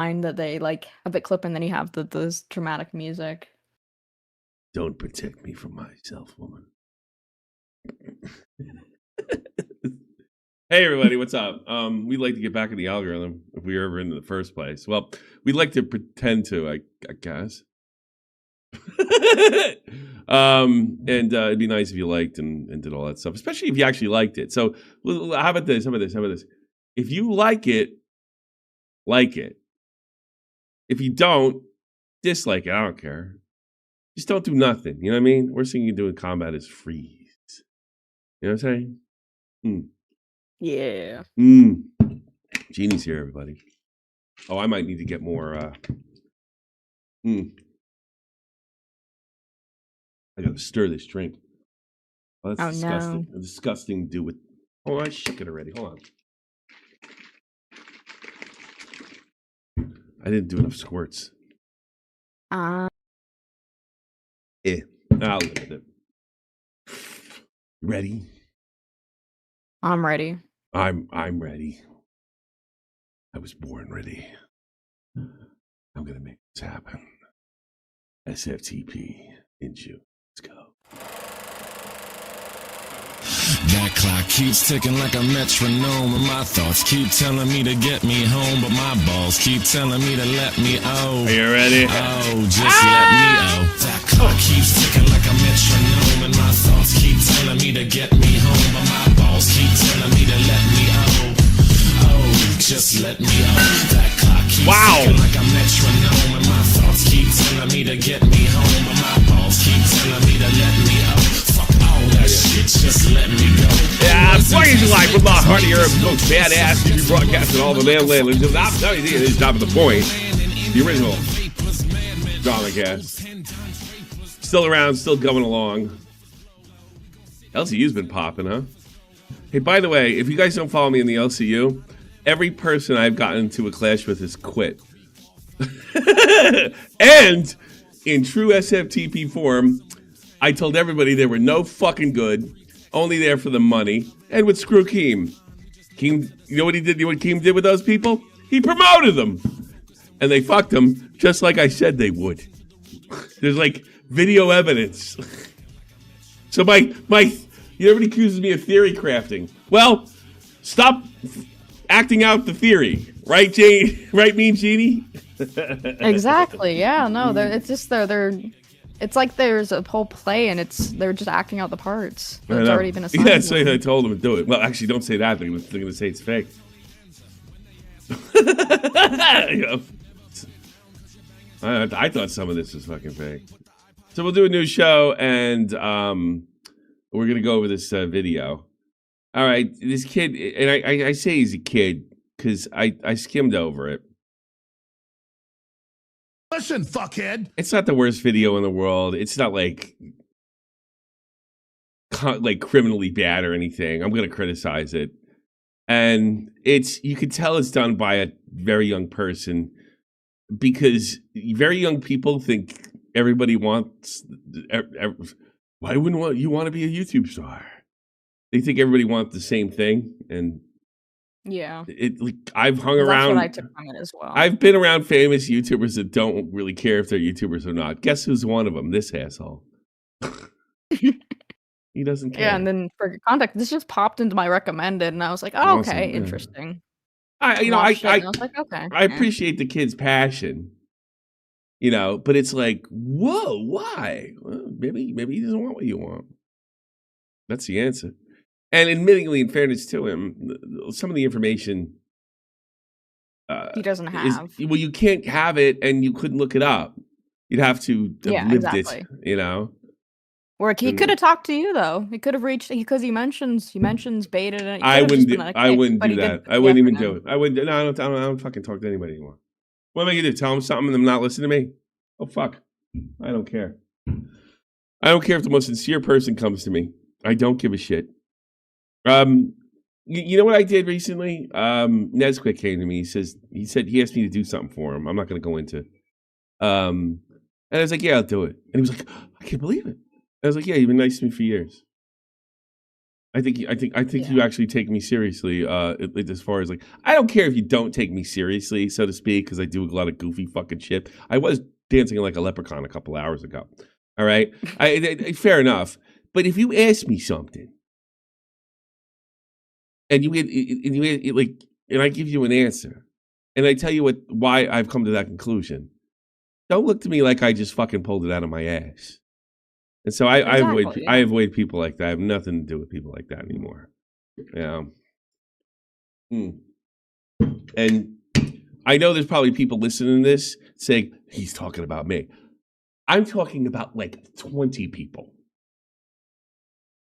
that they like have it clip and then you have this dramatic music. Don't protect me from myself, woman. Hey everybody, what's up? We'd like to get back in the algorithm if we were ever in the first place. Well, we'd like to pretend to, I guess. And it'd be nice if you liked and did all that stuff, especially if you actually liked it. So how about this? If you like it. If you don't, dislike it. I don't care. Just don't do nothing. You know what I mean? Worst thing you can do in combat is freeze. You know what I'm saying? Yeah. Jeannie's here, everybody. Oh, I might need to get more. I gotta stir this drink. Oh, that's disgusting. No. A disgusting do with. Oh, I shook it already. Hold on. I didn't do enough squirts. I'll live with it. Ready? I'm ready. I'm ready. I was born ready. I'm gonna make this happen. SFTP in June. Let's go. That clock keeps ticking like a metronome, and my thoughts keep telling me to get me home, but my balls keep telling me to let me Are you ready? Just let me That clock keeps ticking like a metronome, and my thoughts keep telling me to get me home, but my balls keep telling me to let me just let me That clock keeps ticking like a metronome, and my thoughts keep telling me to get me home, but my balls keep telling me to let me Fuck all that shit, just let me go. Yeah, Fucking July from the heart of Europe, folks. Badass TV broadcasting all the land legends. I'm telling you, this is top of the point. The original drama cast. Still around, still going along. LCU's been popping, huh? Hey, by the way, if you guys don't follow me in the LCU, every person I've gotten into a clash with has quit. And in true SFTP form, I told everybody they were no fucking good, only there for the money, and would screw Keem. Keem, you know what he did? You know what Keem did with those people? He promoted them. And they fucked them just like I said they would. There's like video evidence. So everybody accuses me of theory crafting. Well, stop acting out the theory, right, Jane? Right, Mean Jeannie? Exactly. Yeah. No. It's just they're. It's like there's a whole play and they're just acting out the parts. It's already been assigned. Yeah, so I told them to do it. Well, actually, don't say that. They're going to say it's fake. You know, I thought some of this was fucking fake. So we'll do a new show and we're going to go over this video. All right, this kid, and I say he's a kid because I skimmed over it. Listen, fuckhead. It's not the worst video in the world. It's not like criminally bad or anything. I'm going to criticize it. And you can tell it's done by a very young person because very young people think everybody wants. Why wouldn't you want to be a YouTube star? They think everybody wants the same thing, and yeah, I've hung around. That's what I took from it as well. I've been around famous YouTubers that don't really care if they're YouTubers or not. Guess who's one of them? This asshole. He doesn't care. Yeah, and then for context, this just popped into my recommended, and I was like, "Oh, Awesome, okay, yeah. Interesting." I was like, okay. I appreciate the kid's passion, but it's like, whoa, why? Well, maybe he doesn't want what you want. That's the answer. And admittingly, in fairness to him, some of the information he doesn't have. Well, you can't have it, and you couldn't look it up. You'd have to have lived exactly. it, Or he could have talked to you though. He could have reached because he mentions baited. And I wouldn't do that. I wouldn't even do it. I wouldn't. No, I don't fucking talk to anybody anymore. What am I gonna do? Tell him something and them not listen to me? Oh fuck! I don't care. I don't care if the most sincere person comes to me. I don't give a shit. You know what I did recently? Nesquik came to me. He said he asked me to do something for him. I'm not going to go into. And I was like, yeah, I'll do it. And he was like, I can't believe it. I was like, yeah, you've been nice to me for years. I think you actually take me seriously. As far as like, I don't care if you don't take me seriously, so to speak, because I do a lot of goofy fucking shit. I was dancing like a leprechaun a couple hours ago. All right, fair enough. But if you ask me something, and and I give you an answer, and I tell you why I've come to that conclusion, don't look to me like I just fucking pulled it out of my ass. And so I avoid people like that. I have nothing to do with people like that anymore. Yeah. And I know there's probably people listening to this saying, he's talking about me. I'm talking about like 20 people.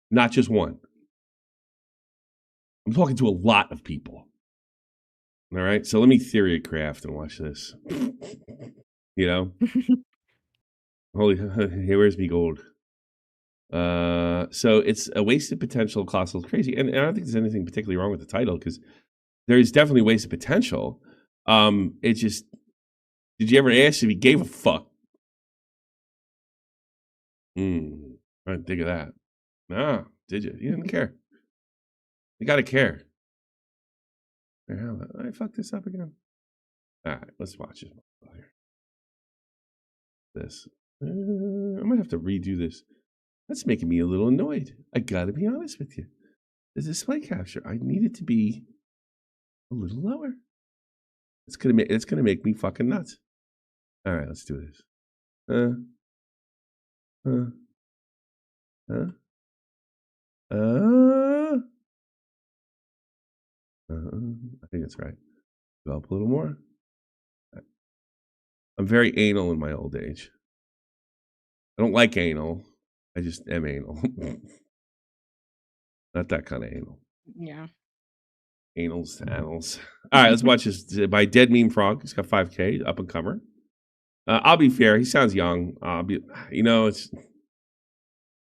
Not just one. I'm talking to a lot of people. All right? So let me theory craft and watch this. You know? Holy, here's me gold. So it's a wasted potential. Colossal is crazy, and I don't think there's anything particularly wrong with the title because there's definitely wasted potential. It just, did you ever ask if he gave a fuck? I didn't think of that. No, did you? You didn't care. You gotta care. I fucked this up again. All right, let's watch it. This. I might have to redo this. That's making me a little annoyed. I gotta be honest with you. The display capture, I need it to be a little lower. It's gonna make me fucking nuts. All right, let's do this. I think that's right. Go up a little more. I'm very anal in my old age. I don't like anal. I just am anal. Not that kind of anal. Yeah. Anals to anals. All right, let's watch this by Dead Meme Frog. He's got 5K, up and comer. I'll be fair. He sounds young. It's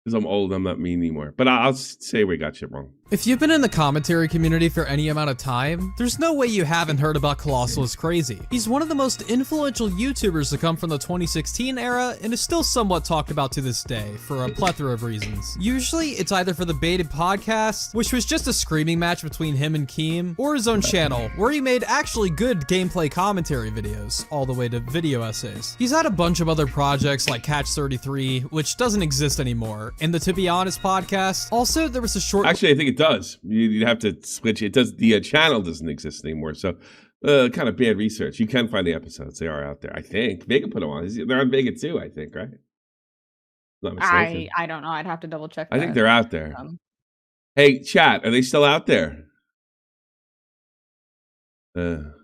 because I'm old. I'm not mean anymore. But I'll say we got shit wrong. If you've been in the commentary community for any amount of time, there's no way you haven't heard about Colossal is Crazy. He's one of the most influential YouTubers to come from the 2016 era and is still somewhat talked about to this day for a plethora of reasons. Usually, it's either for the Baited podcast, which was just a screaming match between him and Keem, or his own channel, where he made actually good gameplay commentary videos, all the way to video essays. He's had a bunch of other projects like Catch 33, which doesn't exist anymore, and the To Be Honest podcast. Also, there was a short... Actually, I think it does. You'd have to switch. It does. The channel doesn't exist anymore. So, kind of bad research. You can find the episodes. They are out there. I think Vega put them on. They're on Vega too. I think, right? Not mistaken. I don't know. I'd have to double check. I think they're out there. Hey, chat. Are they still out there? So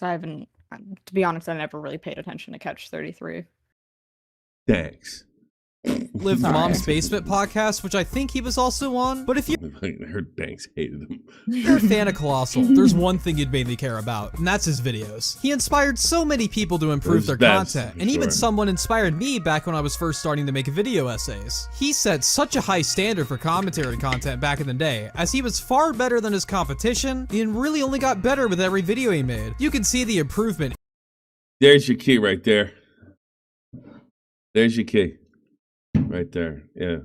I haven't. To be honest, I never really paid attention to Catch 33. Thanks. Live Mom's Basement podcast, which I think he was also on. But if I heard Banks hated him. You're a fan of Colossal, there's one thing you'd mainly care about, and that's his videos. He inspired so many people to improve their content, and even someone inspired me back when I was first starting to make video essays. He set such a high standard for commentary content back in the day, as he was far better than his competition, and really only got better with every video he made. You can see the improvement. There's your key right there. There's your key. Right there, yeah.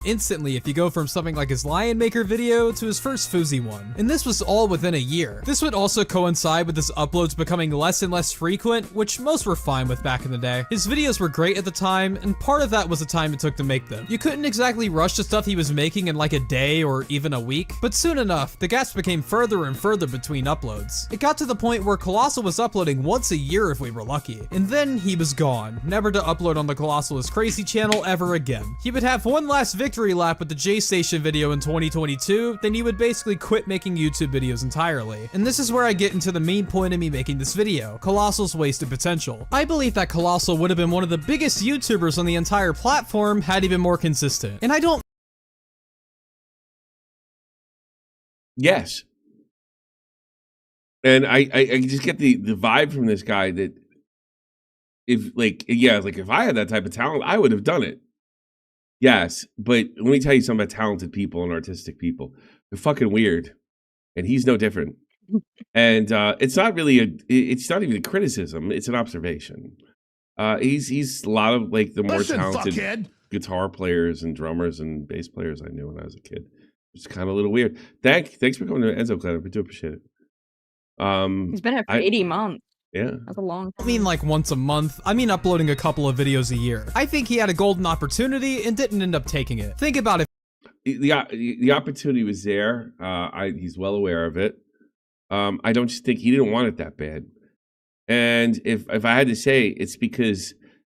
Instantly if you go from something like his Lion Maker video to his first Fousey one. And this was all within a year. This would also coincide with his uploads becoming less and less frequent, which most were fine with back in the day. His videos were great at the time, and part of that was the time it took to make them. You couldn't exactly rush the stuff he was making in like a day or even a week, but soon enough, the gaps became further and further between uploads. It got to the point where Colossal was uploading once a year if we were lucky, and then he was gone, never to upload on the Colossal is Crazy channel ever again. He would have one last victory lap with the J Station video in 2022, then he would basically quit making YouTube videos entirely. And this is where I get into the main point of me making this video, Colossal's wasted potential. I believe that Colossal would have been one of the biggest YouTubers on the entire platform had he been more consistent. And I don't... Yes. And I just get the vibe from this guy that if I had that type of talent, I would have done it. Yes, but let me tell you something about talented people and artistic people. They're fucking weird, and he's no different. And it's not really it's not even a criticism; it's an observation. He's a lot of like the more talented guitar players and drummers and bass players I knew when I was a kid. It's kind of a little weird. Thanks for coming to Enzo Club. I do appreciate it. He's been here for 80 months. Yeah. That's a long time. I mean like once a month. I mean uploading a couple of videos a year. I think he had a golden opportunity and didn't end up taking it. Think about it. The opportunity was there. He's well aware of it. I don't just think he didn't want it that bad. And if I had to say, it's because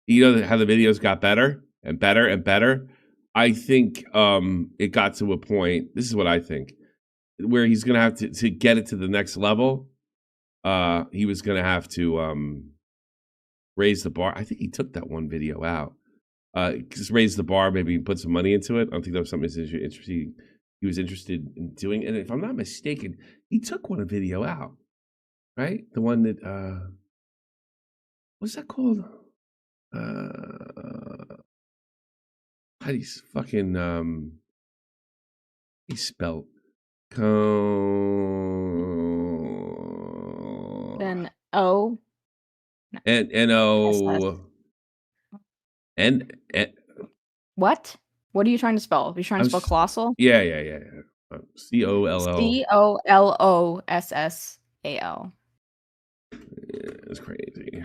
you know how the videos got better and better and better. I think it got to a point. This is what I think, where he's gonna have to get it to the next level. He was gonna have to raise the bar. I think he took that one video out. Just raise the bar, maybe put some money into it. I don't think that was something he was interested in doing. And if I'm not mistaken, he took one video out, right? The one that what's that called? How do you fucking he spelled Then O. N-O and What? What are you trying to spell? Are you trying to spell Colossal? Yeah. COLLO. COLOSSAL. Yeah, it's crazy.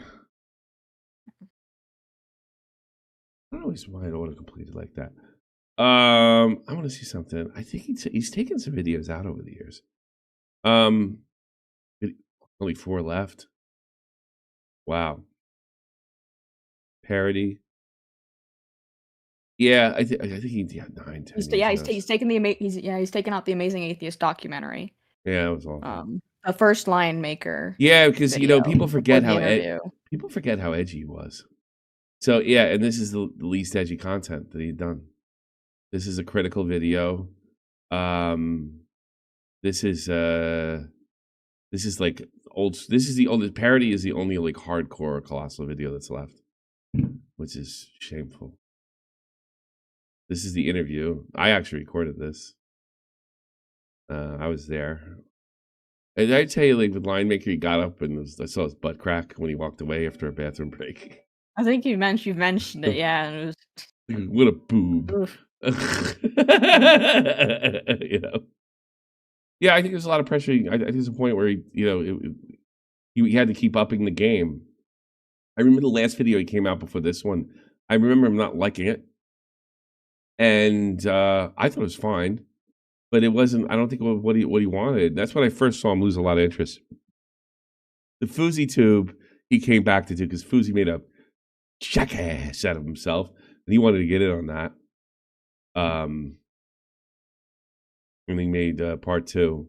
I don't know why it auto completed like that. I want to see something. I think he's taken some videos out over the years. Only 4 left. Wow. Parody. Yeah, I think he had 9, 10. He's taken out the Amazing Atheist documentary. Yeah, it was awful. A First Lion Maker. Yeah, because people forget how edgy he was. So yeah, and this is the least edgy content that he'd done. This is a critical video. This is like old. This is the only parody. Is the only like hardcore Colossal video that's left, which is shameful. This is the interview. I actually recorded this. I was there. And did I tell you, like with Line Maker, he got up and I saw his butt crack when he walked away after a bathroom break. I think you mentioned it, yeah. And it was what a boob. You know. Yeah, I think there's a lot of pressure. I think there's a point where he had to keep upping the game. I remember the last video he came out before this one. I remember him not liking it. And I thought it was fine, but it wasn't. I don't think it was what he wanted. That's when I first saw him lose a lot of interest. The Fousey tube he came back to do because Fousey made a jackass out of himself, and he wanted to get in on that. And he made part 2.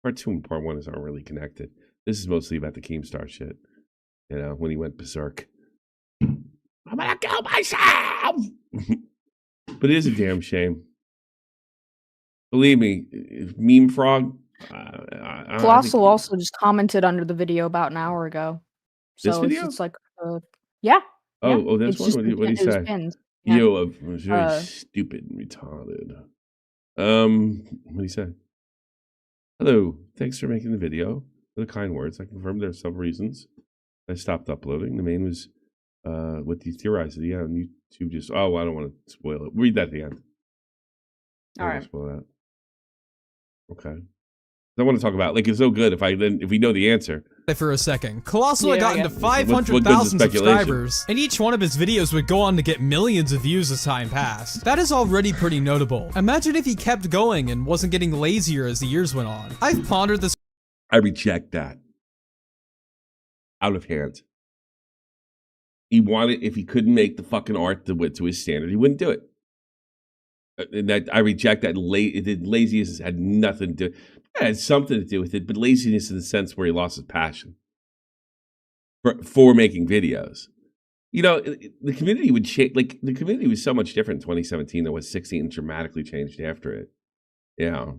Part 2 and part 1 aren't really connected. This is mostly about the Keemstar shit. You know, when he went berserk. I'm gonna kill myself. But it is a damn shame. Believe me, Meme Frog. Colossal also just commented under the video about an hour ago. So this video? It's like, yeah. Oh, that's one. What did he say? Yeah. Yo, I'm very stupid and retarded. What did he say? Hello, thanks for making the video. For the kind words, I confirmed there are some reasons I stopped uploading. The main was what you theorized. Yeah, and YouTube just. Oh, I don't want to spoil it. Read that at the end. All right. Spoil that. Okay. I want to talk about it's so good if we know the answer. For a second, Colossal had gotten to What 500,000 good's the subscribers, and each one of his videos would go on to get millions of views as time passed. That is already pretty notable. Imagine if he kept going and wasn't getting lazier as the years went on. I've pondered this. I reject that. Out of hand. He wanted, if he couldn't make the fucking art to his standard, he wouldn't do it. And that I reject that. Laziness had nothing to. It had something to do with it, but laziness in the sense where he lost his passion for making videos. You know, the community would change. Like the community was so much different in 2017 than was 16, and dramatically changed after it. Yeah.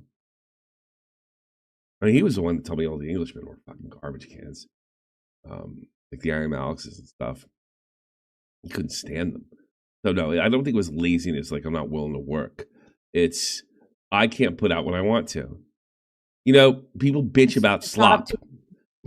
I mean, he was the one that told me all the Englishmen were fucking garbage cans, like the Iron Alexes and stuff. He couldn't stand them. So no, I don't think it was laziness. Like I'm not willing to work. It's I can't put out what I want to. You know, people bitch about slop.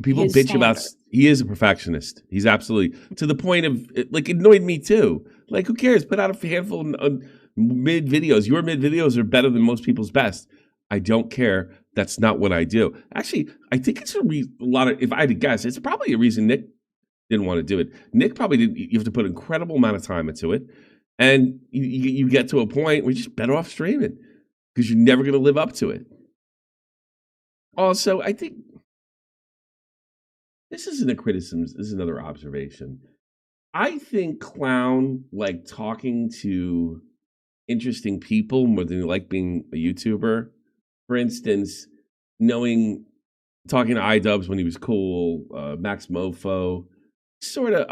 People bitch about. He is a perfectionist. He's absolutely to the point of like it annoyed me too. Like who cares? Put out a handful of mid videos. Your mid videos are better than most people's best. I don't care. That's not what I do. Actually, I think it's a lot of, if I had to guess, it's probably a reason Nick didn't want to do it. Nick probably didn't. You have to put an incredible amount of time into it. And you get to a point where you're just better off streaming because you're never going to live up to it. Also, I think this isn't a criticism. This is another observation. I think Clown like talking to interesting people more than like being a YouTuber. For instance, talking to iDubbbz when he was cool, Max Mofo, sort of.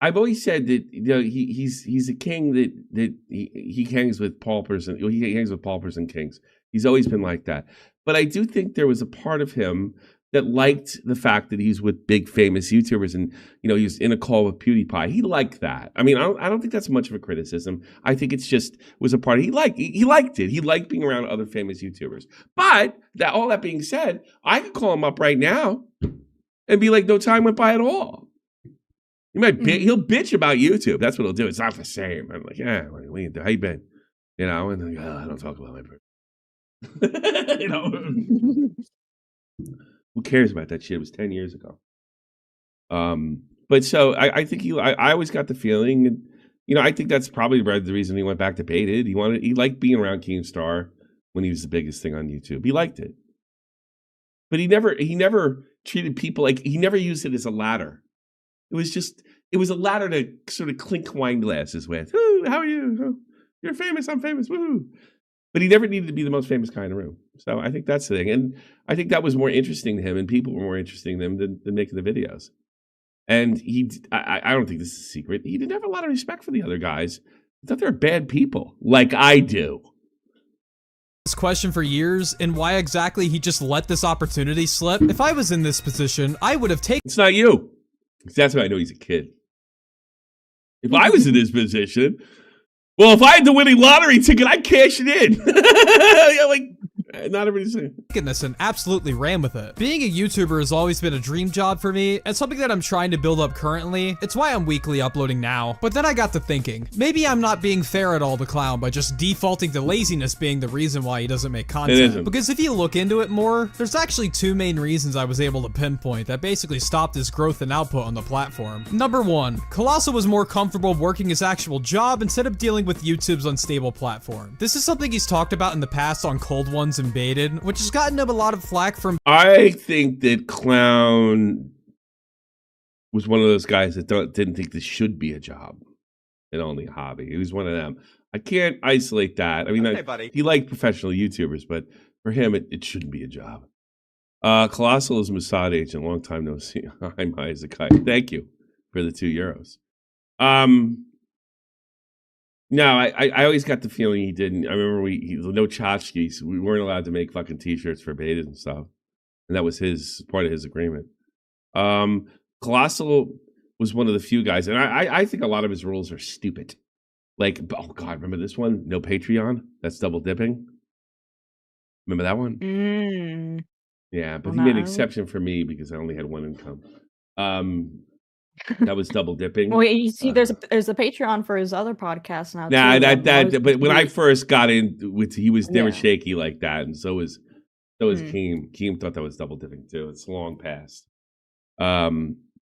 I've always said that he's a king that he hangs with paupers and he hangs with paupers and kings. He's always been like that. But I do think there was a part of him that liked the fact that he's with big famous YouTubers and he was in a call with PewDiePie. He liked that. I mean, I don't think that's much of a criticism. I think it's just was a part he liked it. He liked being around other famous YouTubers. But all that being said, I could call him up right now and be like, no time went by at all. He'll bitch about YouTube. That's what he'll do. It's not the same. I'm like, yeah, how you been? And like, I don't talk about my person. Who cares about that shit? It was 10 years ago. But so I think I always got the feeling, and I think that's probably the reason he went back to Baited. He liked being around Keemstar when he was the biggest thing on YouTube. He liked it, but he never treated people like he never used it as a ladder. It was a ladder to sort of clink wine glasses with. Ooh, how are you? Oh, you're famous. I'm famous. Woo! But he never needed to be the most famous guy in the room. So I think that's the thing. And I think that was more interesting to him, and people were more interesting to him than making the videos. And I don't think this is a secret. He didn't have a lot of respect for the other guys. He thought they were bad people, like I do. This question for years, and why exactly he just let this opportunity slip. If I was in this position, I would have taken. It's not you. That's why I know he's a kid. If I was in this position, well, if I had the winning lottery ticket, I'd cash it in. Not everybody's saying. This and absolutely ran with it. Being a YouTuber has always been a dream job for me, and something that I'm trying to build up currently. It's why I'm weekly uploading now. But then I got to thinking, maybe I'm not being fair at all to Clown by just defaulting to laziness being the reason why he doesn't make content. Because if you look into it more, there's actually two main reasons I was able to pinpoint that basically stopped his growth and output on the platform. Number one, Colossal was more comfortable working his actual job instead of dealing with YouTube's unstable platform. This is something he's talked about in the past on Cold Ones and Baited, which has gotten him a lot of flack from. I think that Clown was one of those guys that didn't think this should be a job and only a hobby. He was one of them. I can't isolate that. I mean, okay, he liked professional YouTubers, but for him, it shouldn't be a job. Colossal is a Mossad agent. Long time no see. I'm high as a kite. Thank you for the €2. No, I always got the feeling he didn't. I remember no tchotchkes. We weren't allowed to make fucking t-shirts for Baited and stuff. And that was part of his agreement. Colossal was one of the few guys, and I think a lot of his rules are stupid. Like, oh God, remember this one? No Patreon? That's double dipping. Remember that one? Yeah, but he made an exception for me because I only had one income. That was double dipping. Well, you see, there's a Patreon for his other podcast now. Nah, but when I first got in, they were shaky like that, and so was Keem. Keem thought that was double dipping too. It's long past.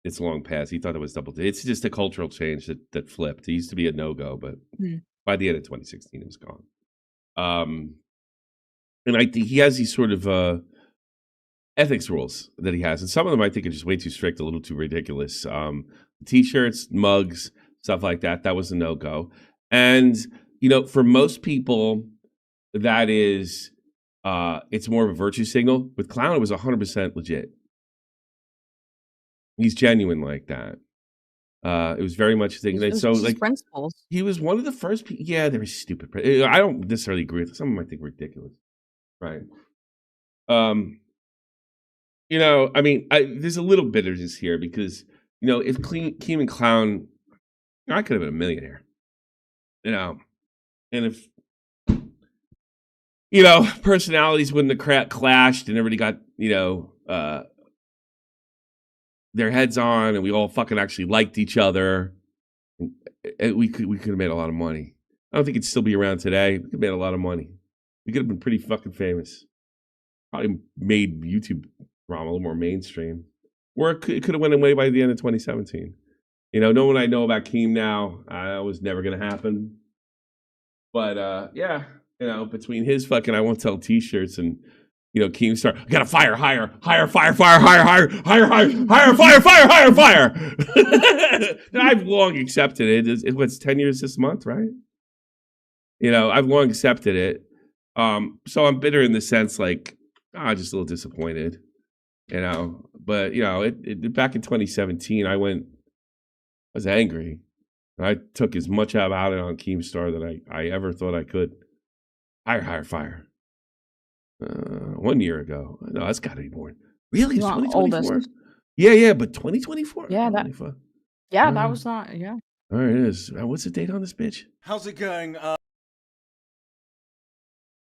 It's long past. He thought it was double dipping. It's just a cultural change that flipped. It used to be a no-go, but by the end of 2016, it was gone. And I think he has these sort of ethics rules that he has, and some of them I think are just way too strict, a little too ridiculous. T-shirts, mugs, stuff like that was a no-go. And for most people, that is it's more of a virtue signal. With Clown, it was 100% legit. He's genuine like that. It was very much a thing. So like principles. He was one of the first people. Yeah, they were stupid. I don't necessarily agree with them. Some of them I think ridiculous. Right. I mean, there's a little bitterness here because, if Keem and Clown, I could have been a millionaire, and if, personalities wouldn't have clashed and everybody got, their heads on and we all fucking actually liked each other, we could have made a lot of money. I don't think it'd still be around today. We could have made a lot of money. We could have been pretty fucking famous. Probably made YouTube drama a little more mainstream. Or it could have went away by the end of 2017. You know, knowing what I know about Keem now, that was never going to happen. But, yeah, you know, between his fucking I Won't Tell t-shirts and, you know, Keemstar, I gotta fire, hire, fire, fire, fire. I've long accepted it. It's 10 years this month, right? You know, I've long accepted it. So I'm bitter in the sense, like, just a little disappointed, you know. But, you know, back in 2017, I was angry. I took as much about it on Keemstar that I ever thought I could. Hire, fire. 1 year ago. No, that's got to be more. Really? It's 2024? Yeah, but 2024? Yeah, that was not, yeah. All right, it is. What's the date on this bitch? How's it going?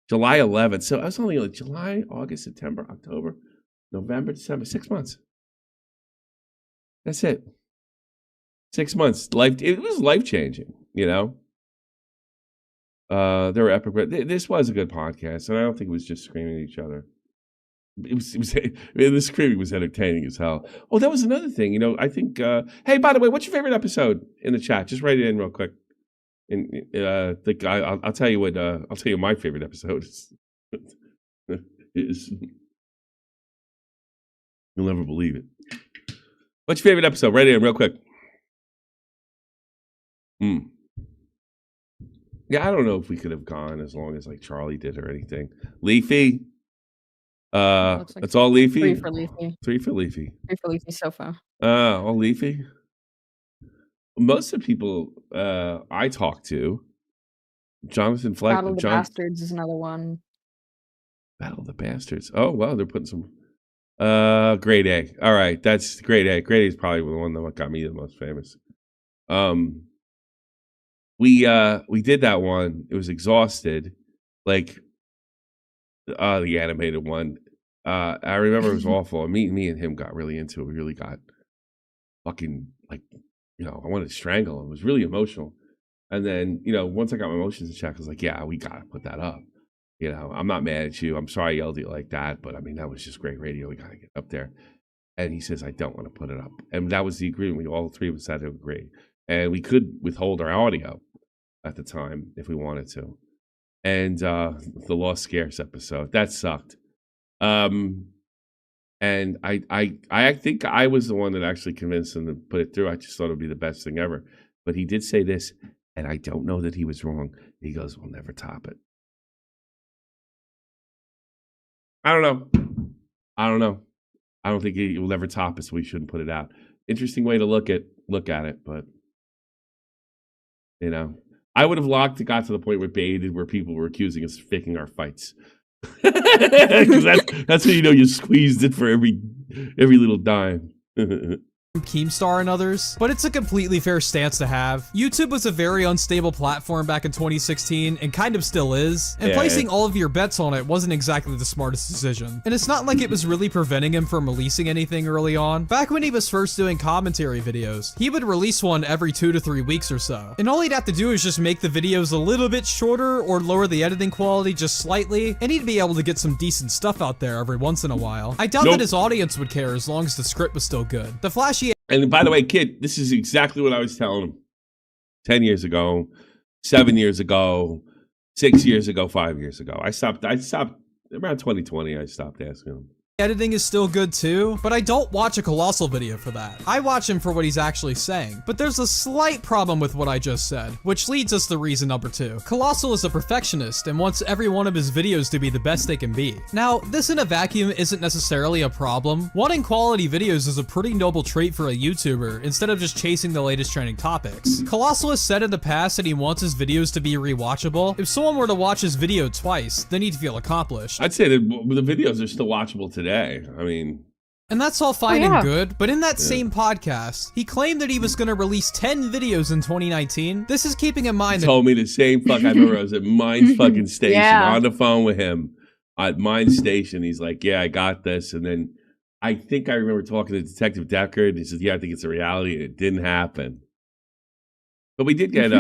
July 11th. So I was only like July, August, September, October, November, December. 6 months. That's it. 6 months. It was life-changing, you know? They were epic. This was a good podcast, and I don't think it was just screaming at each other. The screaming was entertaining as hell. Oh, that was another thing. You know, I think. Hey, by the way, what's your favorite episode in the chat? Just write it in real quick. And I'll tell you what. I'll tell you my favorite episode is. You'll never believe it. What's your favorite episode? Write it in real quick. Yeah, I don't know if we could have gone as long as like Charlie did or anything. Leafy. Like it's all Leafy. 3 for Leafy. 3 for Leafy. 3 for Leafy so far. All Leafy. Most of the people I talk to, Jonathan Fleck. Battle of the Bastards is another one. Battle of the Bastards. Oh well, they're putting some. Grade A. All right, that's grade A. Grade A is probably the one that got me the most famous. We did that one. It was Exhausted, like the animated one. I remember it was awful. Me and him got really into it. We really got fucking like, you know, I wanted to strangle him. It was really emotional. And then, you know, once I got my emotions in check, I was like, yeah, we gotta put that up. You know, I'm not mad at you. I'm sorry I yelled at you like that, but I mean that was just great radio. We gotta get up there. And he says, I don't want to put it up. And that was the agreement. We all three of us had to agree. And we could withhold our audio at the time if we wanted to. And the Lost Scarce episode, that sucked. And I think I was the one that actually convinced him to put it through. I just thought it would be the best thing ever. But he did say this, and I don't know that he was wrong. He goes, we'll never top it. I don't know. I don't think he will ever top it, so we shouldn't put it out. Interesting way to look at it, but you know, I would have got to the point where baited, where people were accusing us of faking our fights, because that's when you know you squeezed it for every little dime. Keemstar and others, but it's a completely fair stance to have. YouTube was a very unstable platform back in 2016 and kind of still is, and placing all of your bets on it wasn't exactly the smartest decision. And it's not like it was really preventing him from releasing anything early on. Back when he was first doing commentary videos, he would release one every 2 to 3 weeks or so. And all he'd have to do is just make the videos a little bit shorter or lower the editing quality just slightly, and he'd be able to get some decent stuff out there every once in a while. I doubt that his audience would care as long as the script was still good. The flashy. And by the way, kid, this is exactly what I was telling him 10 years ago, 7 years ago, 6 years ago, 5 years ago. I stopped around 2020. I stopped asking him. Editing is still good too, but I don't watch a Colossal video for that. I watch him for what he's actually saying, but there's a slight problem with what I just said, which leads us to reason number 2. Colossal is a perfectionist and wants every one of his videos to be the best they can be. Now, this in a vacuum isn't necessarily a problem. Wanting quality videos is a pretty noble trait for a YouTuber, instead of just chasing the latest trending topics. Colossal has said in the past that he wants his videos to be rewatchable. If someone were to watch his video twice, then he'd feel accomplished. I'd say that the videos are still watchable today. I mean, and that's all fine and good, but in that same podcast, he claimed that he was going to release 10 videos in 2019. This is keeping in mind that— told me the same fuck. I remember I was at Mind fucking Station on the phone with him at Mind Station. He's like, yeah, I got this. And then I think I remember talking to Detective Deckard, and he said, yeah, I think it's a reality. And it didn't happen. But we did get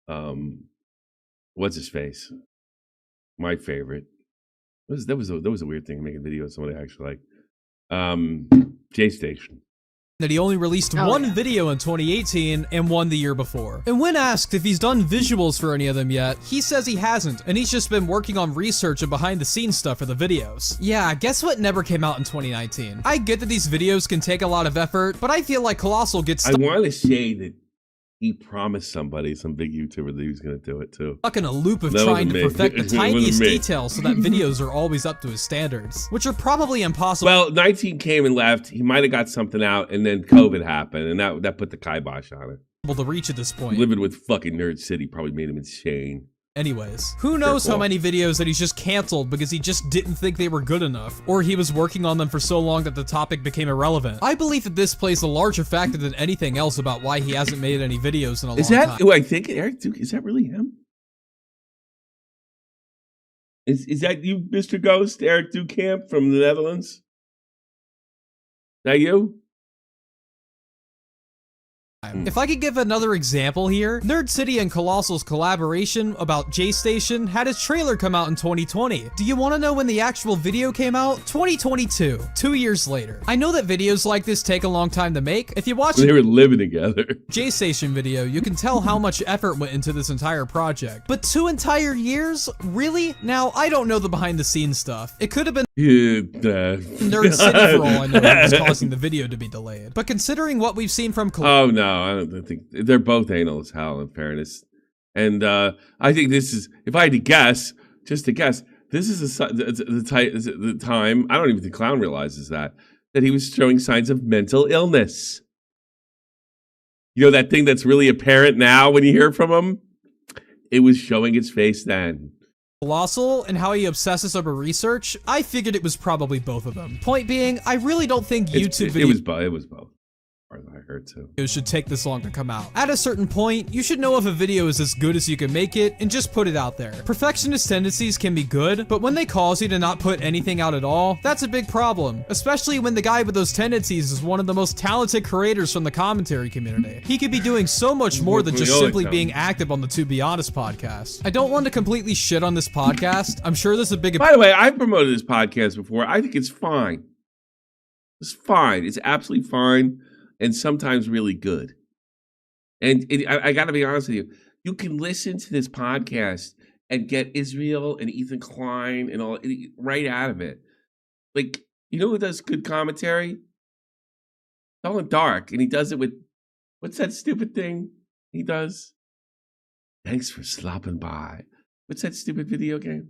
what's his face? My favorite. That was a weird thing, making a video of somebody I actually like. J Station. That he only released one video in 2018 and one the year before. And when asked if he's done visuals for any of them yet, he says he hasn't, and he's just been working on research and behind the scenes stuff for the videos. Yeah, guess what never came out in 2019? I get that these videos can take a lot of effort, but I feel like Colossal gets I want to say that he promised somebody, some big YouTuber, that he was going to do it too. stuck in a loop of trying to perfect the tiniest details so that videos are always up to his standards, which are probably impossible. Well, 19 came and left. He might have got something out, and then COVID happened, and that put the kibosh on it. To reach at this point. Living with fucking Nerd City probably made him insane. Anyways, who knows how many videos that he's just canceled because he just didn't think they were good enough, or he was working on them for so long that the topic became irrelevant. I believe that this plays a larger factor than anything else about why he hasn't made any videos in a long time. Is that who I think? Eric Duke? Is that really him? Is that you, Mr. Ghost, Eric Dukamp from the Netherlands? Is that you? If I could give another example here, Nerd City and Colossal's collaboration about J Station had its trailer come out in 2020. Do you want to know when the actual video came out? 2022, 2 years later. I know that videos like this take a long time to make. If you watch They were living together. J Station video, you can tell how much effort went into this entire project. But 2 entire years? Really? Now, I don't know the behind the scenes stuff. It could have been Nerd City for all I know that was causing the video to be delayed. But considering what we've seen from Oh no, I don't think they're both anal as hell, in fairness. And I think this is, if I had to guess, just to guess, this is the time, I don't even think Clown realizes that he was showing signs of mental illness. You know that thing that's really apparent now when you hear from him? It was showing its face then. Colossal and how he obsesses over research, I figured it was probably both of them. Point being, I really don't think YouTube videos— It was both. I heard too. It should take this long to come out. At a certain point, you should know if a video is as good as you can make it and just put it out there. Perfectionist tendencies can be good, but when they cause you to not put anything out at all, that's a big problem. Especially when the guy with those tendencies is one of the most talented creators from the commentary community. He could be doing so much more than just simply being active on the To Be Honest podcast. I don't want to completely shit on this podcast. I'm sure there's a big— By the way, I've promoted this podcast before. I think it's fine. It's fine. It's absolutely fine. And sometimes really good. And I got to be honest with you. You can listen to this podcast and get Israel and Ethan Klein and all right out of it. Like, you know who does good commentary? It's all in dark. And he does it with, what's that stupid thing he does? Thanks for stopping by. What's that stupid video game?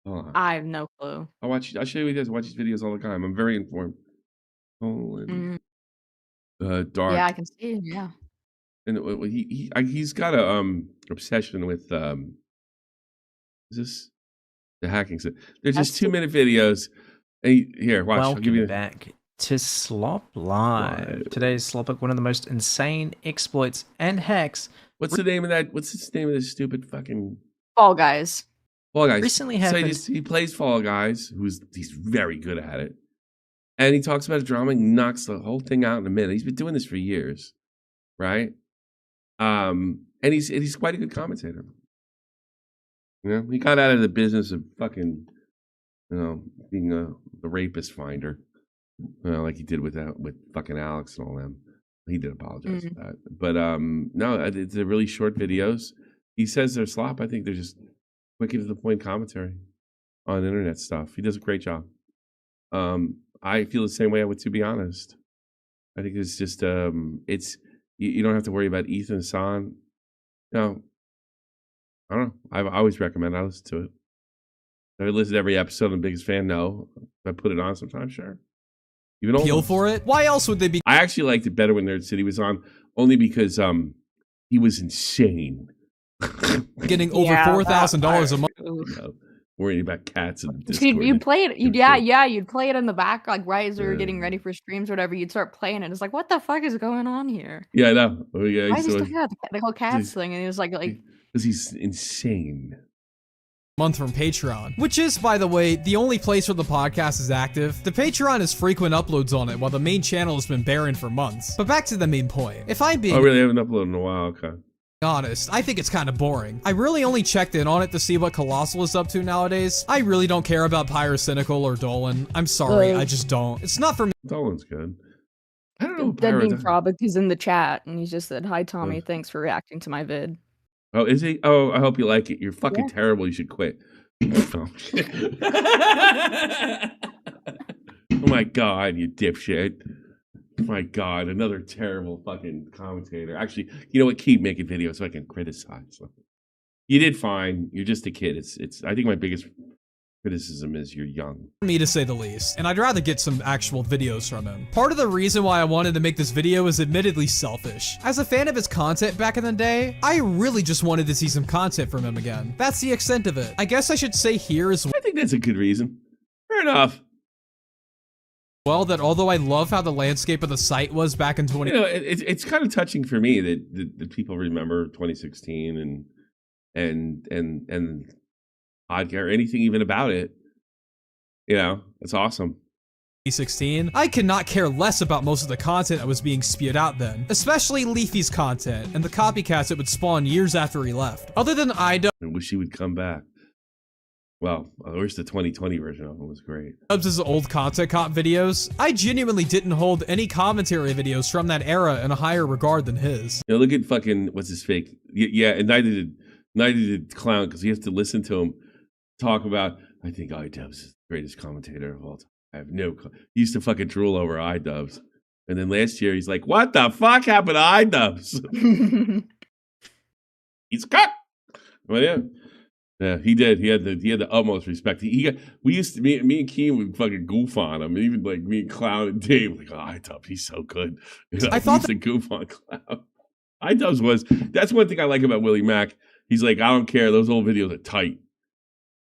Hold on. I have no clue. I'll show you what he does. I watch his videos all the time. I'm very informed. Dark. Yeah, I can see. Yeah. And he's got a obsession with is this the hacking stuff? There's just 2-minute videos. Here, watch. Welcome I'll give you back to Slop Live. Today's Slop Book, one of the most insane exploits and hacks. What's the name of that? What's the name of this stupid fucking Fall Guys? Fall Guys. Recently happened. So he plays Fall Guys, he's very good at it. And he talks about a drama and knocks the whole thing out in a minute. He's been doing this for years, right? And he's quite a good commentator. You know, he got out of the business of fucking, being the rapist finder, like he did with fucking Alex and all them. He did apologize for that, but no, they're really short videos. He says they're slop. I think they're just quick and to the point commentary on internet stuff. He does a great job. I feel the same way with To Be Honest. I think it's just it's you don't have to worry about Ethan San. No, I don't know. I always recommend I listen to it. I listen to every episode. I'm the biggest fan. No, I put it on sometimes. Sure. Even appeal for it. Why else would they be? I actually liked it better when Nerd City was on, only because he was insane. Getting over $4,000 a month. You know, worrying about cats in the Discord. You'd play it. You'd play it in the back, like right as we were getting ready for streams, or whatever. You'd start playing it. It's like, what the fuck is going on here? Yeah, I know. Oh, yeah, why is he still got the whole cats thing? And he was like, because he's insane. Month from Patreon, which is, by the way, the only place where the podcast is active. The Patreon has frequent uploads on it, while the main channel has been barren for months. But back to the main point. If I'm being really haven't uploaded in a while. Okay. honest, I think it's kind of boring. I really only checked in on it to see what Colossal is up to nowadays. I really don't care about Pyrocynical or Dolan. I'm sorry, I just don't. It's not for me. Dolan's good. I don't know. Dead being Frolic is in the chat, and he just said, "Hi Tommy, thanks for reacting to my vid." Oh, is he? Oh, I hope you like it. You're fucking terrible. You should quit. Oh my god, you dipshit. Oh my god, another terrible fucking commentator. Actually, you know what? Keep making videos so I can criticize. You did fine. You're just a kid. It's. I think my biggest criticism is you're young. Me to say the least, and I'd rather get some actual videos from him. Part of the reason why I wanted to make this video is admittedly selfish. As a fan of his content back in the day, I really just wanted to see some content from him again. That's the extent of it. I guess I should say here as well. I think that's a good reason. Fair enough. Well, that although I love how the landscape of the site was back in 20... You know, it's kind of touching for me that people remember 2016 and I'd care anything even about it. You know, it's awesome. 2016, I could not care less about most of the content that was being spewed out then, especially Leafy's content and the copycats it would spawn years after he left. Other than I wish he would come back. Well, I wish the 2020 version of him was great. His old content cop videos, I genuinely didn't hold any commentary videos from that era in a higher regard than his. You know, look at fucking, what's his fake? Yeah, and neither did Clown, because you have to listen to him talk about, I think iDubbbz is the greatest commentator of all time. I have no, he used to fucking drool over iDubbbz. And then last year he's like, what the fuck happened to iDubbbz? He's cut. Well, yeah. Yeah, he did. He had the utmost respect. Me and Keem would fucking goof on him. Even like me and Clown and Dave, like, oh, iDubbbz, he's so good. You know, I thought used to goof on Clown. iDubbbz that's one thing I like about Willie Mack. He's like, I don't care. Those old videos are tight.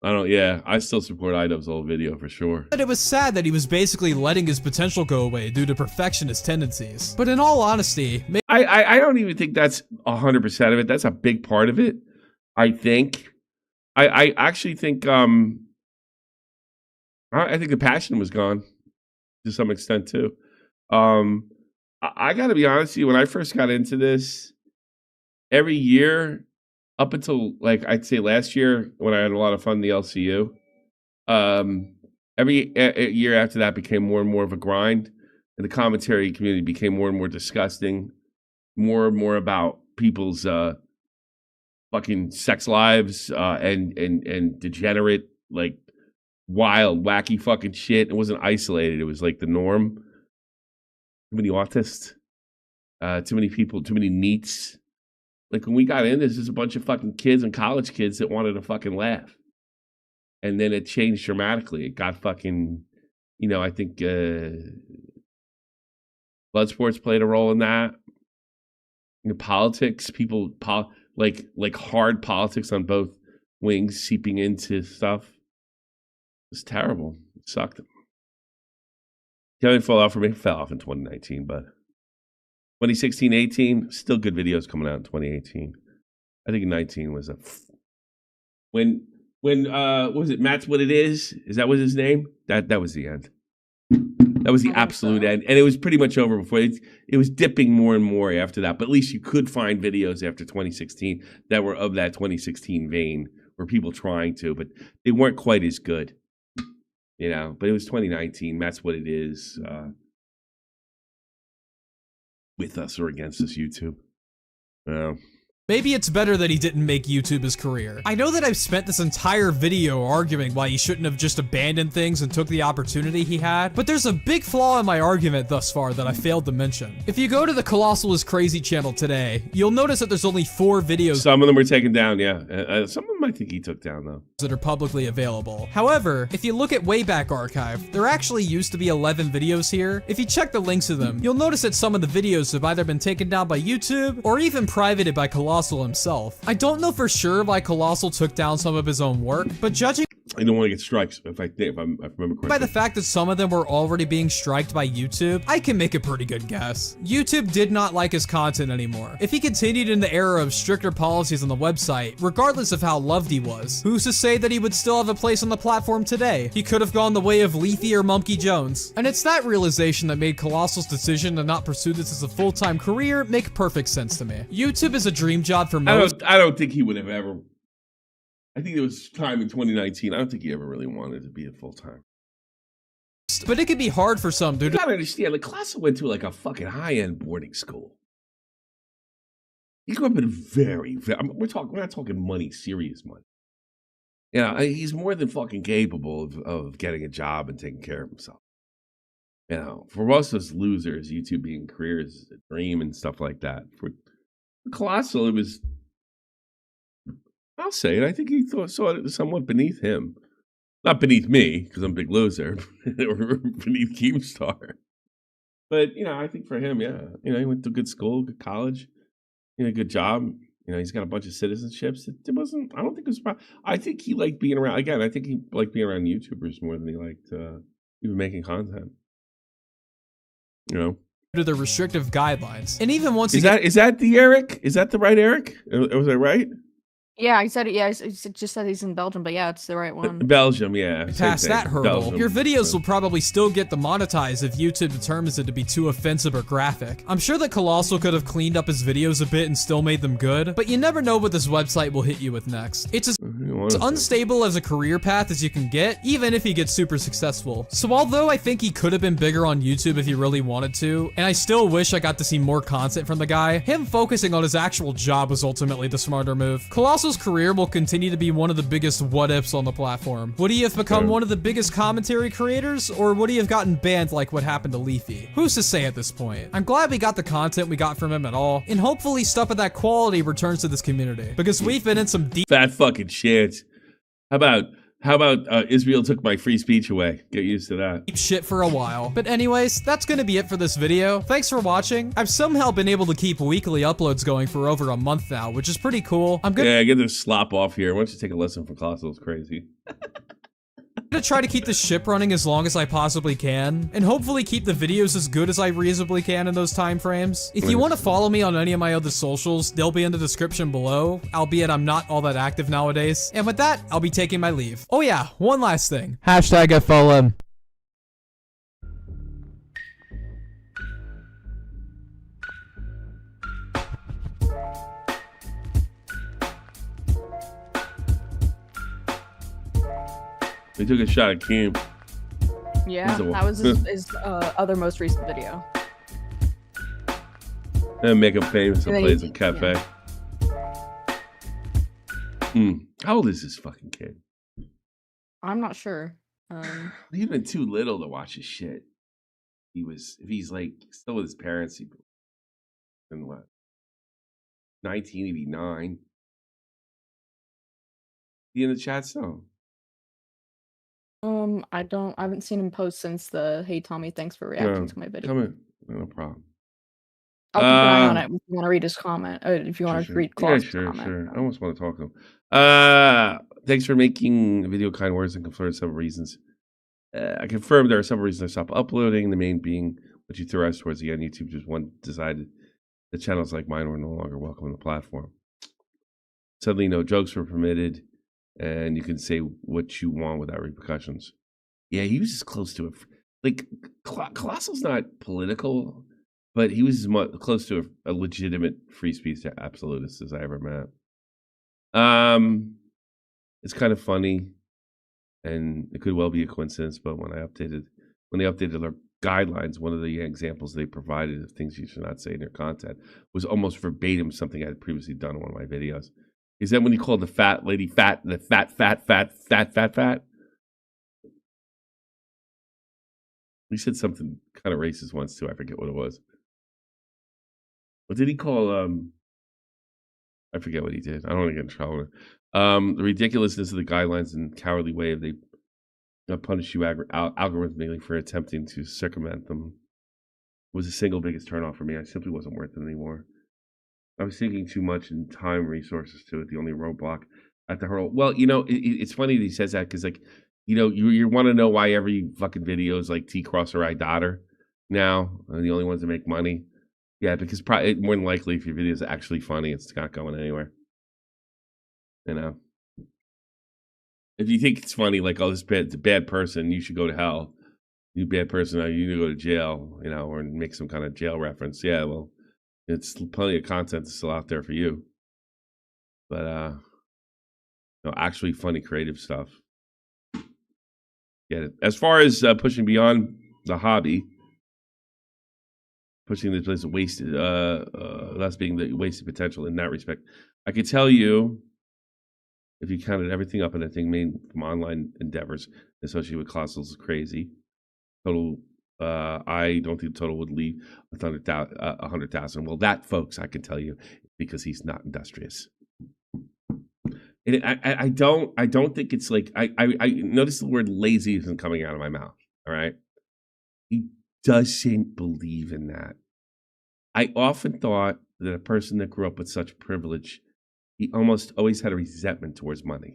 I still support iDubbbz's old video for sure. But it was sad that he was basically letting his potential go away due to perfectionist tendencies. But in all honesty, I don't even think that's 100% of it. That's a big part of it, I think. I actually think I think the passion was gone to some extent too. I got to be honest with you, when I first got into this, every year up until like I'd say last year when I had a lot of fun in the LCU, every year after that became more and more of a grind, and the commentary community became more and more disgusting, more and more about people's fucking sex lives and degenerate, like wild, wacky fucking shit. It wasn't isolated. It was like the norm. Too many autists, too many people, too many neats. Like when we got in, there's just a bunch of fucking kids and college kids that wanted to fucking laugh. And then it changed dramatically. It got fucking, you know, I think blood sports played a role in that. You know, politics, people, like hard politics on both wings seeping into stuff. It's terrible. It sucked. Kevin fell off for me. Fell off in 2019, but 2016, 18, still good videos coming out in 2018. I think 19 was when what was it? Matt's What It Is that was his name? That was the end. That was the absolute end, and it was pretty much over before it was dipping more and more after that. But at least you could find videos after 2016 that were of that 2016 vein, where people trying to, but they weren't quite as good, you know. But it was 2019. That's what it is. With us or against us, YouTube. Maybe it's better that he didn't make YouTube his career. I know that I've spent this entire video arguing why he shouldn't have just abandoned things and took the opportunity he had, but there's a big flaw in my argument thus far that I failed to mention. If you go to the Colossal is Crazy channel today, you'll notice that there's only 4 videos. Some of them were taken down, yeah. Some of them I think he took down, though. That are publicly available. However, if you look at Wayback Archive, there actually used to be 11 videos here. If you check the links to them, you'll notice that some of the videos have either been taken down by YouTube or even privated by Colossal himself. I don't know for sure why Colossal took down some of his own work, but judging... I don't want to get strikes if I remember correctly. By the fact that some of them were already being striked by YouTube, I can make a pretty good guess. YouTube did not like his content anymore. If he continued in the era of stricter policies on the website, regardless of how loved he was, who's to say that he would still have a place on the platform today? He could have gone the way of Leafy or Mumkey Jones. And it's that realization that made Colossal's decision to not pursue this as a full-time career make perfect sense to me. YouTube is a dream job for most. I don't think he would have ever. I think there was time in 2019. I don't think he ever really wanted to be a full-time. But it could be hard for some, dude. You gotta understand, like, Colossal went to like a fucking high-end boarding school. He grew up in we're not talking money, serious money. Yeah, he's more than fucking capable of getting a job and taking care of himself. You know, for most of us losers, YouTube being career is a dream and stuff like that. For Colossal, it was. I'll say it. I think he saw it somewhat beneath him. Not beneath me, because I'm a big loser, or beneath Keemstar. But, I think for him, yeah. He went to good school, good college, good job. He's got a bunch of citizenships. It wasn't, I don't think it was, I think he liked being around, again, I think he liked being around YouTubers more than he liked even making content. To the restrictive guidelines. And even once is that the Eric? Is that the right Eric? Was I right? Yeah, I said it. Yeah, it just said he's in Belgium, but yeah, it's the right one. Belgium, yeah. Past that hurdle, Belgium. Your videos will probably still get demonetized if YouTube determines it to be too offensive or graphic. I'm sure that Colossal could have cleaned up his videos a bit and still made them good, but you never know what this website will hit you with next. It's as unstable as a career path as you can get, even if he gets super successful. So although I think he could have been bigger on YouTube if he really wanted to, and I still wish I got to see more content from the guy, him focusing on his actual job was ultimately the smarter move. Colossal's career will continue to be one of the biggest what-ifs on the platform. Would he have become one of the biggest commentary creators, or would he have gotten banned like what happened to Leafy? Who's to say at this point? I'm glad we got the content we got from him at all, and hopefully stuff of that quality returns to this community, because we've been in some deep fat fucking shit. How about Israel took my free speech away? Get used to that. Deep shit for a while. But anyways, that's gonna be it for this video. Thanks for watching. I've somehow been able to keep weekly uploads going for over a month now, which is pretty cool. Yeah, get this slop off here. Why don't you take a lesson from Colossal? It's crazy. I'm gonna try to keep the ship running as long as I possibly can, and hopefully keep the videos as good as I reasonably can in those time frames. If you want to follow me on any of my other socials, they'll be in the description below, albeit I'm not all that active nowadays. And with that, I'll be taking my leave. Oh yeah, one last thing. Hashtag follow him. They took a shot at Keem. Yeah, that was his other most recent video. And make him famous and plays a cafe. How old is this fucking kid? I'm not sure. He's been too little to watch his shit. If he's like still with his parents, he'd been what? 1989. He in the chat still? I haven't seen him post since the "Hey Tommy, thanks for reacting to my video." Come in, no problem. I'll keep an eye on it if you want to read his comment. If you want to read Colossal's comment. Sure. I almost want to talk to him. Thanks for making a video, kind words, and confirmed several reasons. I confirmed there are several reasons I stopped uploading. The main being what you threw us towards the end. YouTube just decided that channels like mine were no longer welcome on the platform. Suddenly, no jokes were permitted, and you can say what you want without repercussions. Yeah, he was as close to it. Like, Colossal's not political, but he was as close to a legitimate free speech absolutist as I ever met. It's kind of funny, and it could well be a coincidence, but when they updated their guidelines, one of the examples they provided of things you should not say in your content was almost verbatim something I had previously done in one of my videos. Is that when you called the fat lady fat, the fat? He said something kind of racist once too. I forget what it was. What did he call? I forget what he did. I don't want to get in trouble. The ridiculousness of the guidelines and cowardly way they punish you algorithmically for attempting to circumvent them was the single biggest turnoff for me. I simply wasn't worth it anymore. I was thinking too much in time resources to it. The only roadblock at the hurdle. Well, you know, it's funny that he says that because, like, you know, you want to know why every fucking video is like T cross or I daughter now are the only ones that make money. Yeah, because probably more than likely, if your video is actually funny, it's not going anywhere. You know, if you think it's funny, like, oh, it's a bad person, you should go to hell. You bad person, you need to go to jail. You know, or make some kind of jail reference. Yeah, well, it's plenty of content that's still out there for you. But no, actually funny creative stuff. Get it. As far as pushing beyond the hobby, pushing this place wasted, that's being the wasted potential in that respect. I could tell you, if you counted everything up in that thing made from online endeavors, especially with Colossals, is crazy. Total, I don't think the total would leave 100,000. Well, that, folks, I can tell you, because he's not industrious. And I don't think it's like I notice the word lazy isn't coming out of my mouth. All right, he doesn't believe in that. I often thought that a person that grew up with such privilege, he almost always had a resentment towards money.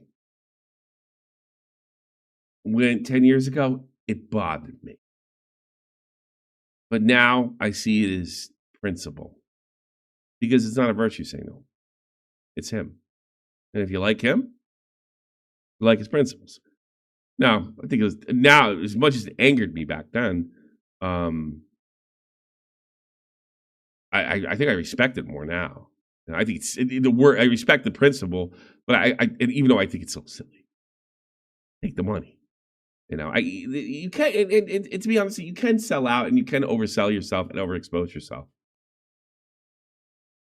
When 10 years ago, it bothered me, but now I see it as principle because it's not a virtue signal. It's him. And if you like him, you like his principles. Now, I think it was now, as much as it angered me back then, I think I respect it more now. And I think it's the word. I respect the principle, but I and even though I think it's so silly, take the money. You know, you can't. And to be honest, you can sell out and you can oversell yourself and overexpose yourself.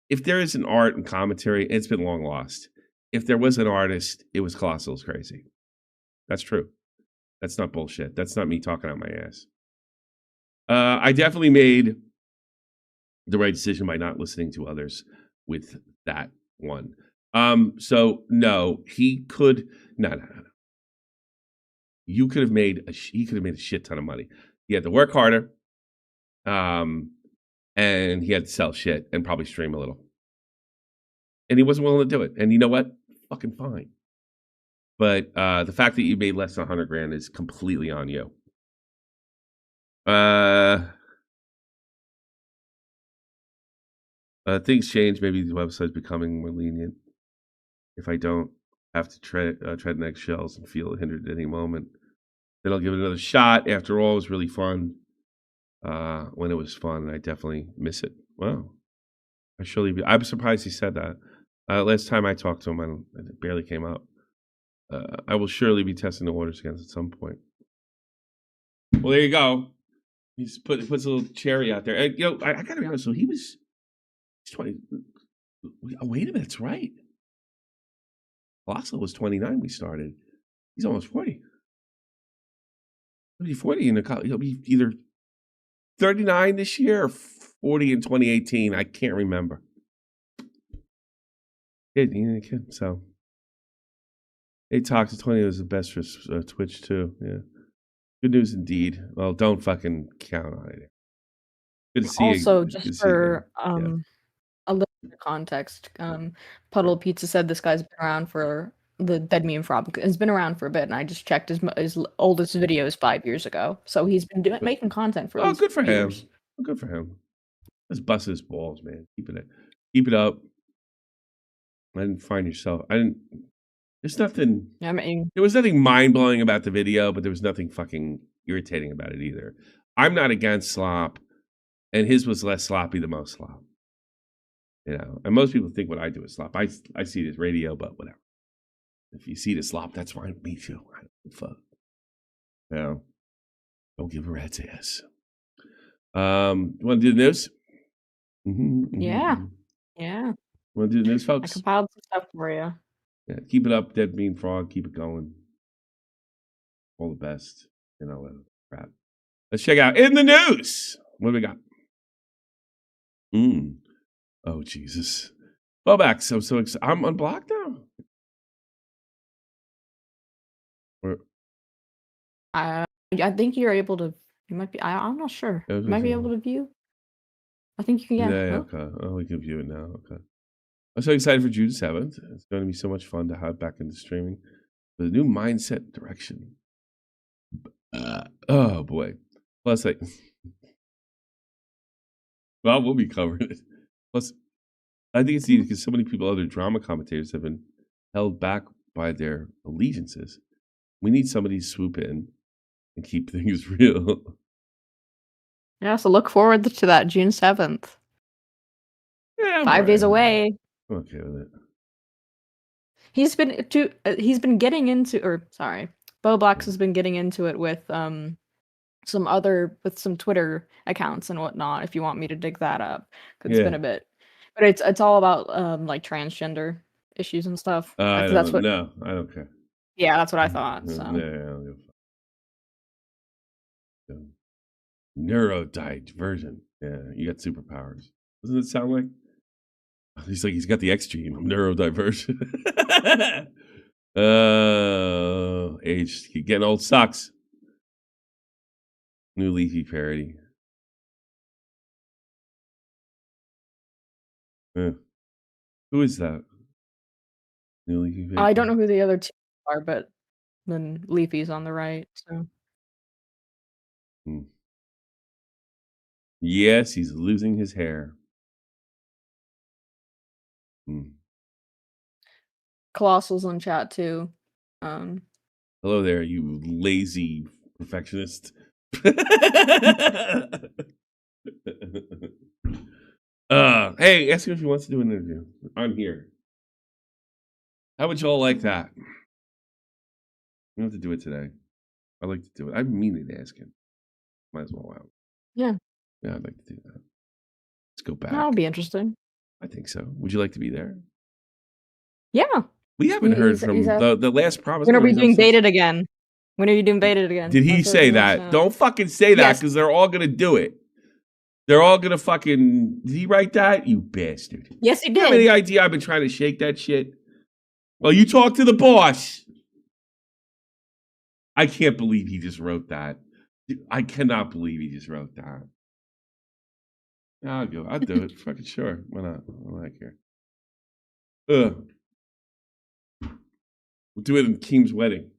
If there is an art and commentary, it's been long lost. If there was an artist, it was Colossal's crazy. That's true. That's not bullshit. That's not me talking out my ass. I definitely made the right decision by not listening to others with that one. So no, he could no. You could have made he could have made a shit ton of money. He had to work harder, and he had to sell shit and probably stream a little. And he wasn't willing to do it. And you know what? Fucking fine. But the fact that you made less than 100 grand is completely on you. Things change. Maybe the website's becoming more lenient. If I don't have to tread in eggshells and feel hindered at any moment, then I'll give it another shot. After all, it was really fun. When it was fun, and I definitely miss it. Wow. I'm surprised he said that. Last time I talked to him, it barely came up. I will surely be testing the waters again at some point. Well, there you go. He just puts a little cherry out there. And, you know, I gotta be honest. So he's 20. Oh, wait a minute. That's right. Colossal was 29. We started. He's almost 40. He'll be 40 in the. He'll be either 39 this year or 40 in 2018. I can't remember. Kid. So. 8 talks to 20 was the best for Twitch too. Yeah. Good news indeed. Well, don't fucking count on it. Good to see you. Also, just for a little bit of context, Puddle Pizza said this guy's been around for the Dead Meme Frog has been around for a bit, and I just checked his oldest video is 5 years ago. So he's been making content for. Oh, good for him. Good for him. Just bust his balls, man. Keep it up. I didn't find yourself. There's nothing. I mean, there was nothing mind blowing about the video, but there was nothing fucking irritating about it either. I'm not against slop, and his was less sloppy than most slop. You know, and most people think what I do is slop. I see it as radio, but whatever. If you see it as slop, that's fine with me too. I don't give a fuck. You know, don't give a rat's ass. You want to do the news? Yeah. Want to do the news, I folks? compiled some stuff for you. Yeah, keep it up, Dead Mean Frog. Keep it going. All the best. You know, crap. Let's check out in the news. What do we got? Oh, Jesus. Bobak, I'm so excited. I'm unblocked now. I think you're able to. You might be. I'm not sure. You might be able to view. I think you can. Yeah, okay. Oh, we can view it now. Okay. I'm so excited for June 7th. It's going to be so much fun to have back into streaming with a new mindset direction. Oh boy. Plus, well, we'll be covering it. Plus, I think it's needed because so many people, other drama commentators, have been held back by their allegiances. We need somebody to swoop in and keep things real. Yeah, so look forward to that June 7th. Yeah, 5 days away. I'm okay with it. He's been getting into, or sorry, Bo Blacks has been getting into it with some Twitter accounts and whatnot. If you want me to dig that up, 'cause it's been a bit, but it's all about like transgender issues and stuff. I don't care. Yeah, that's what I thought. So. Yeah, I don't give a fuck. Neurodivergent. Yeah, you got superpowers. Doesn't it sound like? He's got the X gene of neurodivergent. Age, getting old sucks. New Leafy parody. Who is that? New Leafy parody? I don't know who the other two are, but then Leafy's on the right. So. Yes, he's losing his hair. Colossal's on chat too. Hello there, you lazy perfectionist. Hey, ask him if he wants to do an interview. I'm here. How would y'all like that? You don't have to do it today. I'd like to do it. I've been meaning to ask him. Might as well out. Yeah. Yeah, I'd like to do that. Let's go back. That'll be interesting. I think so. Would you like to be there? Yeah. We haven't heard from the last promise. When are we doing Baited again? When are you doing Baited again? Did he say that? Don't fucking say that because they're all going to do it. They're all going to fucking... Did he write that? You bastard. Yes, he did. You have any idea I've been trying to shake that shit? Well, you talk to the boss. I can't believe he just wrote that. I cannot believe he just wrote that. I'll go. I'll do it. Fucking sure. Why not? I don't care. We'll do it in Keem's wedding.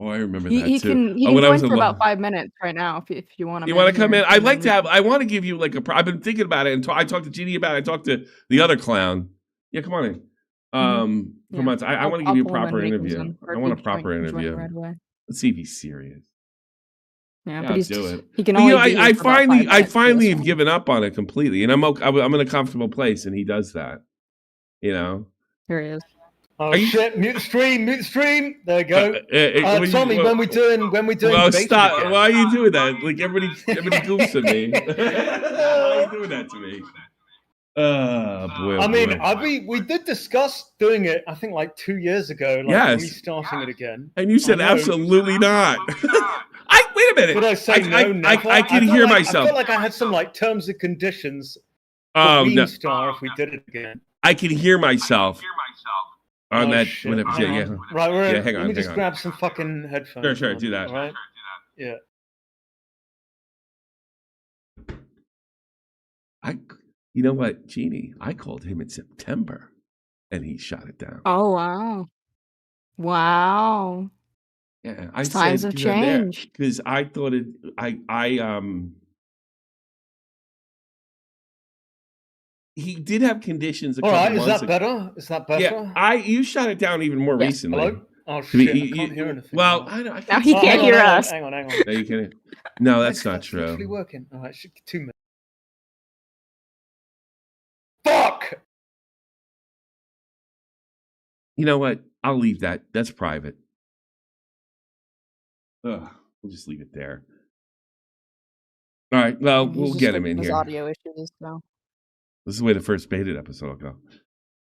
Oh, I remember that he too. Can join for about 5 minutes right now if you want to. You want to come in? I'd like to have. I want to give you like a. I've been thinking about it, and I talked to Jeannie about it. I talked to the other clown. Yeah, come on in. Come on. I want to give you a proper interview. I want a proper interview. Right, let's see if he's serious. Yeah, but he's do it. He can only. I finally have given up on it completely, and I'm in a comfortable place, and he does that. You know. Here he is. Oh shit! Mute the stream. There you go. Tommy, when we doing? Well, stop! Again? Why are you doing that? Like everybody goofs at me. Why are you doing that to me? Boy. I mean, we did discuss doing it. I think like 2 years ago. Like restarting it again. And you said absolutely not. Wait a minute. Did I say no? I can hear myself. I feel like I had some like terms and conditions. Oh no! If we did it again, I can hear myself. On that, shit. Whatever. Yeah. Right, hang on. Let me just grab some fucking headphones. Sure, do that. All right. Yeah. You know what, Jeannie? I called him in September, and he shot it down. Oh wow. Yeah, times have changed because I thought it. He did have conditions. All right, is that better? Yeah, you shot it down even more recently. Hello? Oh shit! I can't hear anything. Well, now he can't hear us. Hang on. No, you can't. No, that's not true. Actually working. All right, 2 minutes. Fuck! You know what? I'll leave that. That's private. We'll just leave it there. All right. Well, we'll get him in here. Audio issues now. This is the way the first Baited episode will go.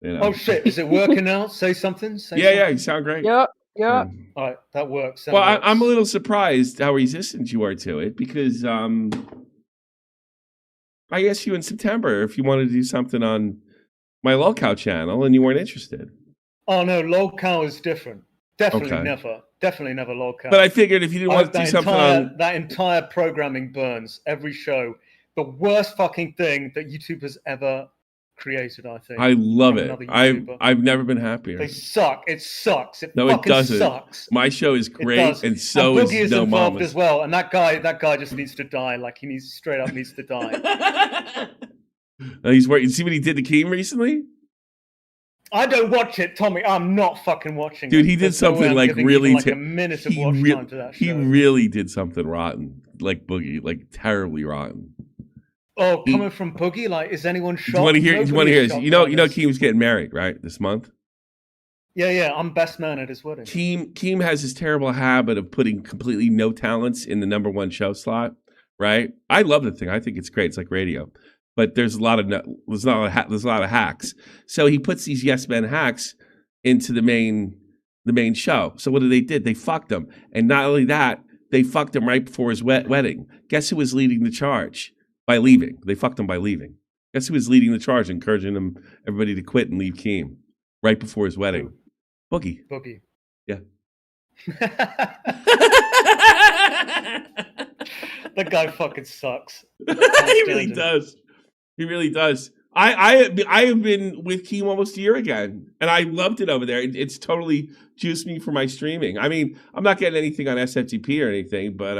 You know. Oh shit! Is it working now? Say something. Yeah. You sound great. Yep. All right, that works. I'm a little surprised how resistant you are to it because I asked you in September if you wanted to do something on my Lolcow channel and you weren't interested. Oh no, Lolcow is different. Definitely never Lolcow. But I figured if you didn't want to do something on that entire programming burns every show the worst fucking thing that YouTube has ever created, I think. I love it. I've never been happier. They suck. It sucks. It no, fucking it doesn't. Sucks. My show is great, and so and Boogie is No involved Mamas as well. And that guy just needs to die. Like he straight up needs to die. He's working. See what he did to Keem recently? I don't watch it, Tommy. I'm not fucking watching Dude, it. he did something like really like a minute of watch time to that show. He really did something rotten, like Boogie, like terribly rotten. Oh, coming from Boogie, like, is anyone shocked? Do you want to hear this? You know Keem's getting married, right? This month? Yeah. I'm best man at his wedding. Keem has this terrible habit of putting completely no talents in the number one show slot, right? I love the thing. I think it's great. It's like radio. But there's a lot of hacks. So he puts these yes men hacks into the main show. So what did? They fucked him, and not only that, they fucked him right before his wedding. Guess who was leading the charge by leaving? They fucked him by leaving. Guess who was leading the charge, encouraging everybody to quit and leave Keem right before his wedding? Boogie. Yeah. That guy fucking sucks. He really does. He really does. I have been with Keem almost a year again, and I loved it over there. It's totally juiced me for my streaming. I mean, I'm not getting anything on SFTP or anything, but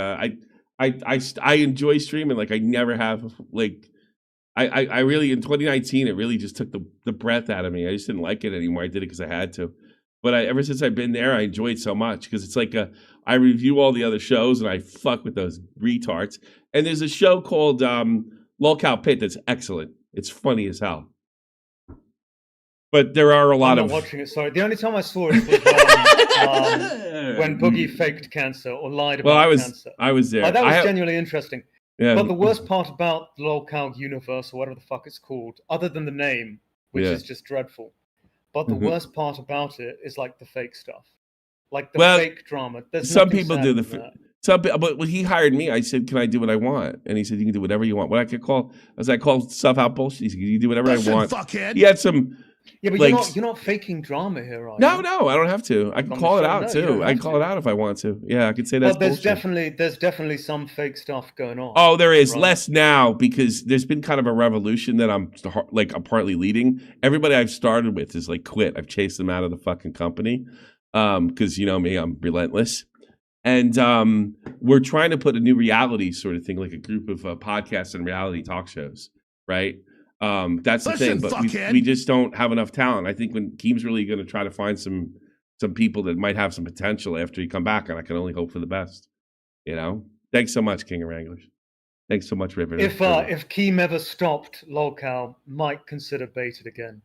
I enjoy streaming like I never have. Like I really in 2019 it really just took the breath out of me. I just didn't like it anymore. I did it because I had to. But ever since I've been there, I enjoy it so much because it's like I review all the other shows and I fuck with those retards. And there's a show called Lolcow Pit that's excellent. It's funny as hell. But there are a lot I'm not watching it. Sorry, the only time I saw it was when Boogie faked cancer or lied about cancer. I was there. That was genuinely interesting. Yeah. But the worst part about the Lolcow universe, or whatever the fuck it's called, other than the name, which is just dreadful. But the worst part about it is like the fake stuff, like the fake drama. There's some people do but when he hired me, I said, "Can I do what I want?" And he said, "You can do whatever you want." What I call stuff out bullshit. He said, "You do whatever I want." Fuckhead. He had some. Yeah, but you're not faking drama here, are you? No, I don't have to. I can call it out too. I can call it out if I want to. Yeah, I could say that's. Well, there's definitely some fake stuff going on. Oh, there is less now because there's been kind of a revolution that I'm partly leading. Everybody I've started with is like quit. I've chased them out of the fucking company because you know me, I'm relentless. And we're trying to put a new reality sort of thing, like a group of podcasts and reality talk shows, right? That's the thing, but we just don't have enough talent. I think when Keem's really going to try to find some people that might have some potential after you come back, and I can only hope for the best. You know, thanks so much, King of Wranglers. Thanks so much, River. If Keem ever stopped, Lolcow might consider Baited again.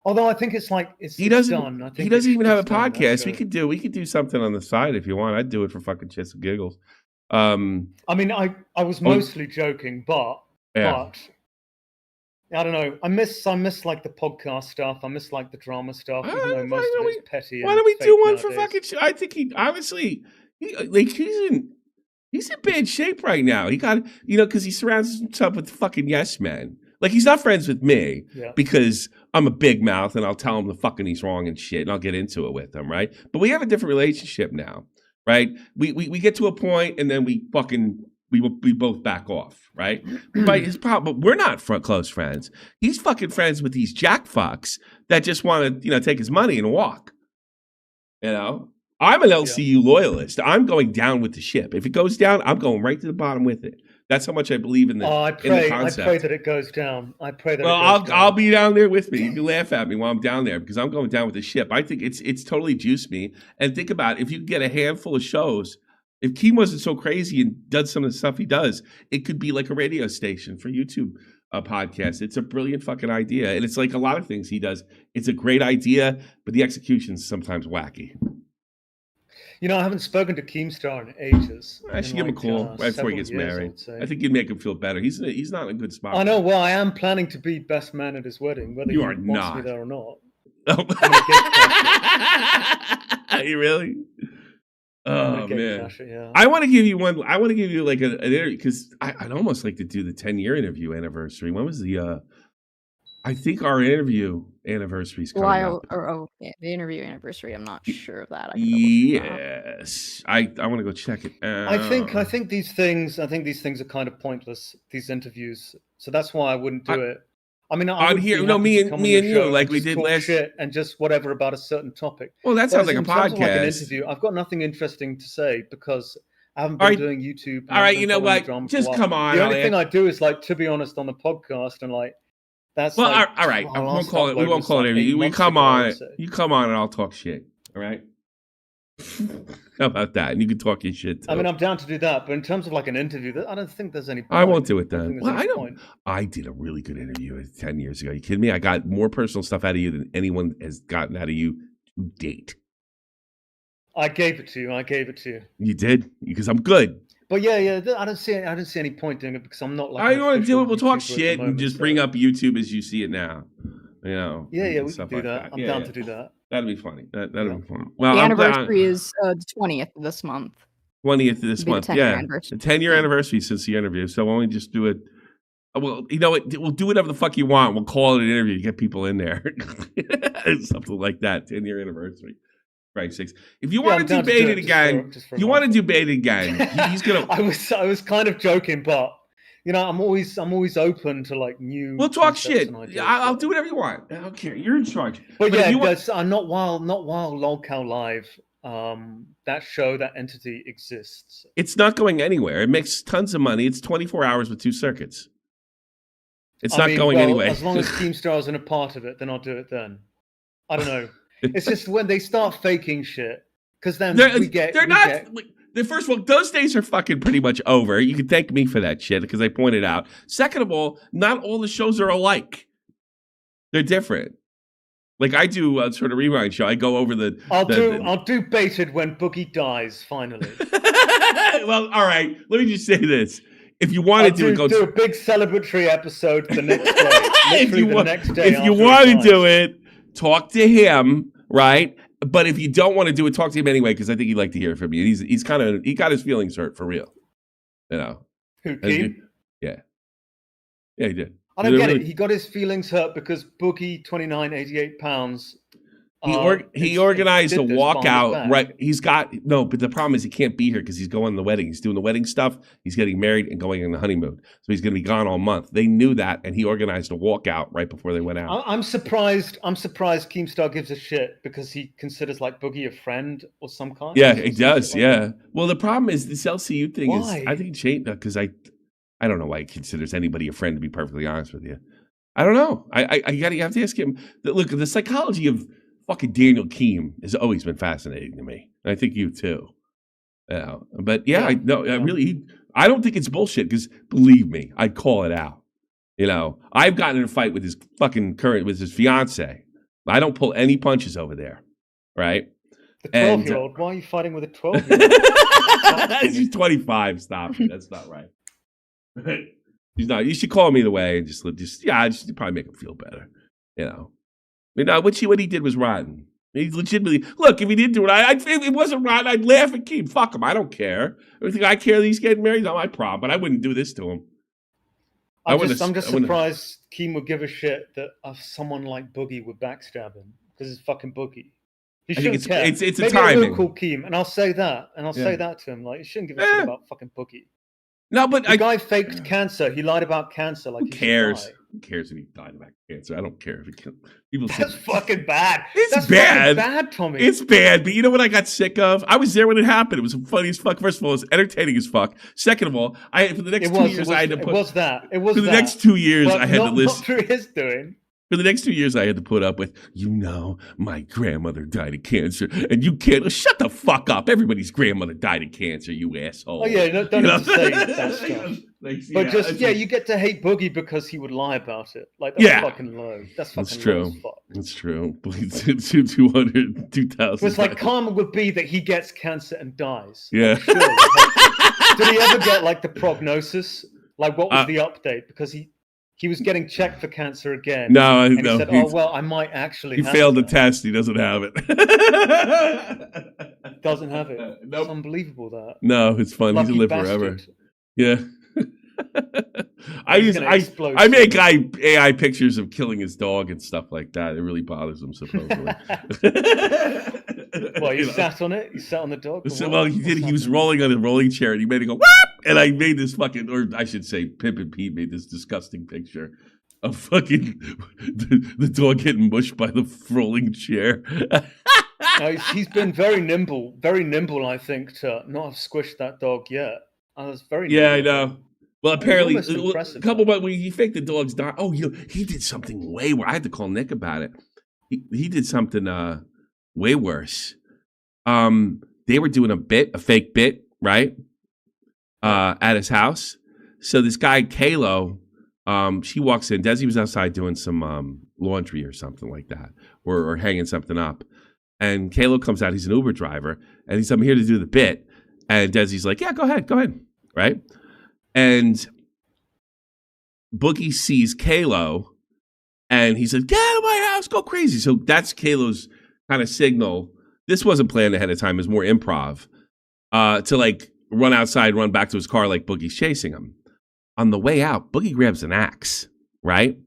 Although I think it's done. He doesn't even have a podcast. We could do something on the side if you want. I'd do it for fucking shits and giggles. I mean, I was mostly joking, but I don't know. I miss like the podcast stuff. I miss like the drama stuff. Even though most of it's petty. Why don't we do one for fucking? I think he's in bad shape right now. He got because he surrounds himself with fucking yes men. Like he's not friends with me because I'm a big mouth and I'll tell him the fucking he's wrong and shit and I'll get into it with him, right? But we have a different relationship now, right? We get to a point and then we both back off, right? But his problem, we're not close friends. He's fucking friends with these jack fucks that just want to, take his money and walk. You know, I'm an LCU loyalist. I'm going down with the ship. If it goes down, I'm going right to the bottom with it. That's how much I believe in the concept. I pray that it goes down. I'll be down there with me. You can laugh at me while I'm down there because I'm going down with the ship. I think it's totally juiced me. And think about it, if you get a handful of shows. If Keem wasn't so crazy and does some of the stuff he does, it could be like a radio station for YouTube podcast. It's a brilliant fucking idea. And it's like a lot of things he does. It's a great idea, but the execution's sometimes wacky. I haven't spoken to Keemstar in ages. I should give him a call right before he gets married. I think you'd make him feel better. He's not in a good spot. I know. Well, I am planning to be best man at his wedding, whether you he are wants not. me there or not. Are you really? Oh man! Yeah. I want to give you one. I want to give you like an interview because I'd almost like to do the 10-year interview anniversary. When was the? I think our interview anniversary is coming up. Yeah, the interview anniversary. I'm not sure of that. I can double check that. Yes, I want to go check it. I think these things are kind of pointless. These interviews, so that's why I wouldn't do it. I mean, on here, no, me and you, like we did last shit and just whatever about a certain topic. Well, that sounds like a podcast. Like an interview, I've got nothing interesting to say because I haven't been doing YouTube. All right, you know what? Just come on. The only thing I do is like, to be honest, on the podcast and like. That's well, like, all right. We won't call it interview. You come on, and I'll talk shit. All right. How about that? And you can talk your shit too. I mean, I'm down to do that, but in terms of like an interview, I don't think there's any point. I won't do it then. Well, I don't. I did a really good interview 10 years ago. Are you kidding me? I got more personal stuff out of you than anyone has gotten out of you to date. I gave it to you. You did? Because I'm good. But yeah, I don't see any point doing it because I'm not like. I want to do it. We'll talk shit and just bring up YouTube as you see it now. You know. Yeah, we can do that. I'm down to do that. That'd be funny. That'd be fun. Well, the anniversary is the 20th of this month. 20th of this month. Yeah, the 10-year anniversary since the interview. So why don't we just do it? Well, you know what? We'll do whatever the fuck you want. We'll call it an interview to get people in there. Something like that. 10-year anniversary. Right, 6. If you want to debate it again, he's gonna. I was kind of joking, but you know, I'm always open to like new. We'll talk shit. I'll do whatever you want. I don't care. You're in charge. But yeah, not while Lolcow Live. That show, that entity exists. It's not going anywhere. It makes tons of money. It's 24 hours with 2 circuits. It's not going anywhere. As long as Keemstar isn't a part of it, then I'll do it then. I don't know. It's just when they start faking shit, because then First of all, those days are fucking pretty much over. You can thank me for that shit because I pointed out. Second of all, not all the shows are alike. They're different. Like I do a sort of rewind show. I go over the. I'll do Baited when Boogie dies. Finally. Well, all right. Let me just say this. If you want to do a big celebratory episode the next day. If you want to do it. Talk to him, right? But if you don't want to do it, talk to him anyway, because I think he'd like to hear it from you. He got his feelings hurt for real. You know. Who, Keem? Yeah, he did. I don't get it. He got his feelings hurt because Boogie, 29, 88 pounds. He organized a walkout, right? But the problem is he can't be here because he's going to the wedding. He's doing the wedding stuff. He's getting married and going on the honeymoon. So he's going to be gone all month. They knew that, and he organized a walkout right before they went out. I'm surprised Keemstar gives a shit because he considers like Boogie a friend or some kind. Yeah, he does. Yeah. Well, the problem is this LCU thing is, I think it's changed because I don't know why he considers anybody a friend, to be perfectly honest with you. I don't know. You have to ask him. Look, the psychology of fucking Daniel Keem has always been fascinating to me. I think you too. But I don't think it's bullshit because believe me, I'd call it out. You know, I've gotten in a fight with his fiance. I don't pull any punches over there. Right? The 12-year-old. Why are you fighting with a 12-year-old? She's 25. Stop it. That's not right. He's not. You should call me the way and just probably make him feel better. You know. What he did was rotten. He legitimately look. If he didn't do it, if it wasn't rotten, I'd laugh at Keem. Fuck him. I don't care. Everything I care that he's getting married is not my problem. But I wouldn't do this to him. I'm just surprised Keem would give a shit that someone like Boogie would backstab him because it's fucking Boogie. He shouldn't care. It's a timing. Maybe call Keem, and I'll say that, say that to him. Like, you shouldn't give a shit about fucking Boogie. No, but the guy faked cancer. He lied about cancer. Like, who cares? Who cares if he died about cancer? I don't care if people. That's fucking bad. That's bad. Bad, Tommy. It's bad. But you know what I got sick of? I was there when it happened. It was funny as fuck. First of all, it was entertaining as fuck. Second of all, for the next 2 years I had to put. It was that. For the next 2 years, I had to listen. Not through his doing. For the next 2 years, I had to put up with, my grandmother died of cancer, and you can't. Shut the fuck up. Everybody's grandmother died of cancer, you asshole. Oh, yeah, don't need to say that stuff. But you get to hate Boogie because he would lie about it. Like, that's fucking low. That's fucking low as fuck. That's true. Please, 200, 2,000. It's like karma would be that he gets cancer and dies. Yeah. Sure, did he ever get, like, the prognosis? Like, what was the update? Because he was getting checked for cancer again. No. He said, I might actually have failed the test. He doesn't have it. Doesn't have it. Nope. It's unbelievable, that. No, it's fun. Lucky He's going to live bastard. forever. Yeah. I make AI pictures of killing his dog and stuff like that. It really bothers him, supposedly. Well, you sat on it? You sat on the dog? So, well, he did. He was rolling on a rolling chair, and he made it go, whoop! And I made this fucking, or I should say, Pimp and Pete made this disgusting picture of fucking the dog getting mushed by the rolling chair. He's been very nimble, I think, to not have squished that dog yet. That's very nimble. I know. Well, apparently, a couple months when he faked the dog's die. Oh, he did something way worse. I had to call Nick about it. He did something way worse. They were doing a fake bit, right? At his house. So this guy, Kalo, she walks in. Desi was outside doing some laundry or something like that, or hanging something up. And Kalo comes out. He's an Uber driver, and he's, I'm here to do the bit. And Desi's like, yeah, go ahead, right? And Boogie sees Kalo, and he says, get out of my house, go crazy. So that's Kalo's kind of signal. This wasn't planned ahead of time. It was more improv to like run outside, run back to his car like Boogie's chasing him. On the way out, Boogie grabs an axe, right?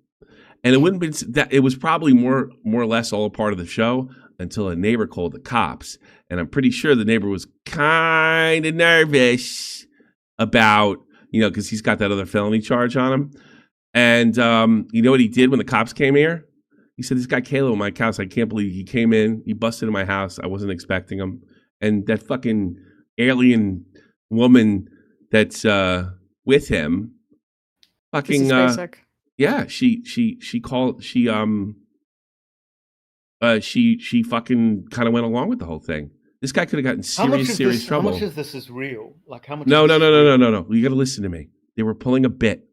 And it wouldn't be that. It was probably more or less all a part of the show until a neighbor called the cops. And I'm pretty sure the neighbor was kind of nervous about, because he's got that other felony charge on him. And you know what he did when the cops came here? He said, this guy Kalo in my house, I can't believe he came in. He busted in my house. I wasn't expecting him. And that fucking alien woman that's with him, fucking yeah, she fucking kind of went along with the whole thing. This guy could have gotten serious trouble. How much of this is real? Like how much? No. You got to listen to me. They were pulling a bit.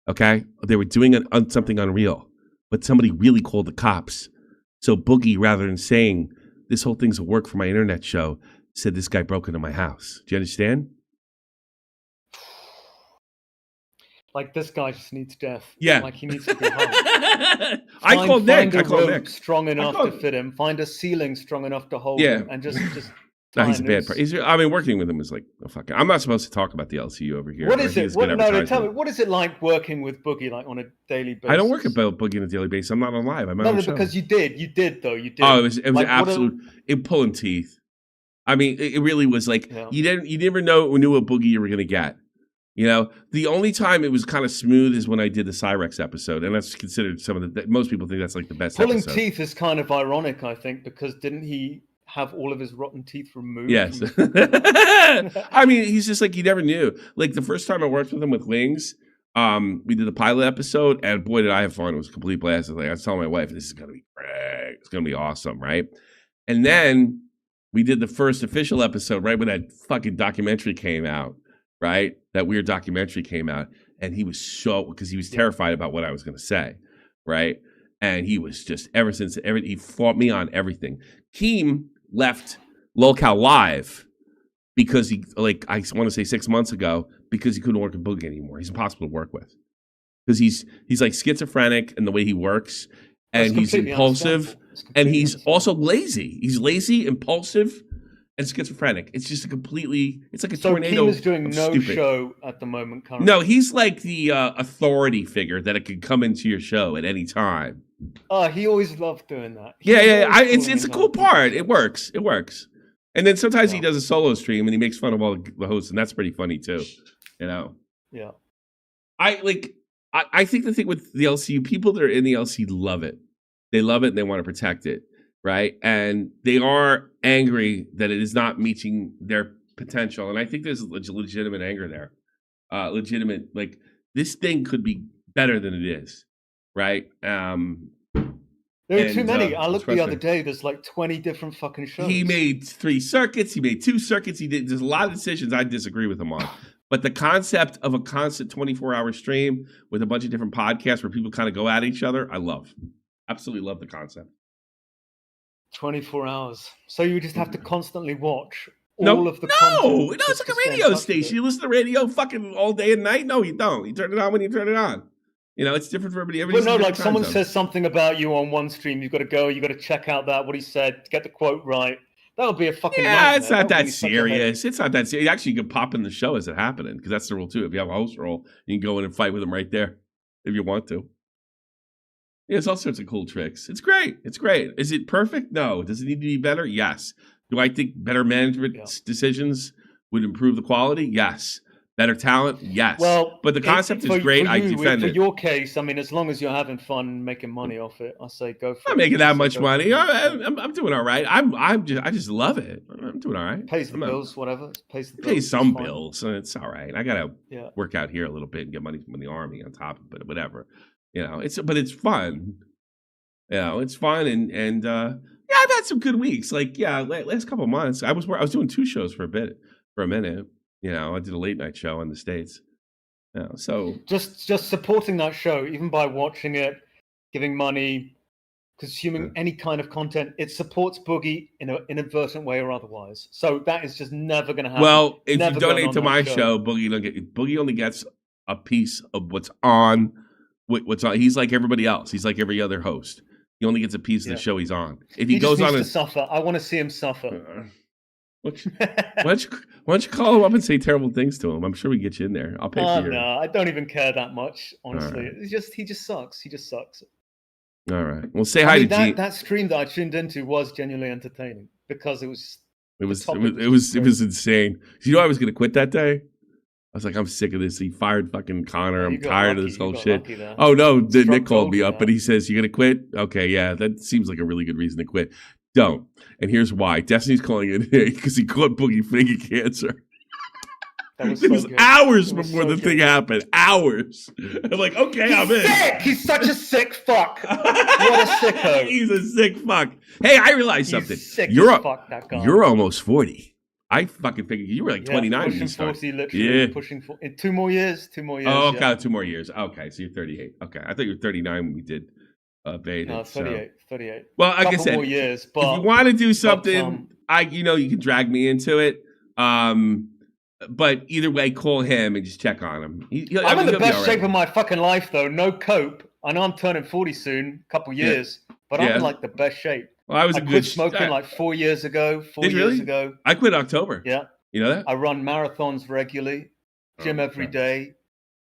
Okay, they were doing something unreal, but somebody really called the cops. So Boogie, rather than saying this whole thing's a work for my internet show, said this guy broke into my house. Do you understand? Like this guy just needs death. Yeah. Like he needs to go home. I called Nick. I called Nick. Strong enough to fit him. Find a ceiling strong enough to hold him. And just no, he's a bad person. Working with him is like a fucking. I'm not supposed to talk about the LCU over here. What is it? Tell me. What is it like working with Boogie like on a daily basis? I don't work about Boogie on a daily basis. I'm not on live. I'm on show. Because you did. You did though. You did. Oh, it was like, absolute. It pulling teeth. I mean, it really was like you never knew what Boogie you were gonna get. The only time it was kind of smooth is when I did the Cyrex episode, and that's considered most people think that's like the best Pulling episode. Teeth is kind of ironic, I think, because didn't he have all of his rotten teeth removed? Yes. I mean, he's just like, you never knew. Like the first time I worked with him with Wings, we did the pilot episode, and boy, did I have fun. It was a complete blast. I was telling my wife, this is going to be great. It's going to be awesome, right? And then we did the first official episode right when that fucking documentary came out. Right? That weird documentary came out, and he was because he was terrified about what I was going to say, right? And he was just, he fought me on everything. Keem left Locale Live because I want to say 6 months ago, because he couldn't work with Boogie anymore. He's impossible to work with. Because he's like schizophrenic in the way he works, and he's impulsive, and he's also lazy. He's lazy, impulsive, and schizophrenic. It's just it's like a tornado. So Keem is doing no show at the moment currently? No, he's like the authority figure that it could come into your show at any time. He always loved doing that. It's a cool part. It works. And then sometimes he does a solo stream and he makes fun of all the hosts, and that's pretty funny too. Yeah. I think the thing with the LCU, people that are in the LCU love it. They love it and they want to protect it. Right. And they are angry that it is not meeting their potential. And I think there's legitimate anger there. Like this thing could be better than it is. Right. There are too many. I looked the other day. There's like 20 different fucking shows. He made 3 circuits. He made 2 circuits. There's a lot of decisions I disagree with him on. But the concept of a constant 24-hour stream with a bunch of different podcasts where people kind of go at each other, I love. Absolutely love the concept. 24 hours. So you just have to constantly watch all of the content. No, it's like a radio station. You listen to radio fucking all day and night. No, you don't. You turn it on when you turn it on. It's different for everybody. But no, like someone says something about you on one stream, you've got to go, you've got to check out what he said, get the quote right. That would be a fucking nightmare. It's not that serious. It's not that serious. Actually, you can pop in the show as it happening because that's the rule too. If you have a host role, you can go in and fight with them right there if you want to. Yeah, it's all sorts of cool tricks. It's great. It's great. Is it perfect? No. Does it need to be better? Yes. Do I think better management decisions would improve the quality? Yes. Better talent? Yes. Well, but the concept is great. I defend it. For your case, I mean, as long as you're having fun making money off it, I say go for it. I'm not making that much money. I'm doing all right. I just love it. I'm doing all right. Pays the bills, whatever. Pays the bills. Pays some bills. It's all right. I gotta work out here a little bit and get money from the army on top of it. Whatever. But it's fun. It's fun and I've had some good weeks. Last couple of months, I was doing 2 shows for a minute. I did a late night show in the States. So just supporting that show, even by watching it, giving money, consuming any kind of content, it supports Boogie in an inadvertent way or otherwise. So that is just never going to happen. Well, if you donate to my show, Boogie only gets a piece of what's on. He's like everybody else. He's like every other host. He only gets a piece of the show he's on. If he goes on to suffer, I want to see him suffer. Why don't you call him up and say terrible things to him? I'm sure we get you in there. I'll pay for you. No, I don't even care that much, honestly. Right. He just sucks. He just sucks. All right. Well, say hi to Gene. That stream that I tuned into was genuinely entertaining because it was insane. I was going to quit that day. I was like, I'm sick of this. He fired fucking Connor. I'm tired of this whole shit. Oh, no. Nick called me up, and he says, you're going to quit? Okay, yeah. That seems like a really good reason to quit. Don't. And here's why. Destiny's calling in because he caught Boogie faking cancer. It was hours before the thing happened. Hours. I'm like, okay, I'm in. Sick. He's such a sick fuck. What a sicko. He's a sick fuck. Hey, I realized something. Sick fuck, that guy. You're almost 40. I fucking figured you were like 29 when you started. 40, literally pushing 40. In 2 more years. 2 more years. Oh, okay, 2 more years. Okay, so you're 38. Okay, I thought you were 39 when we did Beta. No, 38. 38. Well, like I said, more years, but, if you want to do something, you can drag me into it. But either way, call him and just check on him. I'm in the best shape of my fucking life, though. No cope. I know I'm turning 40 soon, a couple years, but I'm in like the best shape. Well, I quit smoking like 4 years ago. 4 years ago. I quit October. Yeah. You know that? I run marathons regularly, gym every day.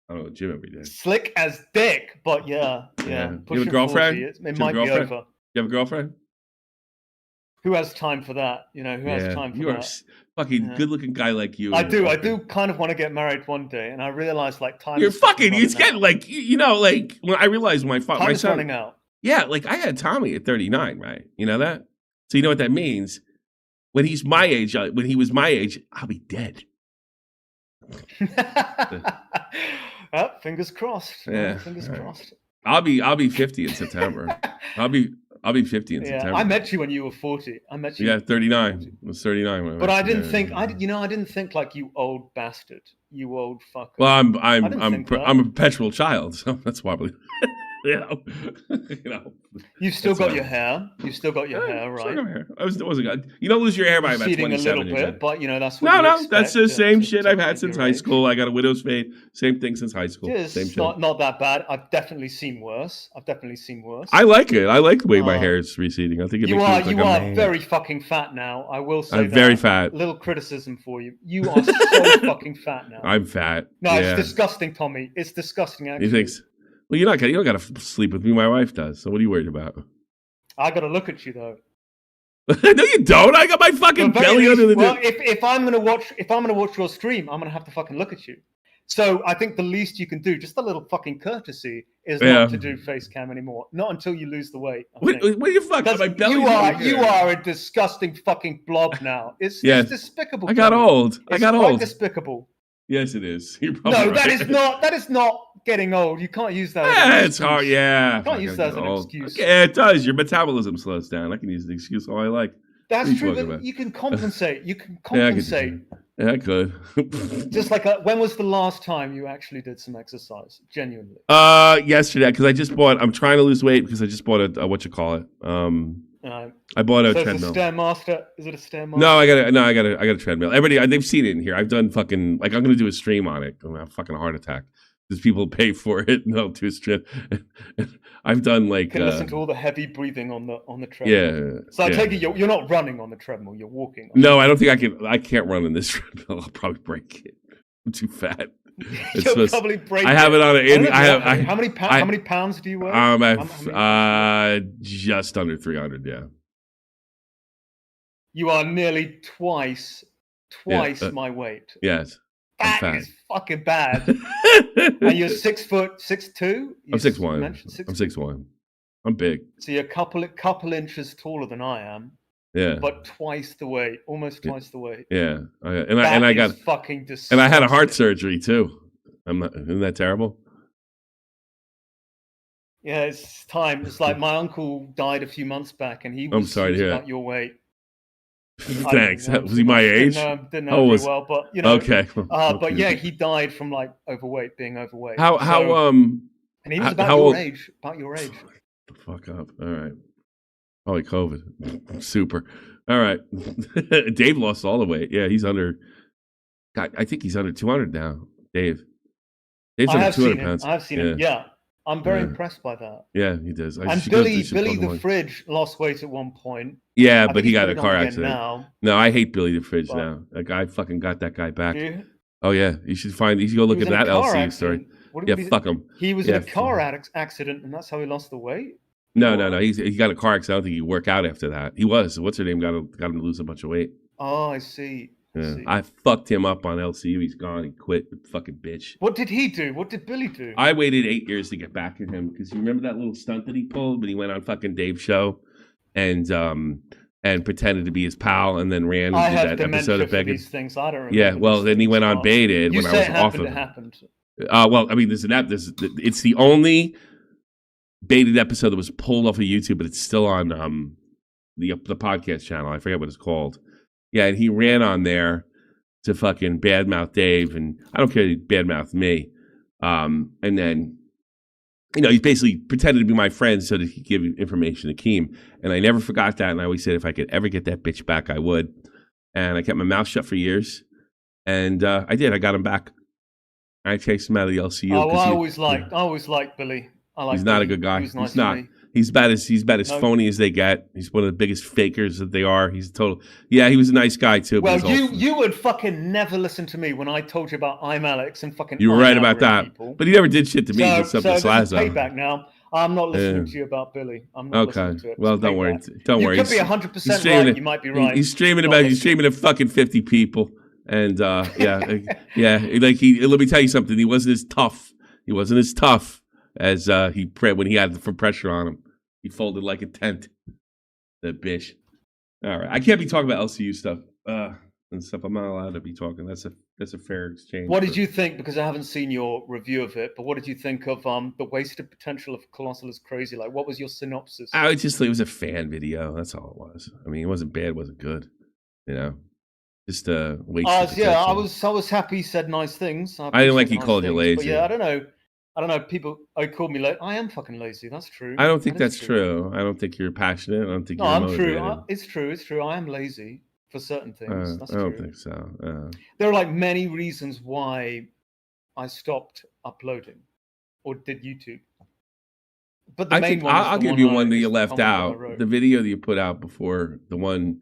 I don't know, gym every day. Slick as dick, but yeah. You have a girlfriend? It might be over. You have a girlfriend? Who has time for that? Who has time for that? You're a fucking good-looking guy like you. I do kind of want to get married one day, and I realize time. You're fucking. It's getting like when I realized my son running out. Yeah, I had Tommy at 39, right? You know that? So you know what that means? When he's my age, when he was my age, I'll be dead. Fingers crossed. Yeah, fingers crossed. I'll be 50 in September. I'll be 50 in September. I met you when you were 40. I met you. Yeah, 39. I was 39 when I met you. But I didn't think. I didn't think like you old bastard. You old fucker. Well, I'm a perpetual child, so that's why. You've still got your hair. You've still got your hair, right? You don't lose your hair by about 27 a little bit, but that's what no. That's the same shit I've had since high school. I got a widow's fade. Same thing since high school. Same shit. Not that bad. I've definitely seen worse. I like it. I like the way my hair is receding. I think it makes me look like you are very fucking fat now. I will say I'm very fat. Little criticism for you. You are so fucking fat now. I'm fat. No, it's disgusting, Tommy. It's disgusting. Actually. You think? Well, you don't got to sleep with me. My wife does. So what are you worried about? I got to look at you though. No, you don't. I got my fucking belly under the. Well, if I'm gonna watch your stream, I'm gonna have to fucking look at you. So I think the least you can do, just a little fucking courtesy, is not to do face cam anymore. Not until you lose the weight. What are you fucking? My belly. You are a disgusting fucking blob now. It's despicable. I got old. It's quite despicable. Yes, it is. No, that is not getting old. You can't use that. Yeah, it's hard. Yeah, you can't use that as an excuse. Okay, it does. Your metabolism slows down. I can use the excuse all I like. That's true. But you can compensate. You can compensate. Yeah, I could. Just like when was the last time you actually did some exercise? Genuinely. Yesterday, because I just bought. I'm trying to lose weight because I just bought a what you call it. I bought a treadmill. Stairmaster? Is it a Stairmaster? No, I got a treadmill. Everybody, they've seen it in here. I've done fucking I'm gonna do a stream on it. I'm gonna have a fucking heart attack. Because people pay for it and they'll do a strip. I've done like you can listen to all the heavy breathing on the treadmill. Yeah. So I take it you're not running on the treadmill, you're walking. No, I don't think I can. I can't run on this treadmill. I'll probably break it. I'm too fat. You'll probably break I have it on how many pounds do you weigh? Just under 300. Yeah. You are nearly twice my weight. Yes. That is fucking bad. And you're 6'2". I'm 6'1". I'm 6'1". I'm big. So you're a couple inches taller than I am. Yeah. But twice the weight, almost twice the weight. Yeah. I got fucking disgusting. And I had a heart surgery too. Isn't that terrible? Yeah, it's time. It's like my uncle died a few months back, and he was about your weight. Thanks. Was he my age? Didn't know very well, but you know. Okay. But yeah, he died from like being overweight. And he was about your age. About your age. The fuck up. All right. Probably COVID. Super. All right. Dave lost all the weight. Yeah, he's under. God, I think he's under 200 now. Dave's under 200 pounds. I've seen him. Yeah. I'm very impressed by that. Yeah, he does. And Billy the Fridge lost weight at one point. Yeah, but he got a car accident. No, I hate Billy the Fridge now. That guy fucking got that guy back. Oh yeah, you should go look at that LCU story. Fuck him. He was in a car accident, and that's how he lost the weight. No. He got a car accident. I don't think he worked out after that. He was. What's her name? Got him to lose a bunch of weight. Oh, I see. Yeah. I fucked him up on LCU. He's gone. He quit. Fucking bitch. What did he do? What did Billy do? I waited 8 years to get back at him because you remember that little stunt that he pulled when he went on fucking Dave's show and pretended to be his pal and then ran and did that episode of Begging. These things. I don't remember. Yeah, well, then he went on Baited when I was off of it. Happened. Well, I mean, it's the only Baited episode that was pulled off of YouTube, but it's still on the podcast channel. I forget what it's called. Yeah, and he ran on there to fucking badmouth Dave, and I don't care if he badmouthed me. And then, he basically pretended to be my friend so that he could give information to Keem. And I never forgot that, and I always said if I could ever get that bitch back, I would. And I kept my mouth shut for years, and I did. I got him back. I chased him out of the LCU. Oh, I always liked Billy. He's not a good guy. He's not. He's about as phony as they get. He's one of the biggest fakers that they are. He's total. Yeah, he was a nice guy too. Well, you would fucking never listen to me when I told you about I'm Alex and fucking. You were right about that. People. But he never did shit to me. So this is payback now. I'm not listening to you about Billy. I'm not listening to it. Well, don't worry. Don't worry. You could be 100% right. You might be right. He's streaming to fucking 50 people, and yeah. Like let me tell you something. He wasn't as tough. He wasn't as tough as when he had the pressure on him. He folded like a tent. That bitch. All right, I can't be talking about LCU stuff and stuff. I'm not allowed to be talking. That's a fair exchange. What did you think? Because I haven't seen your review of it, but what did you think of the wasted potential of Colossal is Crazy? Like, what was your synopsis? It was a fan video. That's all it was. I mean, it wasn't bad. It wasn't good. Just wasted potential. Yeah, I was happy he said nice things. I didn't like he called you lazy. But yeah, I don't know. People called me lazy. I am fucking lazy. That's true. I don't think that's true. I don't think you're passionate. I don't think you're motivated. I'm true. It's true. I am lazy for certain things. That's true. I don't think so. There are like many reasons why I stopped uploading or did YouTube. But the main one I'll give you one that you left out. The video that you put out before, the one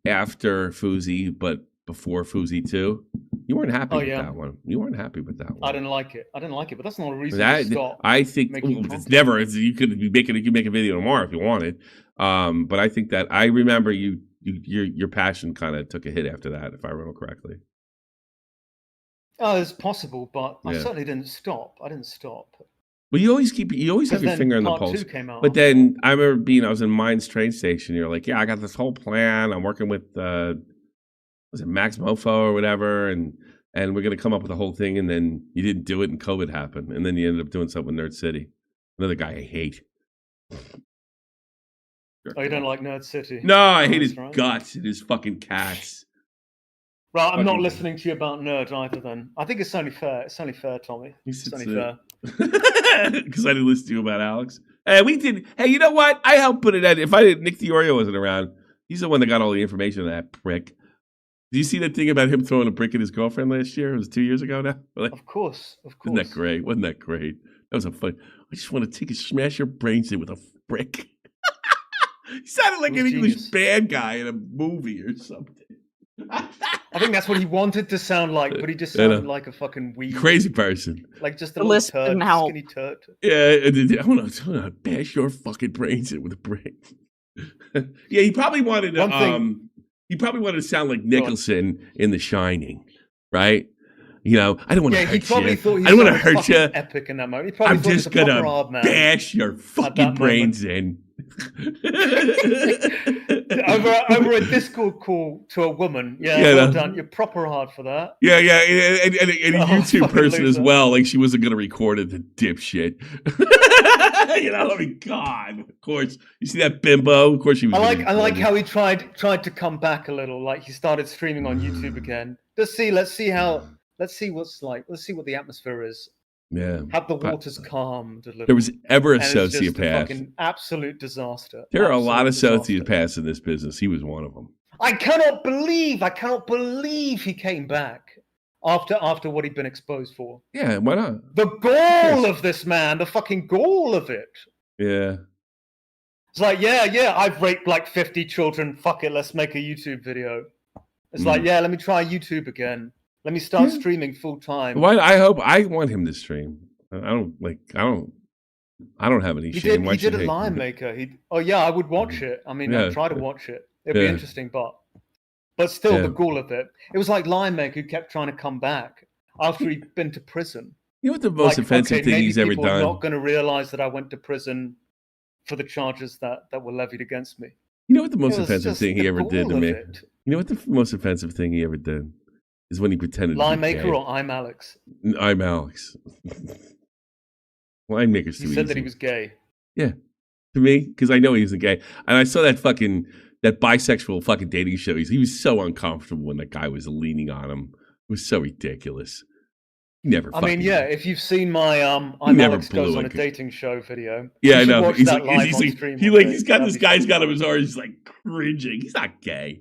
after Fousey, but before Fousey 2. You weren't happy with that one. You weren't happy with that one. I didn't like it, but that's not a reason to stop. I think it's never. You could make a video tomorrow if you wanted. But I think that I remember your passion kind of took a hit after that, if I remember correctly. Oh, it's possible, but I certainly didn't stop. I didn't stop. Well, you always have your finger on the pulse. But then I remember I was in Mines train station. You're like, yeah, I got this whole plan. I'm working with was it Max Mofo or whatever, and we're gonna come up with the whole thing, and then you didn't do it, and COVID happened, and then you ended up doing something with Nerd City. Another guy I hate. Oh, you don't like Nerd City? No, I hate his guts and his fucking cats. Right, I'm not listening to you about Nerd either. Then I think it's only fair. It's only fair, Tommy. It's only fair. Because I didn't listen to you about Alex. Hey, we did. Hey, you know what? I helped put it out. If Nick DiOrio wasn't around, he's the one that got all the information on that prick. Did you see that thing about him throwing a brick at his girlfriend last year? It was 2 years ago now. Like, of course. Wasn't that great? Wasn't that great? That was a fun. I just want to take and smash your brains in with a brick. He sounded like an English bad guy in a movie or something. I think that's what he wanted to sound like, but he just sounded like a fucking weird, crazy person. Like just a little turd, skinny turd. Yeah, I want to bash your fucking brains in with a brick. Yeah, he probably wanted to. He probably wanted to sound like Nicholson in The Shining, right? You know, I don't want to hurt you. I don't want to hurt you. Epic in that moment. I'm just gonna bash your fucking brains in. over a Discord call to a woman. Yeah, well done. You're proper hard for that. Yeah, and a YouTube person as well. Like she wasn't gonna record it, the dipshit. You know, I mean, God, of course. You see that bimbo? Of course she was. I like how he tried to come back a little. Like he started streaming on YouTube again. Let's see what's like. Let's see what the atmosphere is. Yeah. Have the waters calmed a little. There was ever a sociopath. It's just a fucking absolute disaster. There are a lot of sociopaths in this business. He was one of them. I cannot believe he came back after what he'd been exposed for. Yeah, why not? The gall of this man, the fucking gall of it. Yeah. It's like, yeah, I've raped like 50 children. Fuck it, let's make a YouTube video. It's like, yeah, let me try YouTube again. Let me start streaming full time. Why? I want him to stream. I don't have any shame. He did a Lion Maker. I would watch it. I mean, I'd try to watch it. It'd be interesting, but still the gall of it. It was like Lion Maker who kept trying to come back after he'd been to prison. You know what the most offensive thing he's ever done? People are not going to realize that I went to prison for the charges that were levied against me. You know what the most offensive thing he ever did to me? You know what the most offensive thing he ever did? Is when he pretended Lion Maker or I'm Alex? I'm Alex. Lion Maker's too easy. He said that he was gay. Yeah. To me, because I know he wasn't gay. And I saw that bisexual fucking dating show. He was so uncomfortable when that guy was leaning on him. It was so ridiculous. If you've seen my I'm Alex goes on a dating show video. Yeah, I know. He's got this guy's got him his arm. He's like cringing. He's not gay.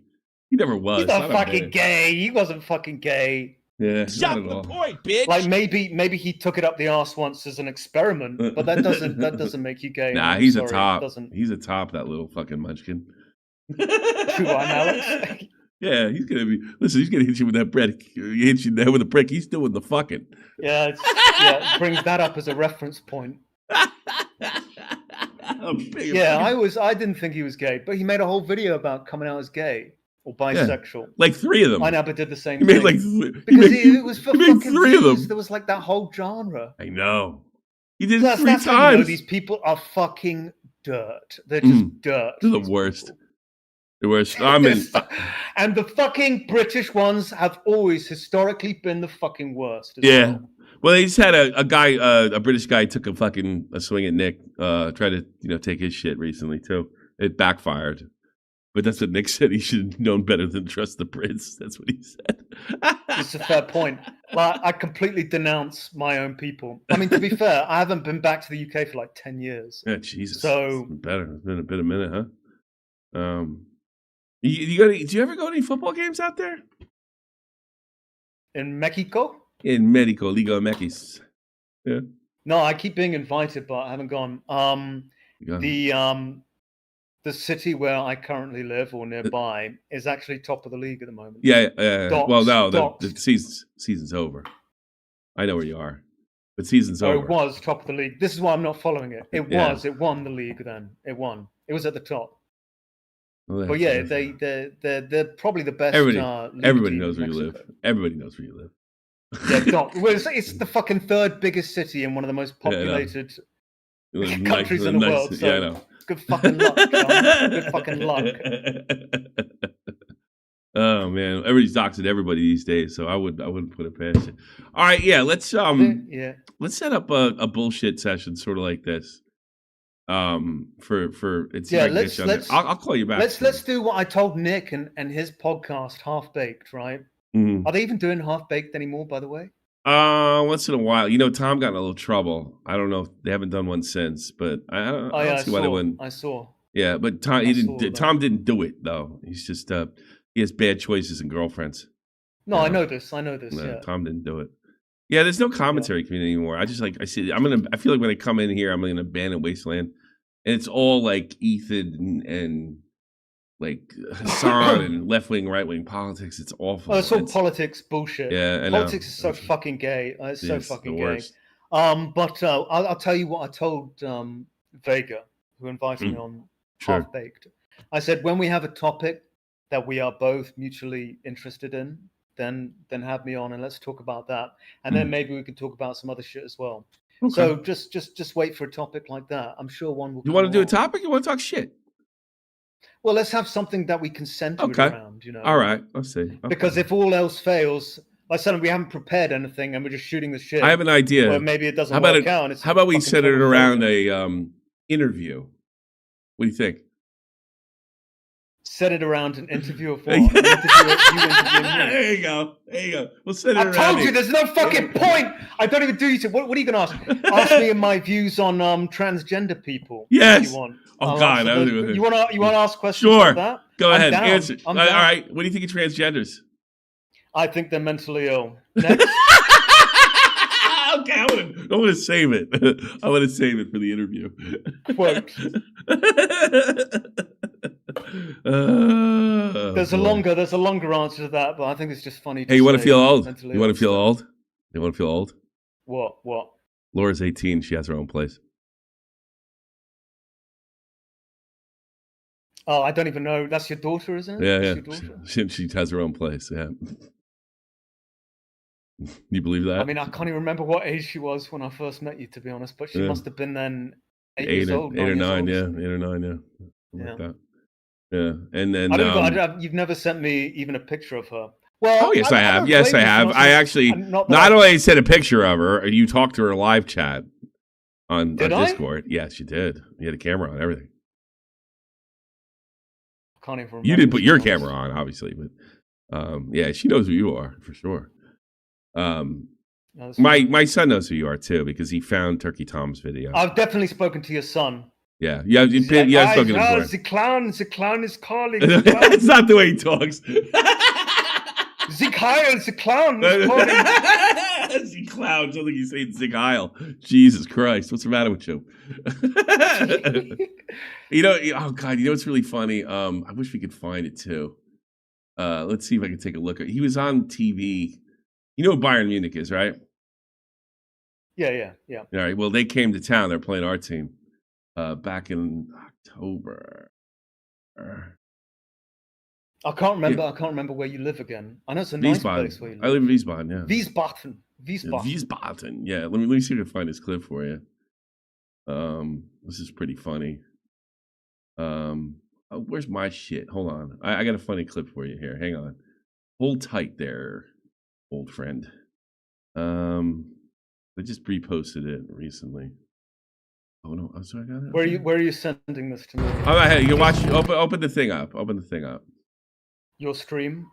He never was. He's not fucking gay. He wasn't fucking gay. Yeah, Stop the point, bitch. Like maybe he took it up the arse once as an experiment, but that doesn't make you gay. Nah, he's a top. He's a top. That little fucking munchkin. Who, I'm Alex? Yeah, he's gonna hit you with that bread. He hits you in the head with a brick. He's doing the fucking. Yeah, it brings that up as a reference point. I didn't think he was gay, but he made a whole video about coming out as gay. Or bisexual. Yeah, like 3 of them. I never did the same thing. It was for fucking 3 of them. There was like that whole genre. I know. He did it 3 times. How you know these people are fucking dirt. They're just dirt. They're the worst. People. The worst. And the fucking British ones have always historically been the fucking worst. Well, they just had a British guy took a swing at Nick, tried to take his shit recently too. It backfired. But that's what Nick said. He should have known better than trust the Brits. That's what he said. It's a fair point. Like, I completely denounce my own people. I mean, to be fair, I haven't been back to the UK for like 10 years. Yeah, Jesus. So it's been a minute, huh? Do you ever go to any football games out there? In Mexico? In Mexico, Liga MX. Yeah. No, I keep being invited, but I haven't gone. The city where I currently live or nearby is actually top of the league at the moment. Yeah. Well, no, the season's over. I know where you are, but season's over. It was top of the league. This is why I'm not following it. It won the league then. It won. It was at the top. Well, but yeah, they're probably the best. Everybody knows where you live. Everybody knows where you live. Yeah, it's the fucking 3rd biggest city in one of the most populated countries in the world. So. Yeah, I know. Good fucking luck, John. Good fucking luck. Oh man, everybody's doxing everybody these days, so I wouldn't put it past you. All right, let's set up a bullshit session, sort of like this. For it's I'll call you back. Let's do what I told Nick and his podcast, Half Baked, right? Mm-hmm. Are they even doing Half Baked anymore? By the way. Once in a while. Tom got in a little trouble. I don't know if they haven't done one since, but I don't see why they wouldn't. I saw. Yeah, but Tom didn't do it though. He's just He has bad choices and girlfriends. No, I know this. No, yeah. Tom didn't do it. Yeah, there's no commentary community anymore. I feel like when I come in here, I'm in an abandoned wasteland, and it's all like Ethan and like Hassan and left wing, right wing politics. It's awful. Oh, it's all politics bullshit. Yeah, politics is so fucking gay. It's so fucking gay. Worst. But I'll tell you what I told Vega, who invited me on Half Baked. I said, when we have a topic that we are both mutually interested in, then have me on and let's talk about that. And then maybe we can talk about some other shit as well. Okay. So just wait for a topic like that. I'm sure one will. You want to do a topic? You want to talk shit? Well, let's have something that we can center it around. All right, let's see. Okay. Because if all else fails, like I said, we haven't prepared anything and we're just shooting the shit. I have an idea. Well, maybe it doesn't work out. How about we set it around a interview? What do you think? Set it around an interview of what? An interview There you go. We'll set it around. I told you, there's no fucking point. I don't even do you. What are you going to ask? Ask me my views on transgender people. Yes. If you want. Oh God, you want to ask questions? Sure. About that? Go ahead. Answer. All right. What do you think of transgenders? I think they're mentally ill. Next. Okay, I'm gonna save it. I'm gonna save it for the interview. Quote. There's a longer answer to that, but I think it's just funny. Hey, you want to feel old? You want to feel old? You want to feel old? What? Laura's 18. She has her own place. Oh, I don't even know. That's your daughter, isn't it? Yeah. She has her own place. Yeah. You believe that? I mean, I can't even remember what age she was when I first met you, to be honest. But she must have been then 8 years old. 8 or 9, yeah. 8 or 9, yeah. Like that. Yeah, and then you've never sent me even a picture of her. Well, yes, I have. Yes, I have. I actually not only sent a picture of her, you talked to her live chat on Discord. Yes, you did. You had a camera on, everything. I can't even remember. You didn't put your camera on, obviously, but yeah, she knows who you are for sure. My son knows who you are too because he found Turkey Tom's video. I've definitely spoken to your son. Yeah, spoken to him before. The clown is calling. It's not the way he talks. The clown is calling. The clown. Sounds like you say Zig Heil. Jesus Christ, what's the matter with you? Oh God, what's really funny? I wish we could find it too. Let's see if I can take a look. He was on TV. You know what Bayern Munich is, right? Yeah. All right. Well, they came to town. They're playing our team back in October. I can't remember. I can't remember where you live again. I know it's a nice place where you live. I live in Wiesbaden. Yeah. Wiesbaden. Yeah. Let me see if I can find this clip for you. This is pretty funny. Where's my shit? Hold on. I got a funny clip for you here. Hang on. Hold tight there, old friend. I just reposted it recently. Oh no! I'm sorry. I got it. Where are you sending this to me? Oh, hey, you watch. Open the thing up. Open the thing up. Your stream?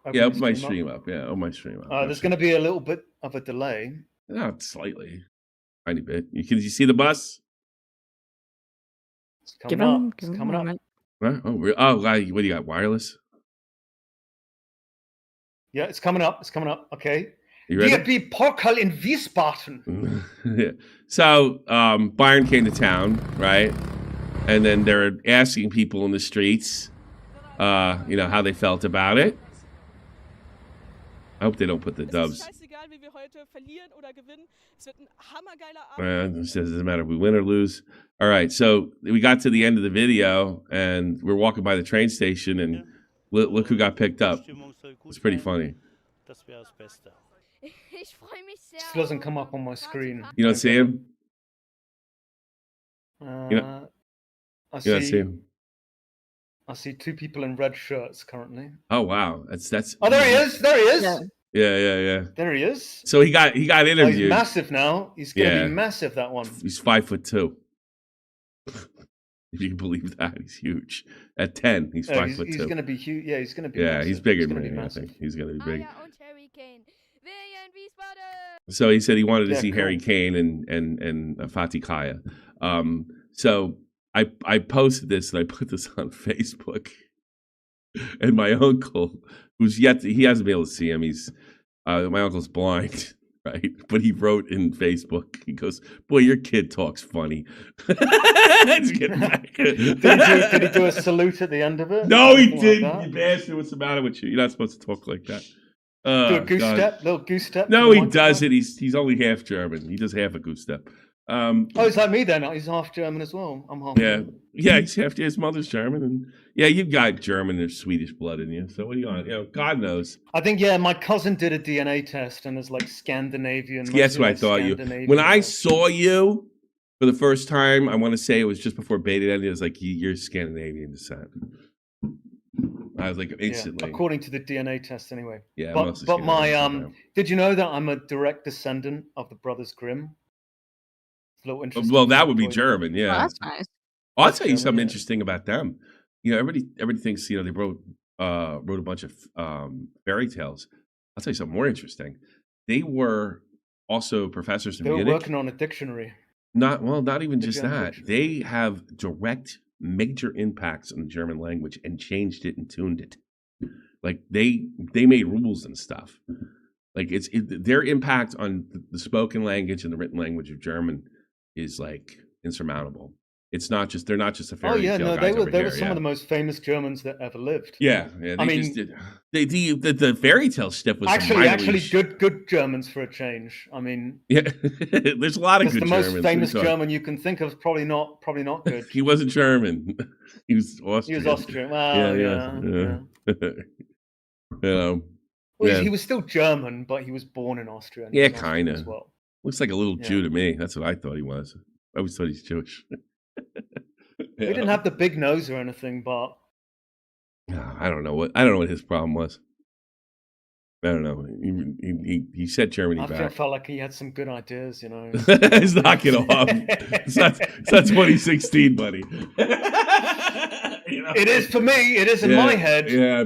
Open my stream up. Yeah, open my stream up. There's going to be a little bit of a delay. Not slightly, tiny bit. You see the bus? It's coming up. It's coming up. Huh? What do you got? Wireless? Yeah, it's coming up. It's coming up. Okay. You ready? DFB Pokal in Wiesbaden. Yeah. So Bayern came to town, right? And then they're asking people in the streets, how they felt about it. I hope they don't put the dubs. It doesn't matter if we win or lose. All right, so we got to the end of the video, and we're walking by the train station, and look who got picked up. It's pretty funny. This doesn't come up on my screen. You don't see him? I see him. I see two people in red shirts currently. Oh wow, that's. Oh, there he is! There he is! Yeah. There he is. So he got interviewed. Oh, he's massive now. He's gonna be massive. That one. He's 5'2". If you can believe that, he's huge. At 10, he's 5'2". He's gonna be huge. Yeah, he's gonna be. Yeah, massive. He's bigger than me. I think he's gonna be big. So he said he wanted to see Harry Kane and Fatih Kaya. So I posted this and I put this on Facebook. And my uncle, he hasn't been able to see him. My uncle's blind, right? But he wrote in Facebook, he goes, "Boy, your kid talks funny." Let's get back. Did he do a salute at the end of it? No, he didn't. Like, you bastard, what's the matter with you? You're not supposed to talk like that. Do a goose step, little goose step. No, he doesn't. He's only half German. He does half a goose step. He's like me then. He's half German as well. I'm half. Yeah, he's half. His mother's German, and you've got German or Swedish blood in you. So what are you on? God knows. I think my cousin did a DNA test, and there's like Scandinavian. That's what I thought you. When I saw you for the first time, I want to say it was just before beta ended. It was like you're Scandinavian descent. I was like instantly. Yeah, according to the DNA test, anyway. Yeah, but my did you know that I'm a direct descendant of the Brothers Grimm? Well, that would be German, yeah. Oh, that's nice. I'll tell you something interesting about them. Everybody thinks they wrote a bunch of fairy tales. I'll tell you something more interesting. They were also professors in Munich. They were working on a dictionary. Not even just that. They have direct major impacts on the German language and changed it and tuned it. Like they made rules and stuff. Like their impact on the spoken language and the written language of German is like insurmountable. They're not just a fairy tale. No, they were some of the most famous Germans that ever lived. Yeah. The fairy tale stuff was actually good Germans for a change. I mean, there's a lot of good Germans. The most famous German you can think of is probably not good. He wasn't German. He was Austrian. He was Austrian. Well, yeah. He was still German, but he was born in Austria. Yeah, kind of. As well. Looks like a little Jew to me. That's what I thought he was. I always thought he's Jewish. He didn't have the big nose or anything, but I don't know what his problem was. I don't know. He said Germany back. I felt like he had some good ideas, He's knocking off. It's not 2016, buddy. It is for me. It is in my head. Yeah,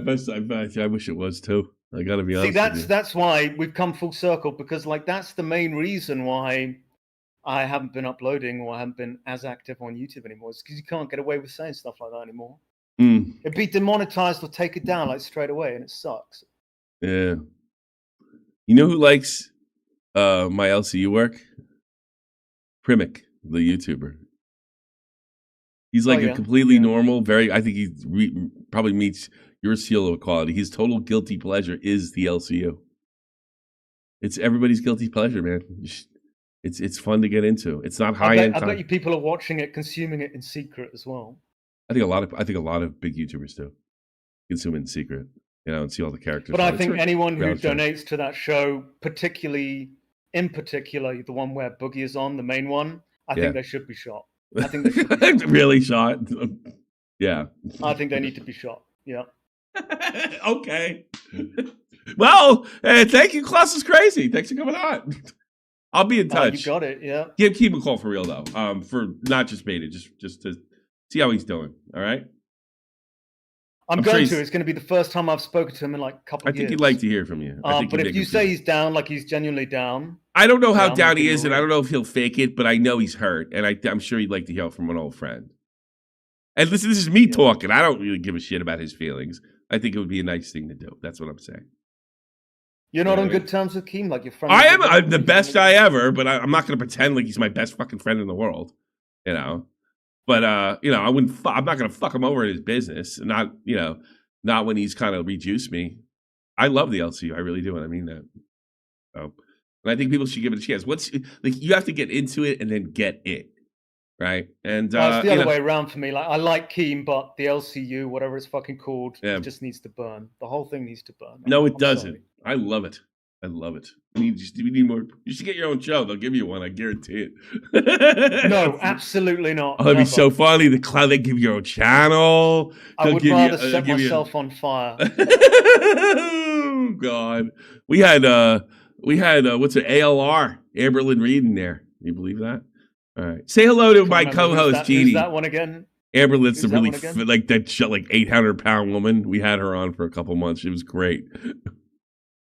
I wish it was too. I got to be honest. See, that's why we've come full circle, because that's the main reason why I haven't been uploading or I haven't been as active on YouTube anymore. It's because you can't get away with saying stuff like that anymore. It'd be demonetized or take it down straight away, and it sucks. Yeah. You know who likes my LCU work? Primic, the YouTuber. He's like a completely normal, I think he probably meets your seal of equality. His total guilty pleasure is the LCU. It's everybody's guilty pleasure, man. It's fun to get into. It's not high end. I bet you people are watching it, consuming it in secret as well. I think a lot of big YouTubers do consume it in secret, and see all the characters. But I think anyone who donates to that show, in particular, the one where Boogie is on, the main one, I think they should be shot. I think they should be shot. Really shot? Yeah. I think they need to be shot. Yeah. Okay. Well, thank you, Colossal Crazy. Thanks for coming on. I'll be in touch. You got it, yeah. Keep him a call for real though. For not just beta, just to see how he's doing. All right. I'm going to. It's going to be the first time I've spoken to him in like a couple of years. I think he'd like to hear from you. But if you say he's down, like he's genuinely down. I don't know how down he is, and I don't know if he'll fake it, but I know he's hurt, and I'm sure he'd like to hear from an old friend. And listen, this is me talking. I don't really give a shit about his feelings. I think it would be a nice thing to do. That's what I'm saying. You're not on good terms with Keem, like your friend. I am. I'm the best I ever, but I'm not going to pretend like he's my best fucking friend in the world. But I wouldn't. I'm not going to fuck him over in his business. Not when he's kind of reduced me. I love the LCU. I really do, and I mean that. So, and I think people should give it a chance. You have to get into it and then get it, right? And it's the other way around for me. Like I like Keem, but the LCU, whatever it's fucking called, it just needs to burn. The whole thing needs to burn. No, it doesn't. Sorry. I love it. I love it. We need more. You should get your own show. They'll give you one. I guarantee it. No, absolutely not. Oh, that'd be so funny. The cloud, they give you your own channel. I would rather set myself on fire. Oh God, we had what's it? ALR, Amberlyn Reed in there. Can you believe that? All right. Say hello to my co-host Jeannie. Who's that one again? Amberlyn's the really like that 800-pound woman. We had her on for a couple months. It was great.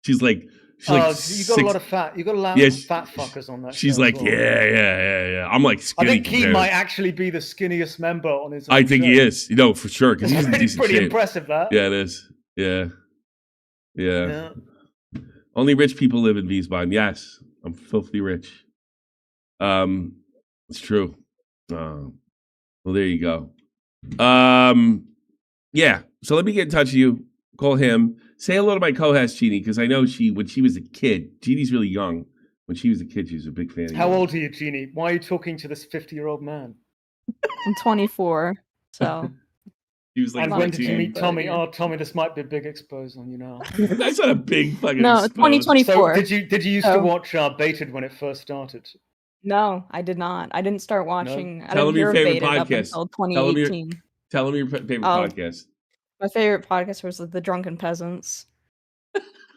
She's like She's like you got a lot of fat. You got a lot of fat fuckers on that. She's like, well. yeah. I'm like skinny. I think he might actually be the skinniest member on his own I think show. He is. For sure. Because he's in decent pretty shape. Impressive, that. Yeah, it is. Yeah. Only rich people live in Wiesbaden. Yes, I'm filthy rich. It's true. Well, there you go. Yeah. So let me get in touch with you. Call him. Say hello to my co-host, Jeannie, because I know when she was a kid, Jeannie's really young. When she was a kid, she was a big fan of How old are you, Jeannie? Why are you talking to this 50-year-old man? I'm 24, so. He was like, and when did you meet Tommy? Oh, Tommy, this might be a big expose on you now. That's not a big fucking No, expose. 2024. So did you used to watch Baited when it first started? No, I did not. I didn't start watching. No? Tell him your favorite podcast. Up until 2018. Tell him your favorite podcast. My favorite podcast was The Drunken Peasants.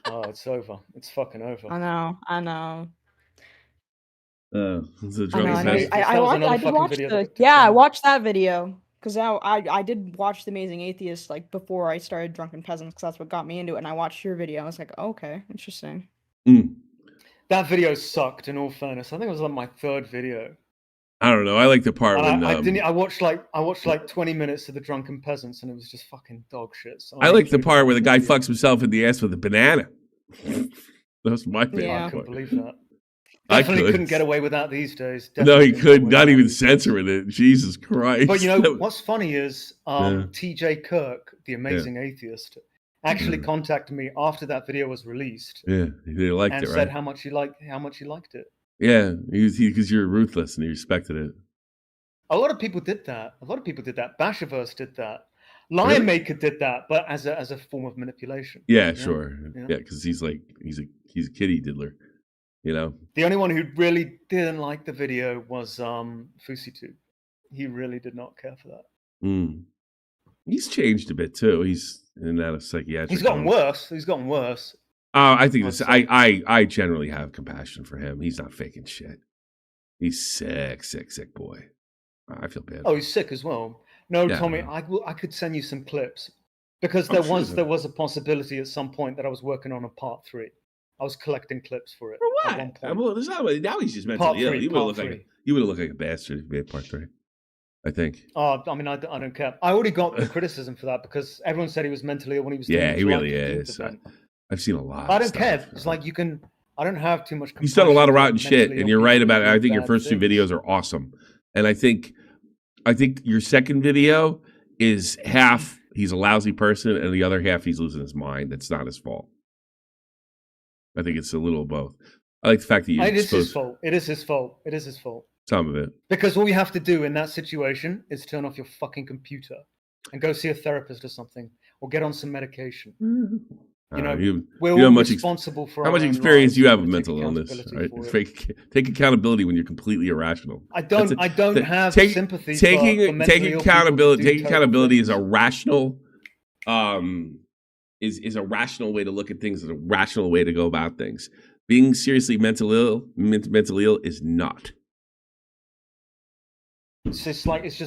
Oh, it's over. It's fucking over. I know. It's a Drunken Peasants. I watched that video because now I did watch The Amazing Atheist like before I started Drunken Peasants because that's what got me into it. And I watched your video. I was like, okay, interesting. That video sucked. In all fairness, I think it was like my third video. I don't know. I like the part when I watched like 20 minutes of The Drunken Peasants, and it was just fucking dog shit. So I like the part where the guy fucks himself in the ass with a banana. That was my favorite. I couldn't believe that. Definitely couldn't get away with that these days. No, he couldn't. Not even censoring it. Jesus Christ. But you know what's funny is TJ Kirk, the Amazing Atheist, actually contacted me after that video was released. Yeah, he liked it, right? And said how much he liked it. Yeah, because you're ruthless and he respected it. A lot of people did that. Bashaverse did that. Lion Maker did that, but as a form of manipulation. Yeah, sure. Yeah, because he's a kiddie diddler, you know. The only one who really didn't like the video was Fusitube. He really did not care for that. He's changed a bit too. He's in and out of psychiatric. He's gotten worse. I think this. I generally have compassion for him. He's not faking shit. He's sick boy. I feel bad. Oh, he's sick as well. No, yeah, Tommy, I could send you some clips because there was a possibility at some point that I was working on a part 3. I was collecting clips for it. For what? At one point. Now he's just mentally ill. You would have looked like a bastard if you made part 3. I think. I mean, I don't care. I already got the criticism for that because everyone said he was mentally ill when he was. Yeah, he really is. I've seen a lot. I don't care. It's like I don't have too much. He's done a lot of rotten shit, and you're right about it. I think your first 2 videos are awesome, and I think your second video is half he's a lousy person, and the other half he's losing his mind. That's not his fault. I think it's a little of both. I like the fact that you. It is his fault. It is his fault. Some of it. Because all you have to do in that situation is turn off your fucking computer and go see a therapist or something, or get on some medication. You know, we're all responsible for. How much experience do you have with mental illness? Right? Take accountability when you're completely irrational. I don't have sympathy. Taking accountability is a rational, is a rational way to look at things. Is a rational way to go about things. Being seriously mentally ill is not. It's just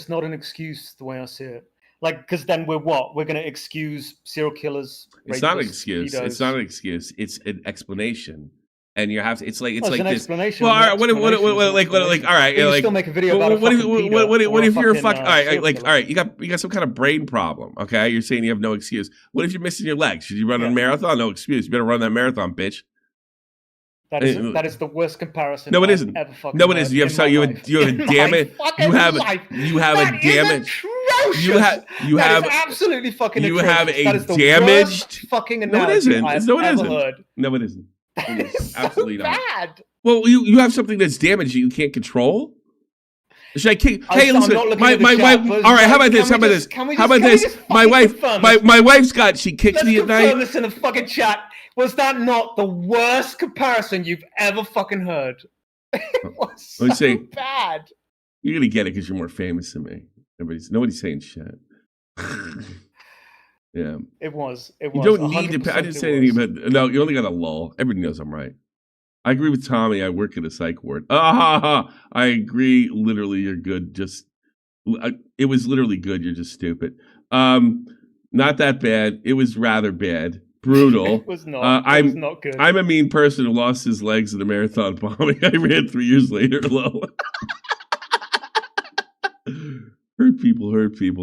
not an excuse the way I see it. Like, because then we're going to excuse serial killers. It's not an excuse. Pedos. It's not an excuse. It's an explanation. And you have to. It's like this. Explanation. Well, all right. What? All right. You still make a video about it. What if you're a fucking? All right. You got some kind of brain problem. Okay. You're saying you have no excuse. What if you're missing your legs? Should you run a marathon? No excuse. You better run that marathon, bitch. That is the worst comparison. No, it isn't. No, it isn't. You have a damage. You have a damage. You have absolutely fucking. You have a damaged fucking. No, it isn't. No, it isn't. No, it isn't. It is absolutely not. Bad. Well, you have something that's damaged that you can't control. Should I kick? Hey, listen, my wife. All right, how about this? My wife's got. She kicks me at night. Let's confirm this in the fucking chat. Was that not the worst comparison you've ever fucking heard? It was so bad. You're gonna get it because you're more famous than me. Nobody's saying shit. Yeah. It was. You don't need to. I didn't say anything about. No, you only got a lull. Everybody knows I'm right. I agree with Tommy. I work at a psych ward. I agree. Literally, you're good. It was literally good. You're just stupid. Not that bad. It was rather bad. brutal. It was not. It was not good. I'm a mean person who lost his legs in a marathon bombing. I ran 3 years later. Low. Hurt people.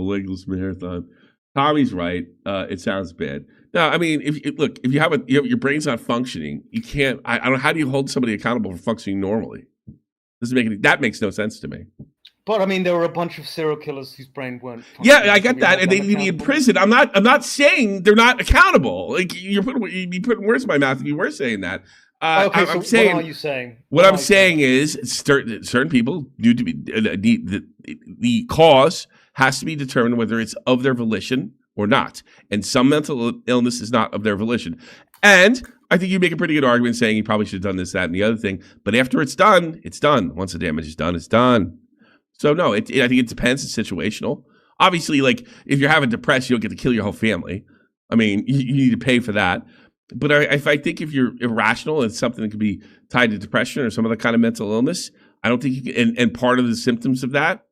Legless marathon. Tommy's right. It sounds bad. No, I mean, if you have your brain's not functioning, you can't. I don't know, how do you hold somebody accountable for functioning normally? That makes no sense to me. But I mean, there were a bunch of serial killers whose brain weren't. Yeah, I get that, and they need to be in prison. I'm not saying they're not accountable. Like you'd be putting words in my mouth if you were saying that. Okay, I'm saying, what are you saying? What I'm saying is certain people need to be the cause has to be determined whether it's of their volition or not, and some mental illness is not of their volition. And I think you make a pretty good argument saying you probably should have done this, that, and the other thing. But after it's done, it's done. Once the damage is done, it's done. So no, I think it depends. It's situational. Obviously, like if you're having depression, you don't get to kill your whole family. I mean, you need to pay for that. But I think if you're irrational and something that could be tied to depression or some other kind of mental illness, I don't think you can. And part of the symptoms of that,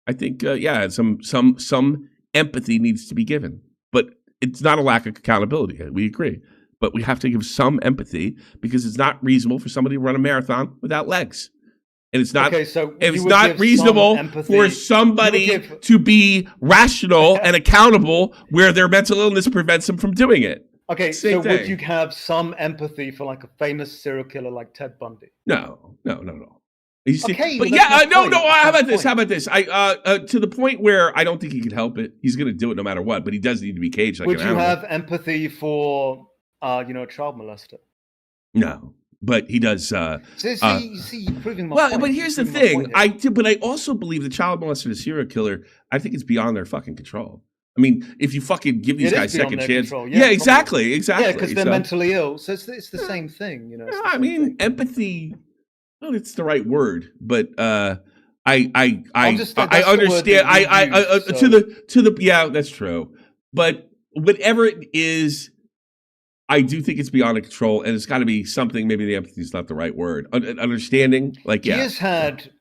I think, some empathy needs to be given. But it's not a lack of accountability. We agree. But we have to give some empathy because it's not reasonable for somebody to run a marathon without legs. And it's not, it's not reasonable for somebody to be rational and accountable where their mental illness prevents them from doing it. Okay, so would you have some empathy for like a famous serial killer like Ted Bundy? No. You see, okay, but no. How about this? To the point where I don't think he could help it. He's going to do it no matter what, but he does need to be caged like an animal. Would you have empathy for, a child molester? No. But he does. You're proving my point. But here's the thing. But I also believe the child molester and the serial killer, I think it's beyond their fucking control. I mean, if you fucking give these guys second chance. Yeah, exactly. Yeah, because they're mentally ill. So it's the same thing, I mean, empathy, well, it's the right word. But I understand. Yeah, that's true. But whatever it is, I do think it's beyond control, and it's got to be something. Maybe the empathy is not the right word. Understanding, He has had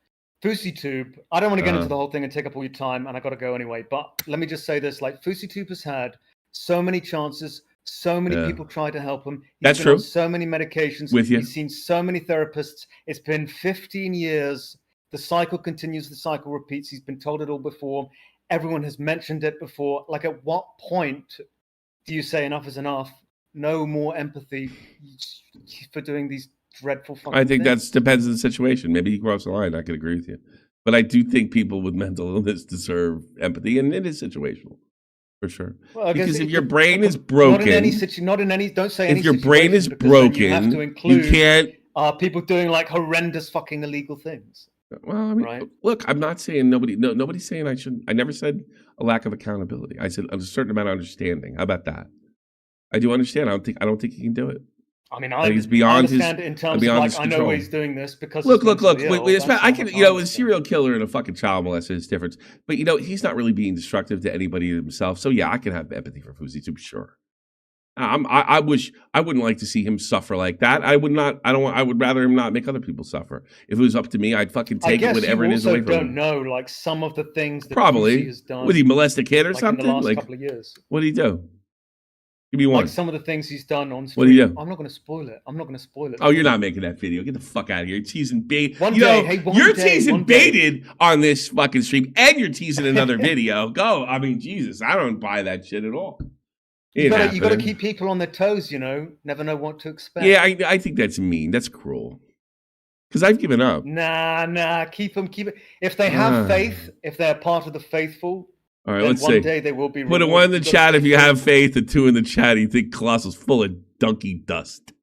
FouseyTube. I don't want to get into the whole thing and take up all your time, and I got to go anyway. But let me just say this: like FouseyTube has had so many chances, so many people try to help him. That's true. On so many medications. With you. He's seen so many therapists. It's been 15 years. The cycle continues. The cycle repeats. He's been told it all before. Everyone has mentioned it before. Like, at what point do you say enough is enough? No more empathy for doing these dreadful fucking I think things. That depends on the situation. Maybe he crossed the line. I could agree with you. But I do think people with mental illness deserve empathy, and it is situational, for sure. Well, because if your brain is broken... Don't say any if your brain is broken, you have to include you can't... people doing like horrendous fucking illegal things. Well, I mean, right? Look, I'm not saying nobody's saying I shouldn't. I never said a lack of accountability. I said a certain amount of understanding. How about that? I do understand. I don't think he can do it. I mean, I understand it in terms of like, I know why he's doing this because look. I can, a serial killer and a fucking child molester is different. But he's not really being destructive to anybody himself. So yeah, I can have empathy for FouseyTube, sure. I wouldn't like to see him suffer like that. I would not. I would rather him not make other people suffer. If it was up to me, I'd fucking take it, whatever it is away from him. I don't know, like some of the things that probably has done. Would he molest a kid or something? In the last couple of years. What did he do? Give me one. Like some of the things he's done on stream. What do you do? I'm not going to spoil it. Oh, you're not making that video. Get the fuck out of here. You're teasing bait. You're teasing baited on this fucking stream, and you're teasing another video. Go. I mean, Jesus, I don't buy that shit at all. You got to keep people on their toes, Never know what to expect. Yeah, I think that's mean. That's cruel. Because I've given up. Nah. Keep it. If they have faith, if they're part of the faithful, all right, let's see. One day they will be. Put a 1 in the chat if you have faith, and 2 in the chat. You think Colossal's full of donkey dust?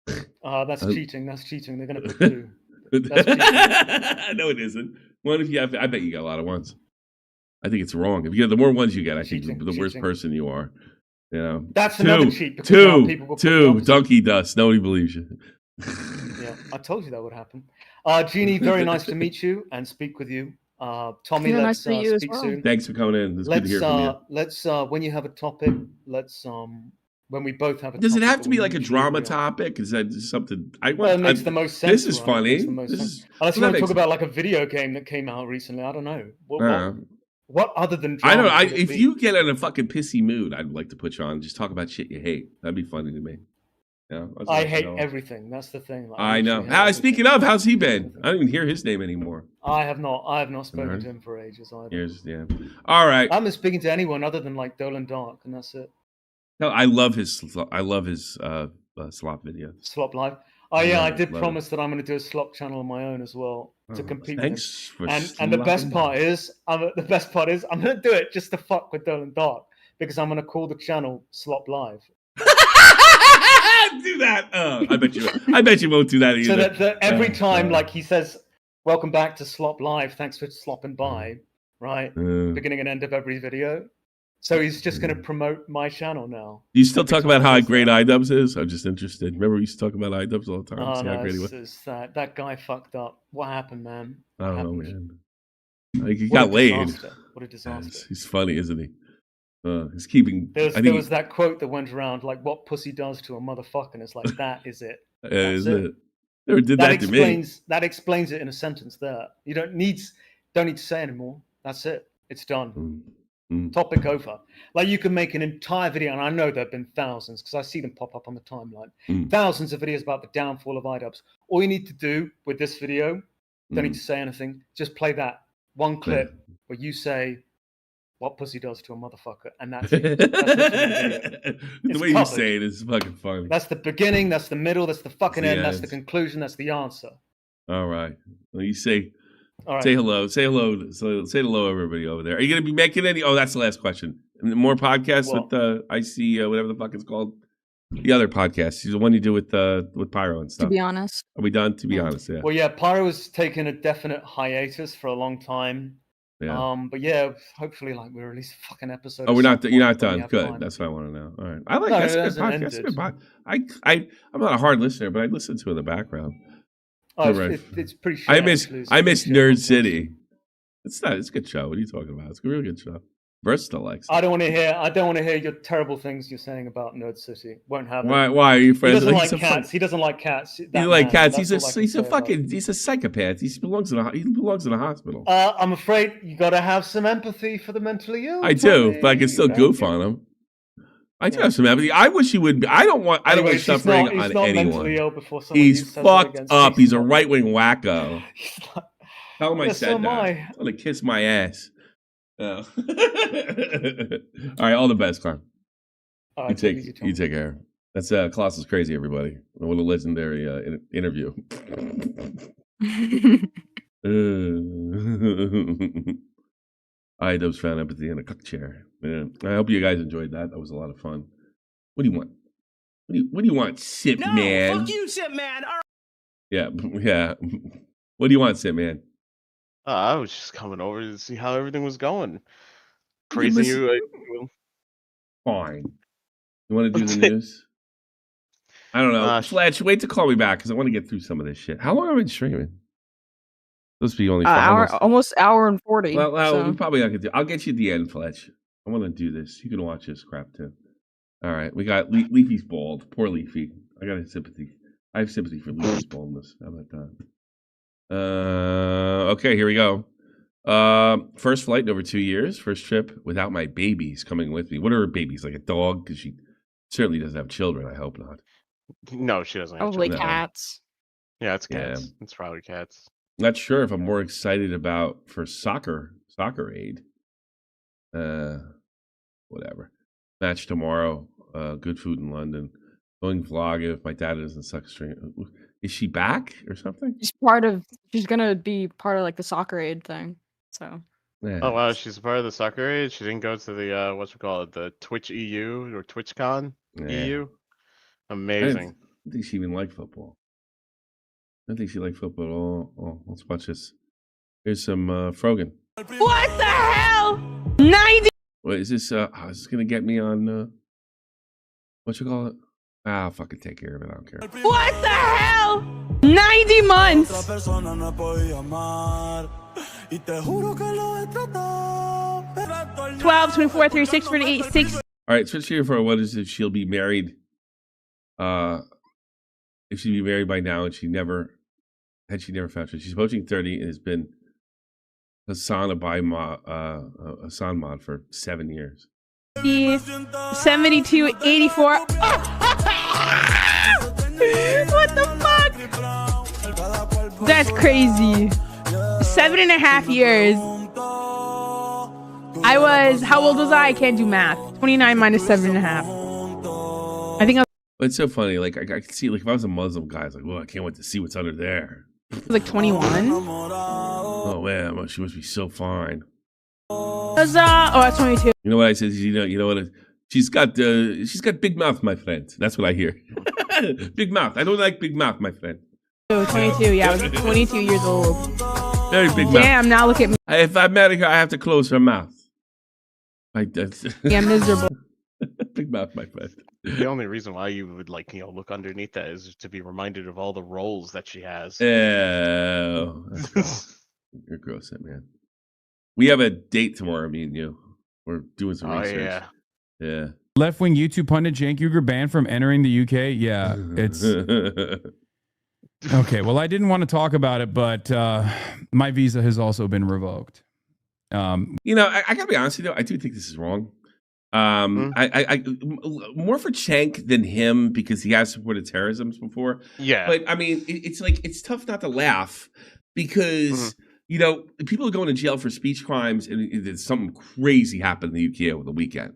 That's cheating. That's cheating. They're going to put 2. That's cheating. No, it isn't. 1 if you have. I bet you got a lot of 1s. I think it's wrong. If you get the more 1s you get, I think the worse person you are. That's another cheat. 2 donkey dust. Nobody believes you. Yeah, I told you that would happen. Jeannie, very nice to meet you and speak with you. Tommy, let's speak soon. Thanks for coming in. It's good to hear from you. Let's when you have a topic, when we both have a Does topic. Does it have to be like a drama topic? Is that something it makes the most sense. This is funny. Unless you want to talk about like a video game that came out recently. I don't know. What other than drama? I don't. If you get in a fucking pissy mood, I'd like to put you on. Just talk about shit you hate. That'd be funny to me. Yeah, I hate everything. That's the thing. Like, I know. Speaking of, how's he been? I don't even hear his name anymore. I have not spoken to him for ages either. Years, yeah. All right. I haven't speaking to anyone other than like Dolan Dark, and that's it. No, I love his slop videos. Slop Live. Oh yeah, I did promise that I'm going to do a slop channel on my own as well to compete with him. And the best part is, I'm going to do it just to fuck with Dolan Dark because I'm going to call the channel Slop Live. Do that. I bet you won't do that either. So that every time, like he says, "Welcome back to Slop Live. Thanks for slopping by." Right, beginning and end of every video. So he's just going to promote my channel now. Do you still talk about how great iDubbbz is? I'm just interested. Remember we used to talk about iDubbbz all the time. Oh no, that guy fucked up. What happened, man? I don't know, man. Like, he got laid. What a disaster. He's funny, isn't he? He's keeping. There was that quote that went around, like, "What pussy does to a motherfucker," and it's like, that is it. Is it? Never did that to me. That explains it in a sentence. There, you don't need to say anymore. That's it. It's done. Topic over. Like, you can make an entire video, and I know there have been thousands because I see them pop up on the timeline. Thousands of videos about the downfall of iDubbbz. All you need to do with this video, don't need to say anything. Just play that one clip where you say, "What pussy does to a motherfucker," and that's it. The way you say it is fucking funny. That's the beginning, that's the middle, that's the fucking end, that's the conclusion, that's the answer. All right. Well, you say, say hello, say hello, everybody over there. Are you going to be making any? Oh, that's the last question. More podcasts with whatever the fuck it's called. The other podcast, the one you do with Pyro and stuff. To be honest, are we done? To be honest, yeah. Well, yeah, Pyro has taken a definite hiatus for a long time. Yeah. But yeah, hopefully, like, we release a fucking episode. Oh, you're not done. Good. Time. That's what I want to know. All right. I like that's a good podcast. That's a good podcast. I'm not a hard listener, but I listen to it in the background. Oh, it's pretty shit. I miss Nerd City. It's a good show. What are you talking about? It's a real good show. Versatile likes it. I don't want to hear your terrible things you're saying about Nerd City. Won't happen. Why are you friends? He doesn't like cats. He doesn't like cats. He doesn't like cats. He's a psychopath. He belongs in a hospital. I'm afraid you got to have some empathy for the mentally ill. I do, but I can still goof on him. I do have some empathy. I wish he would be. I don't want suffering on anyone. He's fucked up. He's a right-wing wacko. Tell him I said that. I'm gonna kiss my ass. Oh. All right, all the best, Carm. You take care. That's Colossal's crazy, everybody. What a legendary interview. iDubbbz found empathy in a cuck chair. Yeah. I hope you guys enjoyed that. That was a lot of fun. What do you want? What do you want, Sip Man? Fuck you, Sip Man. All right. Yeah. What do you want, Sip Man? I was just coming over to see how everything was going. Praising you. Fine. You want to do the news? I don't know. Fletch, wait to call me back because I want to get through some of this shit. How long have I been streaming? Supposed to be only almost hour and 40. Well, we probably not gonna do. I'll get you at the end, Fletch. I want to do this. You can watch this crap too. All right, we got Leafy's bald. Poor Leafy. I got sympathy. I have sympathy for Leafy's baldness. How about that? Okay, here we go. First flight in over 2 years. First trip without my babies coming with me. What are her babies? Like a dog? Because she certainly doesn't have children. I hope not. No, she doesn't have children. Probably cats. Yeah, it's cats. Yeah. It's probably cats. Not sure if I'm more excited for soccer aid. Whatever. Match tomorrow. Good food in London. Going vlog if my dad doesn't suck stream. Is she back or something? She's gonna be part of like the soccer aid thing. So. Yeah. Oh wow, she's a part of the soccer aid. She didn't go to the the Twitch EU or TwitchCon EU. Amazing. I don't think she even liked football. I don't think she liked football at all. Oh, let's watch this. Here's some Frogan. What the hell? 90. What is this? Is this gonna get me on? What you call it? I'll fucking take care of it. I don't care. What the hell? 90 months. 12, 24, 36, 48, 6. All right, switch here for what is if she'll be married? If she'd be married by now and she never found her. She's approaching 30 and has been Hassan mod for 7 years. 7284. What the fuck? That's crazy. 7.5 years. How old was I? I can't do math. 29 minus 7.5. I think I It's so funny. Like I could see, like if I was a Muslim guy, I was like, "Well, I can't wait to see what's under there." was like 21. Oh man, she must be so fine. That's 22. You know what I said? You know what? She's got big mouth, my friend. That's what I hear. Big mouth. I don't like big mouth, my friend. 22. Yeah, I was 22 years old. Very big mouth. Damn. Now look at me. If I marry her, I have to close her mouth. Like that's Yeah, miserable. big mouth, my friend. The only reason why you would look underneath that is to be reminded of all the roles that she has. Oh, you're gross, man. We have a date tomorrow, me and you. We're doing some research. Yeah. Left-wing YouTube pundit Cenk Uygur banned from entering the UK. Yeah, it's okay. Well, I didn't want to talk about it, but my visa has also been revoked. I gotta be honest with you. I do think this is wrong. I more for Cenk than him because he has supported terrorism before. Yeah, but I mean, it's tough not to laugh because people are going to jail for speech crimes, and something crazy happened in the UK over the weekend.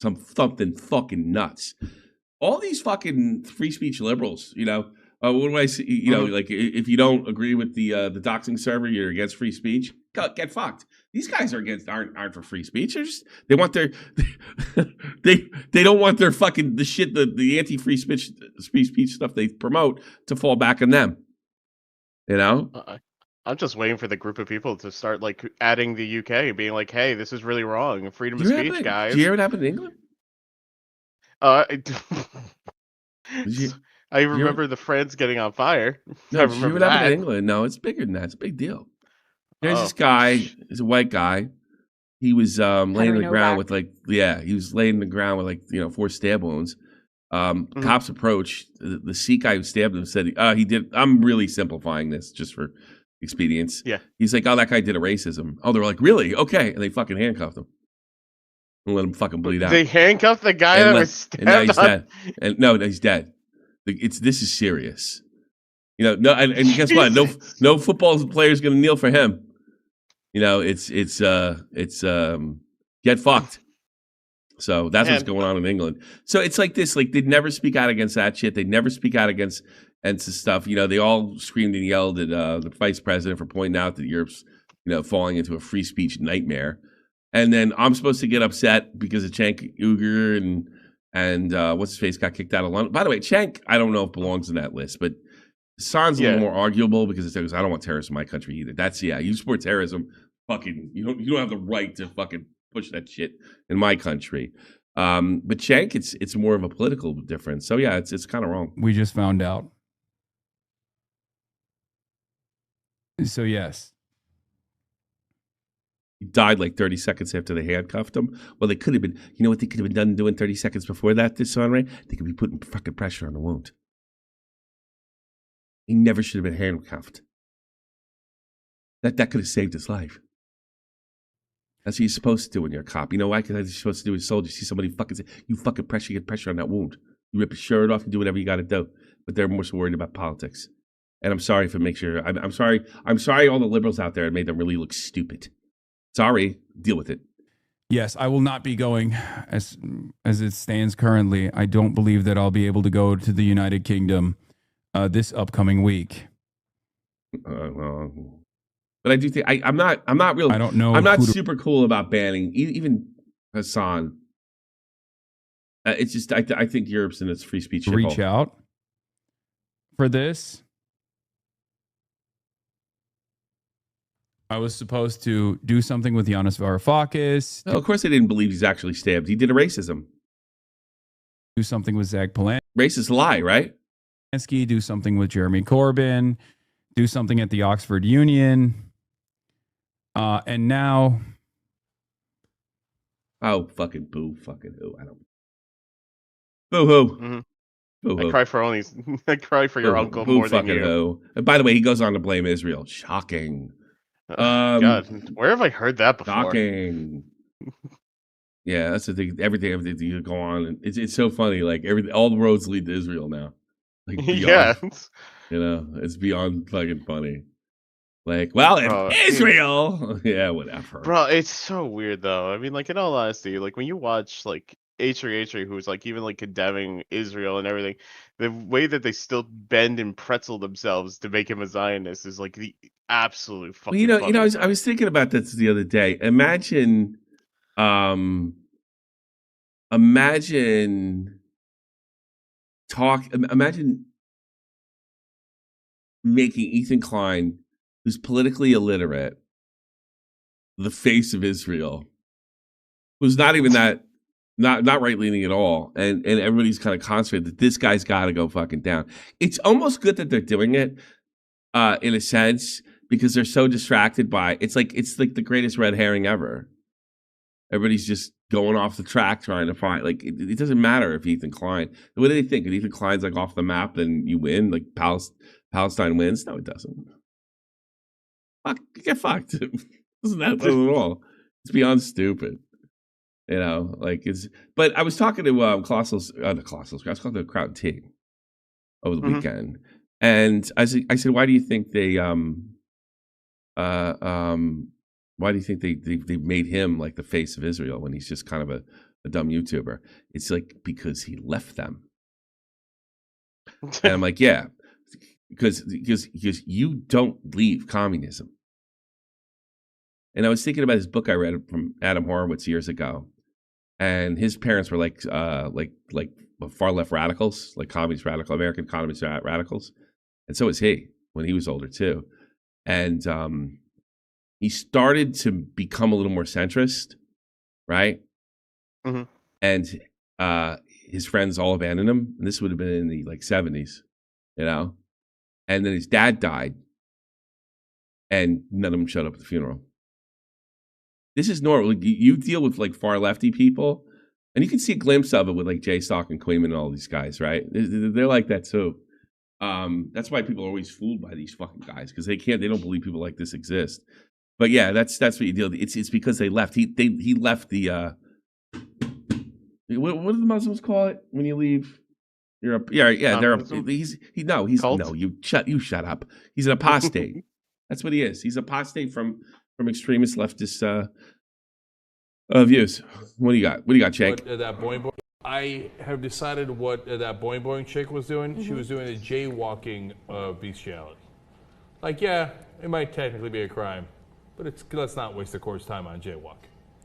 Something fucking nuts. All these fucking free speech liberals, what do I say? Like if you don't agree with the doxing server, you're against free speech. Get fucked. These guys aren't for free speech. They want their they don't want their fucking the anti free speech stuff they promote to fall back on them. I'm just waiting for the group of people to start adding the UK and being like, "Hey, this is really wrong. Freedom of speech, guys." Do you hear what happened in England? I remember the France getting on fire. No, I remember what that. happened in England. No, it's bigger than that. It's a big deal. There's this guy. He's a white guy. He was laying on the ground with he was laying on the ground with 4 stab wounds. Cops approached. The Sikh guy who stabbed him said he did. I'm really simplifying this just for expedience. Yeah. He's like, oh, that guy did a racism. Oh, they're like, really? Okay. And they fucking handcuffed him. And let him fucking bleed out. They handcuffed the guy that was stabbed. And now he's dead. And no, he's dead. This is serious. And guess what? No football player is going to kneel for him. It's get fucked. So that's what's going on in England. So it's like this. Like they'd never speak out against that shit. They'd never speak out against stuff. They all screamed and yelled at the vice president for pointing out that Europe's falling into a free speech nightmare. And then I'm supposed to get upset because of Cenk Uygur and what's his face got kicked out of London. By the way, Cenk, I don't know if belongs in that list, but Hassan's a little more arguable because it says I don't want terrorists in my country either. That's you support terrorism. Fucking you don't have the right to fucking push that shit in my country. But Cenk, it's more of a political difference. So yeah, it's kind of wrong. We just found out. So yes. He died 30 seconds after they handcuffed him. Well, they could have been, what they could have been done doing 30 seconds before that, this Ray? They could be putting fucking pressure on the wound. He never should have been handcuffed. That could have saved his life. That's what you're supposed to do when you're a cop. You know why? Because that's what you're supposed to do as a soldier. See somebody fucking say, you fucking get pressure on that wound. You rip his shirt off, you do whatever you got to do. But they're more so worried about politics. And I'm sorry if it makes you, I'm sorry all the liberals out there made them really look stupid. Sorry, deal with it. Yes, I will not be going as it stands currently. I don't believe that I'll be able to go to the United Kingdom this upcoming week. But I do think I'm not real. I don't know. I'm not super cool about banning even Hassan. It's just I think Europe's in its free speech. Reach out for this. I was supposed to do something with Yanis Varoufakis. Oh, of course, they didn't believe he's actually stabbed. He did a racism. Do something with Zach Polanski. Racist lie, right? Do something with Jeremy Corbyn. Do something at the Oxford Union. And now. Oh, fucking boo, fucking who? I don't. Boo hoo. Mm-hmm. I cry for your uncle more than you. Who. And by the way, he goes on to blame Israel. Shocking. God, where have I heard that before? Shocking. Yeah, that's the thing. Everything you go on, and it's so funny. Like all the roads lead to Israel now. Like beyond, it's beyond fucking funny. Like, well, if Israel, yeah, whatever. Bro, it's so weird though. I mean, like in all honesty, like when you watch like H3, who's like even like condemning Israel and everything, the way that they still bend and pretzel themselves to make him a Zionist is like the absolute fucking. Well, I was thinking about this the other day. Imagine making Ethan Klein, who's politically illiterate, the face of Israel, who's not even that, not right leaning at all, and everybody's kind of concentrated that this guy's got to go fucking down. It's almost good that they're doing it, in a sense, because they're so distracted by it's like the greatest red herring ever. Everybody's just going off the track trying to find, like, it doesn't matter if Ethan Klein. What do they think? If Ethan Klein's like off the map, then you win. Like Palestine wins. No, it doesn't. Fuck, get fucked. Doesn't happen at all. It's beyond stupid. Like it's. But I was talking to Colossal. I was talking to Crowd T over the weekend, and I said, why do you think they why do you think they made him like the face of Israel when he's just kind of a dumb YouTuber? It's like because he left them. And I'm like, yeah, because you don't leave communism. And I was thinking about this book I read from Adam Horowitz years ago, and his parents were like far left radicals, like American communist radicals, and so was he when he was older too, and he started to become a little more centrist, right? Mm-hmm. And his friends all abandoned him. And this would have been in the 70s, And then his dad died, and none of them showed up at the funeral. This is normal. You deal with far lefty people, and you can see a glimpse of it with Jay Stock and Queeman and all these guys, right? They're like that too. That's why people are always fooled by these fucking guys, because they don't believe people like this exist. But yeah, that's what you deal with. It's because they left. He left the what do the Muslims call it when you leave? You're you shut up. He's an apostate. That's what he is. He's apostate from extremist leftist views. What do you got? What do you got, Jake? That boing boing. I have decided what that boing boing chick was doing. Mm-hmm. She was doing a jaywalking bestiality. Yeah, it might technically be a crime, but let's not waste the court's time on jaywalk.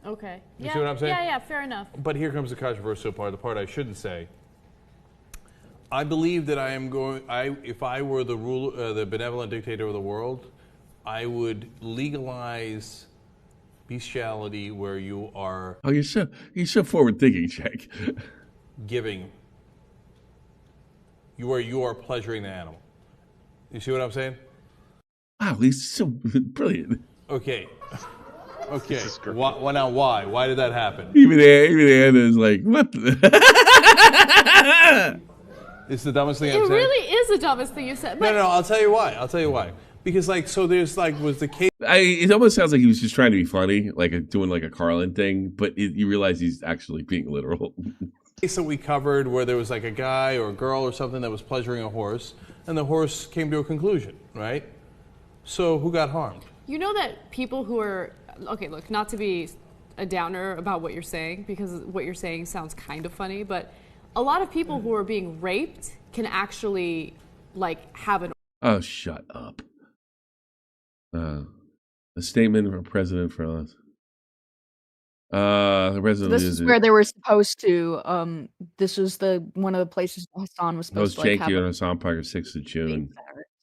Okay. You see what I'm saying? Yeah, fair enough. But here comes the controversial part, the part I shouldn't say. I believe that if I were the benevolent dictator of the world, I would legalize bestiality where you are. Oh, you're so forward thinking, Jake. Giving. Where you are pleasuring the animal. You see what I'm saying? Wow, he's so brilliant. Okay. Now why? Why did that happen? Even Anna is like, what? It's the dumbest thing I've said. It really is the dumbest thing you said. No, I'll tell you why. Because there's was the case. It almost sounds like he was just trying to be funny, doing a Carlin thing, but you realize he's actually being literal. Case that we covered where there was a guy or a girl or something that was pleasuring a horse, and the horse came to a conclusion, right? So who got harmed? You know that people who are look, not to be a downer about what you're saying, because what you're saying sounds kind of funny, but a lot of people who are being raped can actually have an. Oh, shut up. A statement from President for us. The president. So this is where they were supposed to. This was one of the places Hassan was supposed to Jake and Hassan Parker, 6th of June.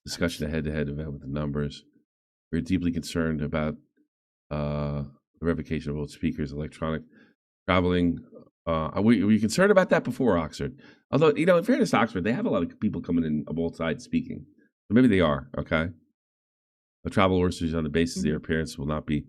Discussion of head-to-head event with the numbers. We're deeply concerned about the revocation of both speakers, electronic traveling. Were you concerned about that before Oxford? Although, in fairness to Oxford, they have a lot of people coming in on both sides speaking. So maybe they are, okay? The travel orders on the basis their appearance will not be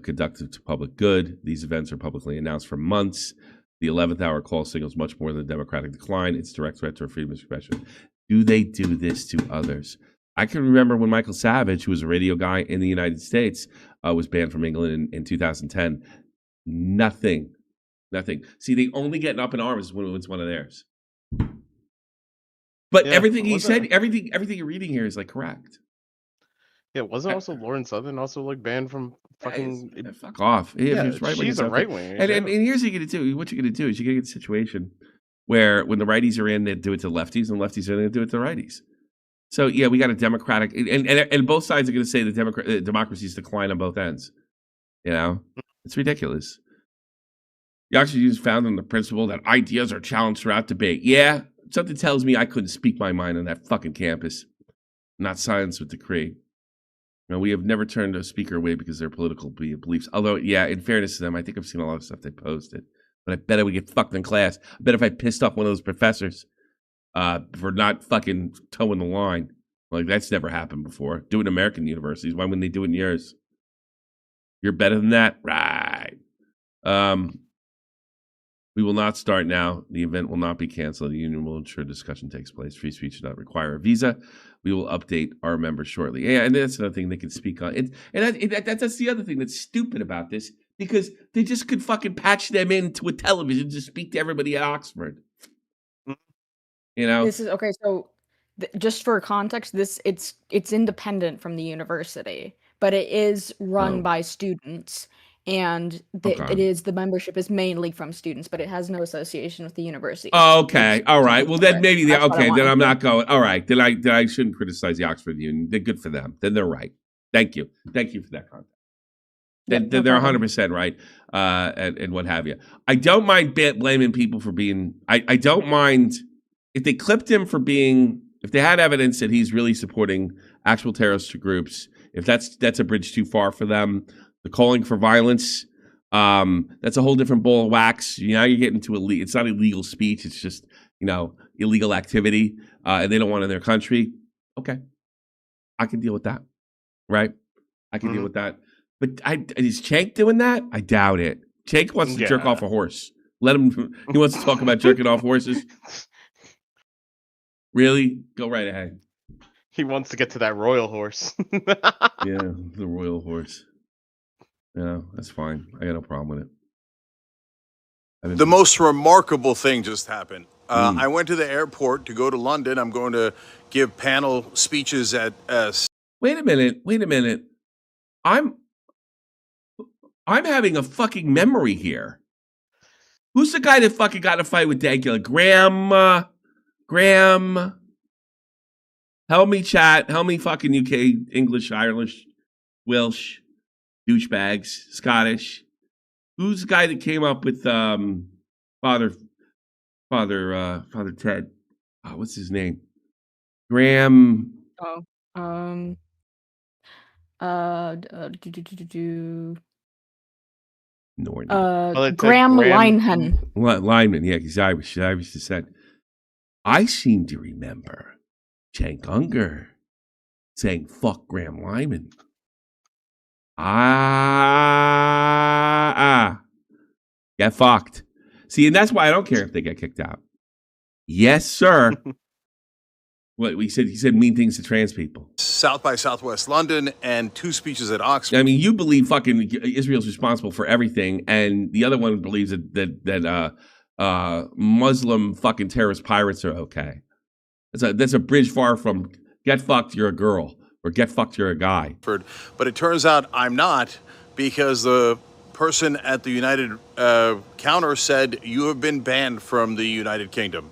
conducive to public good. These events are publicly announced for months. The 11th hour call signals much more than the democratic decline. It's a direct threat to our freedom of expression. Do they do this to others? I can remember when Michael Savage, who was a radio guy in the United States, was banned from England in 2010. Nothing. See, they only get up in arms when it's one of theirs. But everything he said, everything you're reading here is like correct. Yeah, wasn't also Lauren Southern also like banned from fucking? Fuck off. Yeah, she's a right winger. And here's what you're gonna do. What you're gonna do is you're gonna get a situation where when the righties are in, they do it to lefties, and lefties are in, they do it to righties. So yeah, we got a democratic, and both sides are gonna say the democracy's decline on both ends. You know, it's ridiculous. The Oxford Union is founded on the principle that ideas are challenged throughout debate. Yeah, something tells me I couldn't speak my mind on that fucking campus. Not silence with decree. Now, we have never turned a speaker away because of their political beliefs. Although, yeah, in fairness to them, I think I've seen a lot of stuff they posted. But I bet I would get fucked in class. I bet if I pissed off one of those professors for not fucking towing the line. Like, that's never happened before. Do it in American universities. Why wouldn't they do it in yours? You're better than that? Right. We will not start now. The event will not be canceled. The union will ensure discussion takes place. Free speech does not require a visa. We will update our members shortly. Yeah, and that's another thing they can speak on. That's the other thing that's stupid about this, because they just could fucking patch them into a television to speak to everybody at Oxford. You know? This is okay. So, just for context, it's independent from the university, but it is run by students. And the membership is mainly from students, but it has no association with the university. Okay, all right. Well, then maybe then I'm not going. All right, then I shouldn't criticize the Oxford Union. They're good for them. Then they're right. Thank you for that context. They're 100% right, and what have you. I don't mind blaming people for being. I don't mind if they clipped him for being. If they had evidence that he's really supporting actual terrorist groups, if that's a bridge too far for them. The calling for violence, that's a whole different ball of wax. Now you're getting to it's not illegal speech. It's just, illegal activity, and they don't want it in their country. Okay. I can deal with that, right? I can deal with that. But is Cenk doing that? I doubt it. Cenk wants to jerk off a horse. Let him, he wants to talk about jerking off horses. Really? Go right ahead. He wants to get to that royal horse. Yeah, the royal horse. Yeah, that's fine. I got no problem with it. The most remarkable thing just happened. I went to the airport to go to London. I'm going to give panel speeches at. Wait a minute. I'm having a fucking memory here. Who's the guy that fucking got in a fight with Dankula? Graham. Help me, chat. Help me, fucking UK, English, Irish, Welsh. Douchebags, Scottish. Who's the guy that came up with Father Ted? Oh, what's his name? Graham. Graham Linehan. Lineman, yeah, he's Irish. Irish descent. I seem to remember Cenk Unger saying "fuck Graham Lineman." Get fucked. See, and that's why I don't care if they get kicked out. Yes, sir. What he said mean things to trans people. South by Southwest London and 2 speeches at Oxford. I mean, you believe fucking Israel's responsible for everything, and the other one believes that Muslim fucking terrorist pirates are okay. That's a bridge far from get fucked, you're a girl. Or get fucked, you're a guy. But it turns out I'm not, because the person at the United counter said, you have been banned from the United Kingdom.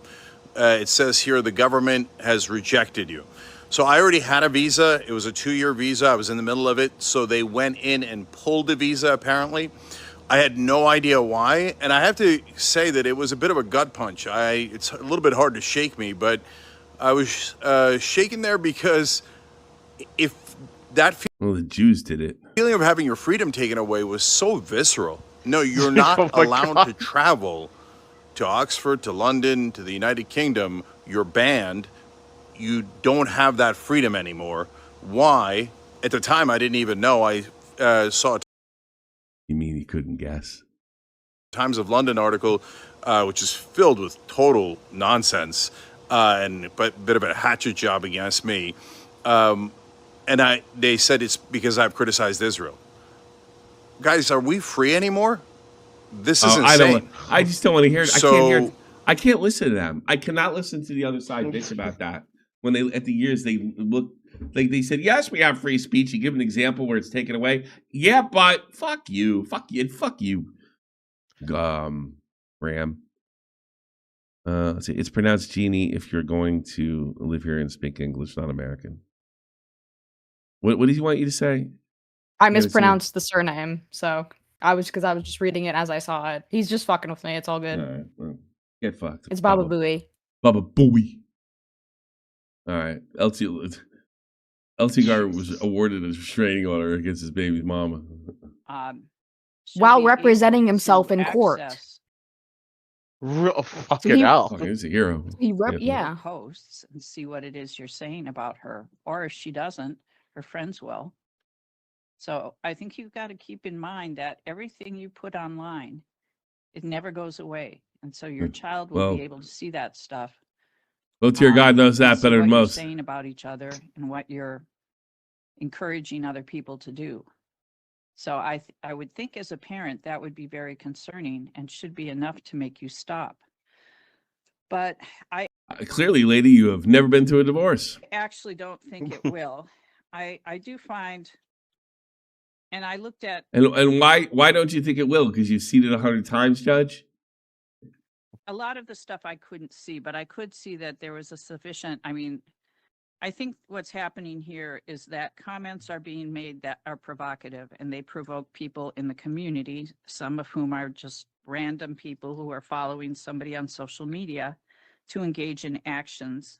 It says here the government has rejected you. So I already had a visa. It was a 2-year visa. I was in the middle of it. So they went in and pulled the visa, apparently. I had no idea why. And I have to say that it was a bit of a gut punch. It's a little bit hard to shake me, but I was shaken there because if that the Jews did it. Feeling of having your freedom taken away was so visceral. No, you're not allowed to travel to Oxford, to London, to the United Kingdom. You're banned. You don't have that freedom anymore. Why? At the time, I didn't even know. I saw. You mean you couldn't guess? Times of London article, which is filled with total nonsense, but a bit of a hatchet job against me. And they said it's because I've criticized Israel. Guys, are we free anymore? This is insane. I just don't want to hear it. I can't listen to them. I cannot listen to the other side bitch about that. When they at the years they look like they said, yes, we have free speech. You give an example where it's taken away. Yeah, but fuck you. Ram. Let's see. It's pronounced Genie if you're going to live here and speak English, not American. What did he want you to say? I mispronounced the surname, so I was just reading it as I saw it. He's just fucking with me. It's all good. All right, well, get fucked. It's Baba Booey. Baba Booey. All right, LT Gar was awarded a restraining order against his baby's mama. While representing himself in court. Fucking hell. He's a hero. Yeah. Posts and see what it is you're saying about her. Or if she doesn't, her friends will. So I think you've got to keep in mind that everything you put online, it never goes away. And so your child will be able to see that stuff. Well, dear God knows that better than most. What you're saying about each other and what you're encouraging other people to do. So I would think as a parent that would be very concerning and should be enough to make you stop. But clearly, lady, you have never been through a divorce. I actually don't think it will. I do find, and I looked at, and why don't you think it will? Because you've seen it 100 times, Judge. A lot of the stuff I couldn't see, but I could see that there was a sufficient. I mean, I think what's happening here is that comments are being made that are provocative and they provoke people in the community, some of whom are just random people who are following somebody on social media to engage in actions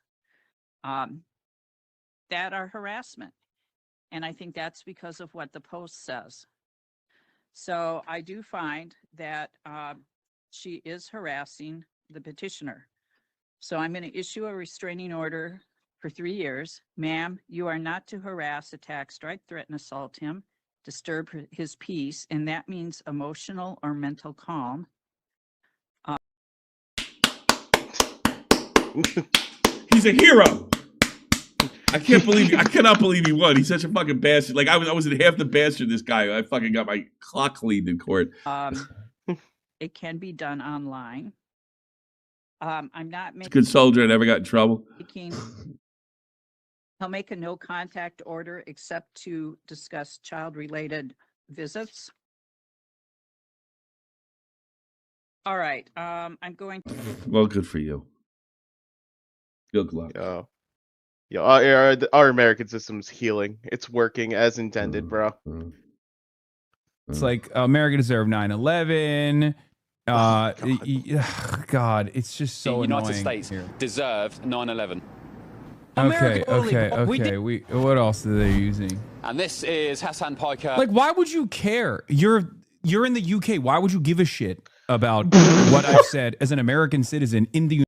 that are harassment. And I think that's because of what the post says. So I do find that she is harassing the petitioner. So I'm going to issue a restraining order for 3 years. Ma'am, you are not to harass, attack, strike, threaten, assault him, disturb his peace, and that means emotional or mental calm. He's a hero. I cannot believe he won. He's such a fucking bastard. Like I was at half the bastard. This guy, I fucking got my clock cleaned in court. It can be done online. I'm not making. Good soldier. I never got in trouble. He'll make a no contact order except to discuss child-related visits. All right. I'm going to. Well, good for you. Good luck. Yeah, our American system's healing. It's working as intended, bro. It's like America deserved 9/11. God, it's just so annoying. The United States deserved 9/11. Okay. What else are they using? And this is Hassan Piker. Like, why would you care? You're in the UK. Why would you give a shit about what I've said as an American citizen in the?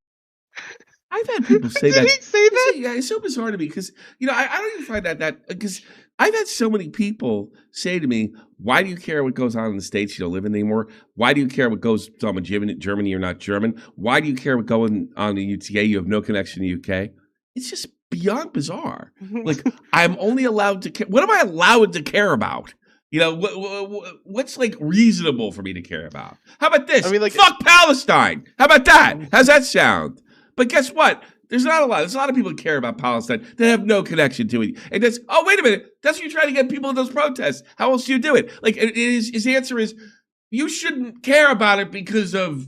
I've had people say that. Did he say that? Yeah, it's so bizarre to me because I don't even find that because I've had so many people say to me, "Why do you care what goes on in the States? You don't live in anymore. Why do you care what goes on in Germany? You're not German. Why do you care what going on in the UK? You have no connection to the UK." It's just beyond bizarre. Like I'm only allowed to care. What am I allowed to care about? What's like reasonable for me to care about? How about this? I mean, like, fuck Palestine. How about that? How's that sound? But guess what? There's a lot of people that care about Palestine that have no connection to it. And that's, oh, wait a minute. That's what you're trying to get people in those protests. How else do you do it? Like, his answer is, you shouldn't care about it because of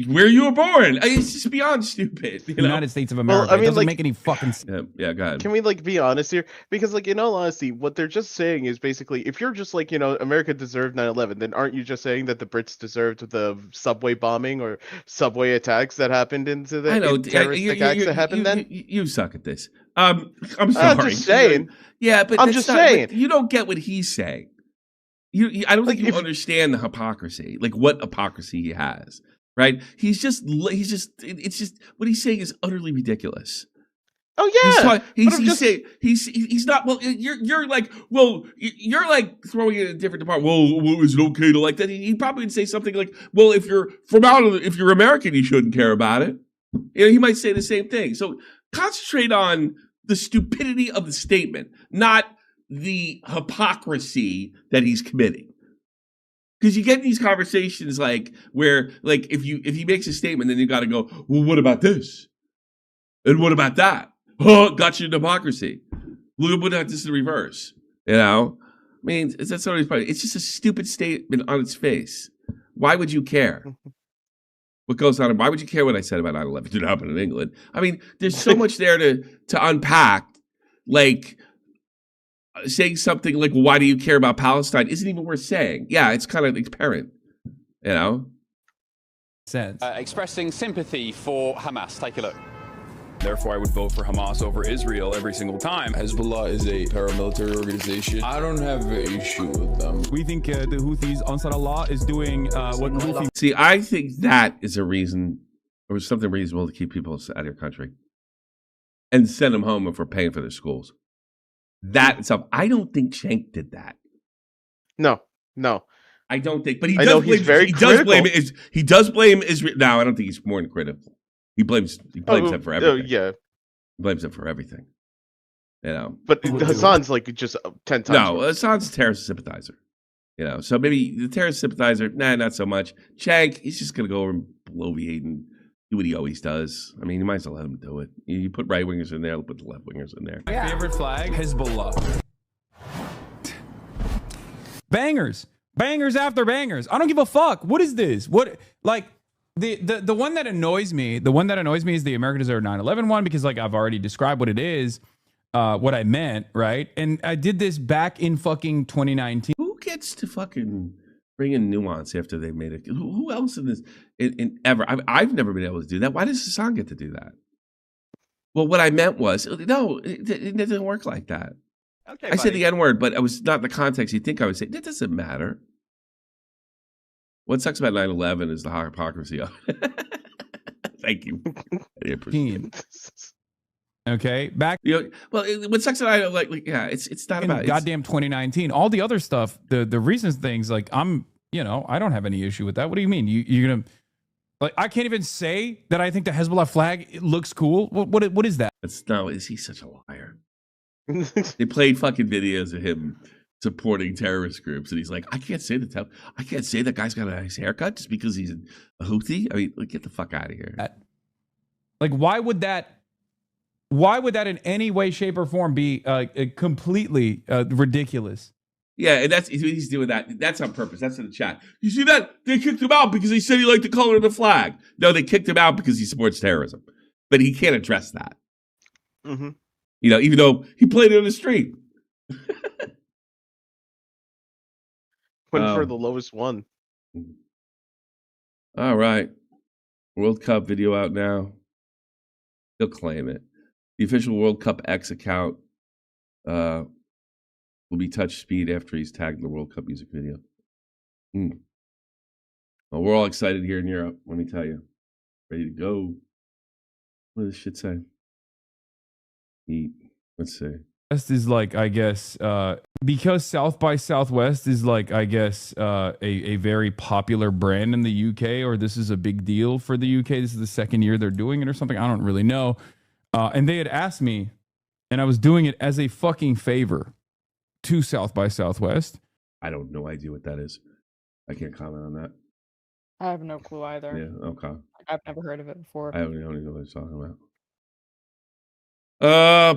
where you were born. It's just beyond stupid. The United States of America. It doesn't make any fucking sense. Yeah, go ahead. Can we be honest here? Because in all honesty, what they're just saying is basically, if you're just America deserved 9/11, then aren't you just saying that the Brits deserved the subway bombing or subway attacks that happened into the terrorist attacks that happened then? You suck at this. I'm sorry. I'm just saying. Yeah, but I'm just saying. You don't get what he's saying. I don't think you understand the hypocrisy, like what hypocrisy he has. Right? It's just what he's saying is utterly ridiculous. Oh yeah. He's not. Well, you're like throwing it in a different department. Well, is it okay to like that? He probably would say something like, well, if you're American, you shouldn't care about it. He might say the same thing. So concentrate on the stupidity of the statement, not the hypocrisy that he's committing. Because you get these conversations like where, like, if he makes a statement, then you got to go, well, what about this? And what about that? Oh, got you in hypocrisy. Look at this in reverse. You know? I mean, that's what he's probably. It's just a stupid statement on its face. Why would you care? What goes on? Why would you care what I said about 9/11? It didn't happen in England. I mean, there's so much there to unpack. Like, saying something like, well, why do you care about Palestine? Isn't even worth saying. Yeah, it's kind of apparent, you know? Sense. Expressing sympathy for Hamas. Take a look. Therefore, I would vote for Hamas over Israel every single time. Hezbollah is a paramilitary organization. I don't have an issue with them. We think the Houthis, Ansar Allah, is doing what Houthis... See, I think that is a reason, or something reasonable to keep people out of your country and send them home if we're paying for their schools. That itself, I don't think Cenk did that. No. I don't think, but he does blame Israel. No, I don't think he's more than critical. He blames them for everything. Yeah. He blames them for everything. You know. But Hassan's like just 10 times. No, Hassan's a terrorist sympathizer. You know, so maybe the terrorist sympathizer, not so much. Cenk, he's just gonna go over and bloviate and do what he always does. I mean, you might as well let him do it. You put right wingers in there, put the left wingers in there. My favorite flag, Hezbollah. Bangers after bangers. I don't give a fuck. What is this? What, like, the one that annoys me? The one that annoys me is the American Deserve 9/11 one, because like I've already described what it is, what I meant, right? And I did this back in fucking 2019. Who gets to fucking bring in nuance after they made it? Who else in this in ever? I've never been able to do that. Why does Hassan get to do that? Well, what I meant was, no, it didn't work like that. Okay, I said the N-word, but it was not the context you think I would say. That doesn't matter. What sucks about 9/11 is the hypocrisy of it. Thank you. I appreciate it. Okay, back. Well, what sucks about it, like yeah, it's not about goddamn 2019. All the other stuff, the reasons things, like I don't have any issue with that. What do you mean? You're gonna, like, I can't even say that I think the Hezbollah flag looks cool. What is that? Is he such a liar? They played fucking videos of him supporting terrorist groups, and he's like, I can't say that guy's got a nice haircut just because he's a Houthi. I mean, like, get the fuck out of here. Like, why would that in any way, shape, or form be completely ridiculous? Yeah, and he's doing that. That's on purpose. That's in the chat. You see that? They kicked him out because he said he liked the color of the flag. No, they kicked him out because he supports terrorism. But he can't address that. Mm-hmm. You know, even though he played it on the street. Went for the lowest one. All right. World Cup video out now. He'll claim it. The official World Cup X account will be touch speed after he's tagged in the World Cup music video. Well, we're all excited here in Europe, let me tell you. Ready to go. What does this shit say? Eat. Let's see. West is like, I guess, because South by Southwest is like, I guess, a very popular brand in the UK, or this is a big deal for the UK. This is the second year they're doing it or something. I don't really know. And they had asked me, and I was doing it as a fucking favor to South by Southwest. I don't know idea what that is. I can't comment on that. I have no clue either. Yeah, okay. I've never heard of it before. I don't even know what he's talking about.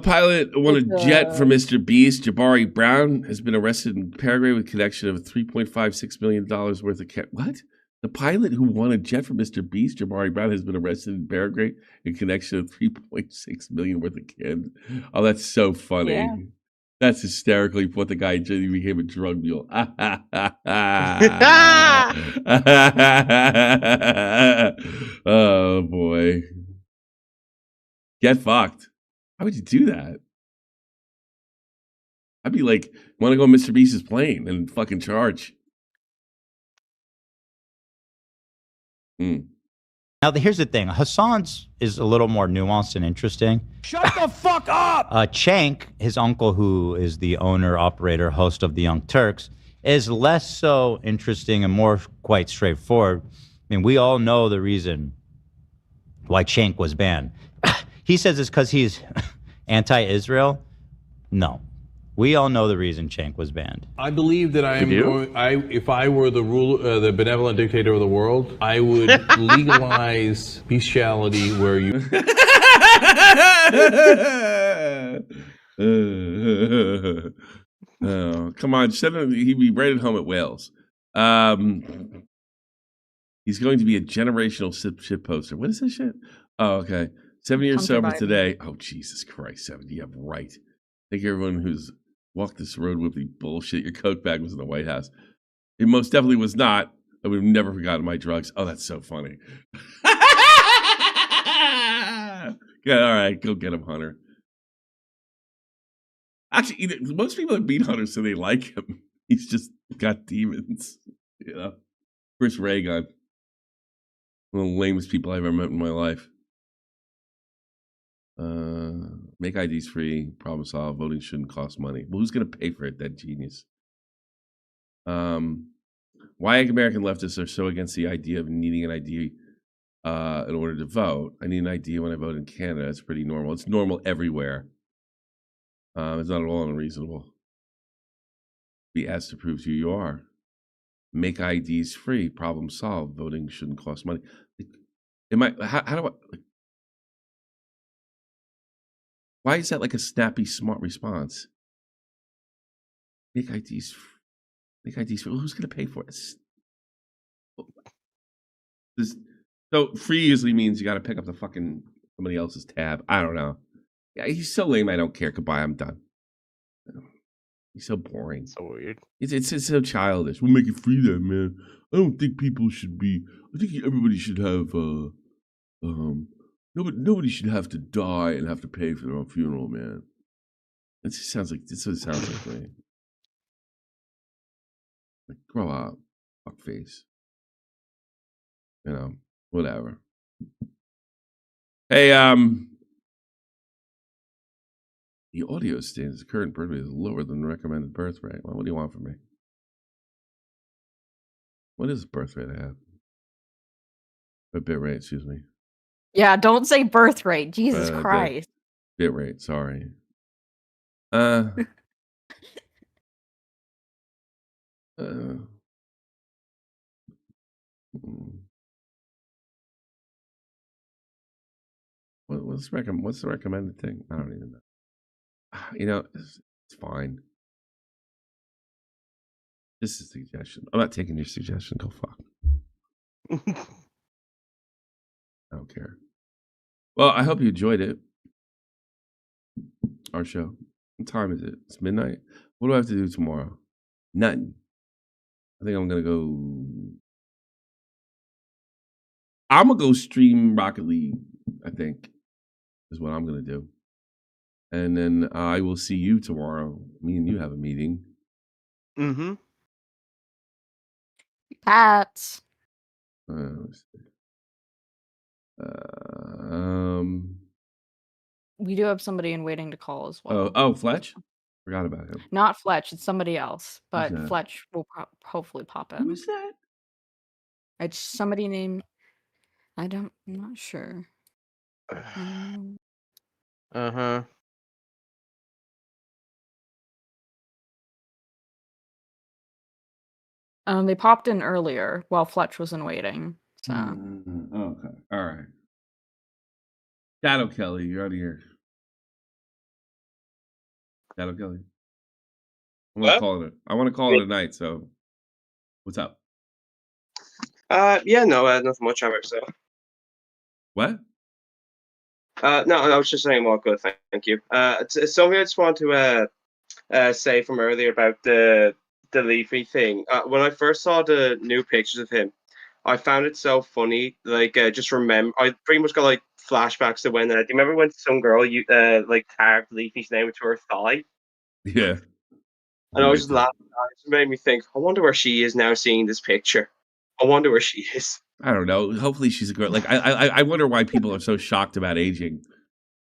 Pilot won a jet for Mr. Beast. Jabari Brown has been arrested in Paraguay with connection of $3.56 million worth of what? The pilot who won a jet for Mr. Beast, Jabari Brown, has been arrested in Paraguay in connection of $3.6 million worth of can. Oh, that's so funny. Yeah. That's hysterically what the guy just became a drug mule. Oh boy. Get fucked. How would you do that? I'd be like, want to go on Mr. Beast's plane and fucking charge. Now, here's the thing. Hassan's is a little more nuanced and interesting. Shut the fuck up! Cenk, his uncle, who is the owner, operator, host of the Young Turks, is less so interesting and more quite straightforward. I mean, we all know the reason why Cenk was banned. He says it's because he's anti-Israel? No. We all know the reason Cenk was banned. I believe that if I were the benevolent dictator of the world, I would legalize bestiality where you. Oh, come on, he'd be right at home at Wales. He's going to be a generational shit poster. What is this shit? Oh, okay. 7 years sober today. Oh, Jesus Christ, 7. Yeah, right. Thank everyone who's walked this road with the bullshit. Your coke bag was in the White House. It most definitely was not. I would have never forgotten my drugs. Oh, that's so funny. Yeah, all right, go get him, Hunter. Actually, most people that beat Hunter say they like him. He's just got demons. You know? Chris Reagan. One of the lamest people I've ever met in my life. Make IDs free. Problem solved. Voting shouldn't cost money. Well, who's going to pay for it? That genius. Why American leftists are so against the idea of needing an ID in order to vote. I need an ID when I vote in Canada. It's pretty normal. It's normal everywhere. It's not at all unreasonable. Be asked to prove who you are. Make IDs free. Problem solved. Voting shouldn't cost money. How do I? Why is that like a snappy, smart response? Make IDs free. Make IDs free. Well, who's going to pay for it? So free usually means you got to pick up the fucking somebody else's tab. I don't know. Yeah, he's so lame. I don't care. Goodbye. I'm done. He's so boring. So weird. It's so childish. We'll make it free then, man. I don't think people should be. I think everybody should have. Nobody should have to die and have to pay for their own funeral, man. It just sounds like this. What it sounds like me. Like, grow up, fuckface. You know, whatever. Hey, the audio stands. The current birth rate is lower than the recommended birth rate. Well, what do you want from me? What is the birth rate I have? Or bit rate, excuse me. Yeah, don't say birth rate. Jesus Christ. Bit rate, sorry. What's the recommended thing? I don't even know. You know, it's fine. This is a suggestion. I'm not taking your suggestion. Go fuck. I don't care. Well, I hope you enjoyed it. Our show. What time is it? It's midnight. What do I have to do tomorrow? Nothing. I think I'm gonna go stream Rocket League, I think, is what I'm gonna do. And then I will see you tomorrow. Me and you have a meeting. Mm-hmm. Cats. Let's see. We do have somebody in waiting to call as well. Oh, Fletch? Forgot about him. Not Fletch. It's somebody else. But that? Fletch will hopefully pop in. Who's that? It's somebody named. I'm not sure. Uh-huh. They popped in earlier while Fletch was in waiting. So. Okay. All right. Shadow Kelly, you're out of here. Shadow Kelly. I want to call it a night. So, what's up? Yeah, no, nothing much about so. What? No, I was just saying, well, good, thank you. It's something I just want to say from earlier about the Leafy thing. When I first saw the new pictures of him, I found it so funny. Like, just remember, I pretty much got like flashbacks to when. Do you remember when some girl like carved Leafy's name into her thigh? Yeah. And I was just laughing. It just made me think. I wonder where she is now, seeing this picture. I wonder where she is. I don't know. Hopefully, she's a girl. Like, I wonder why people are so shocked about aging.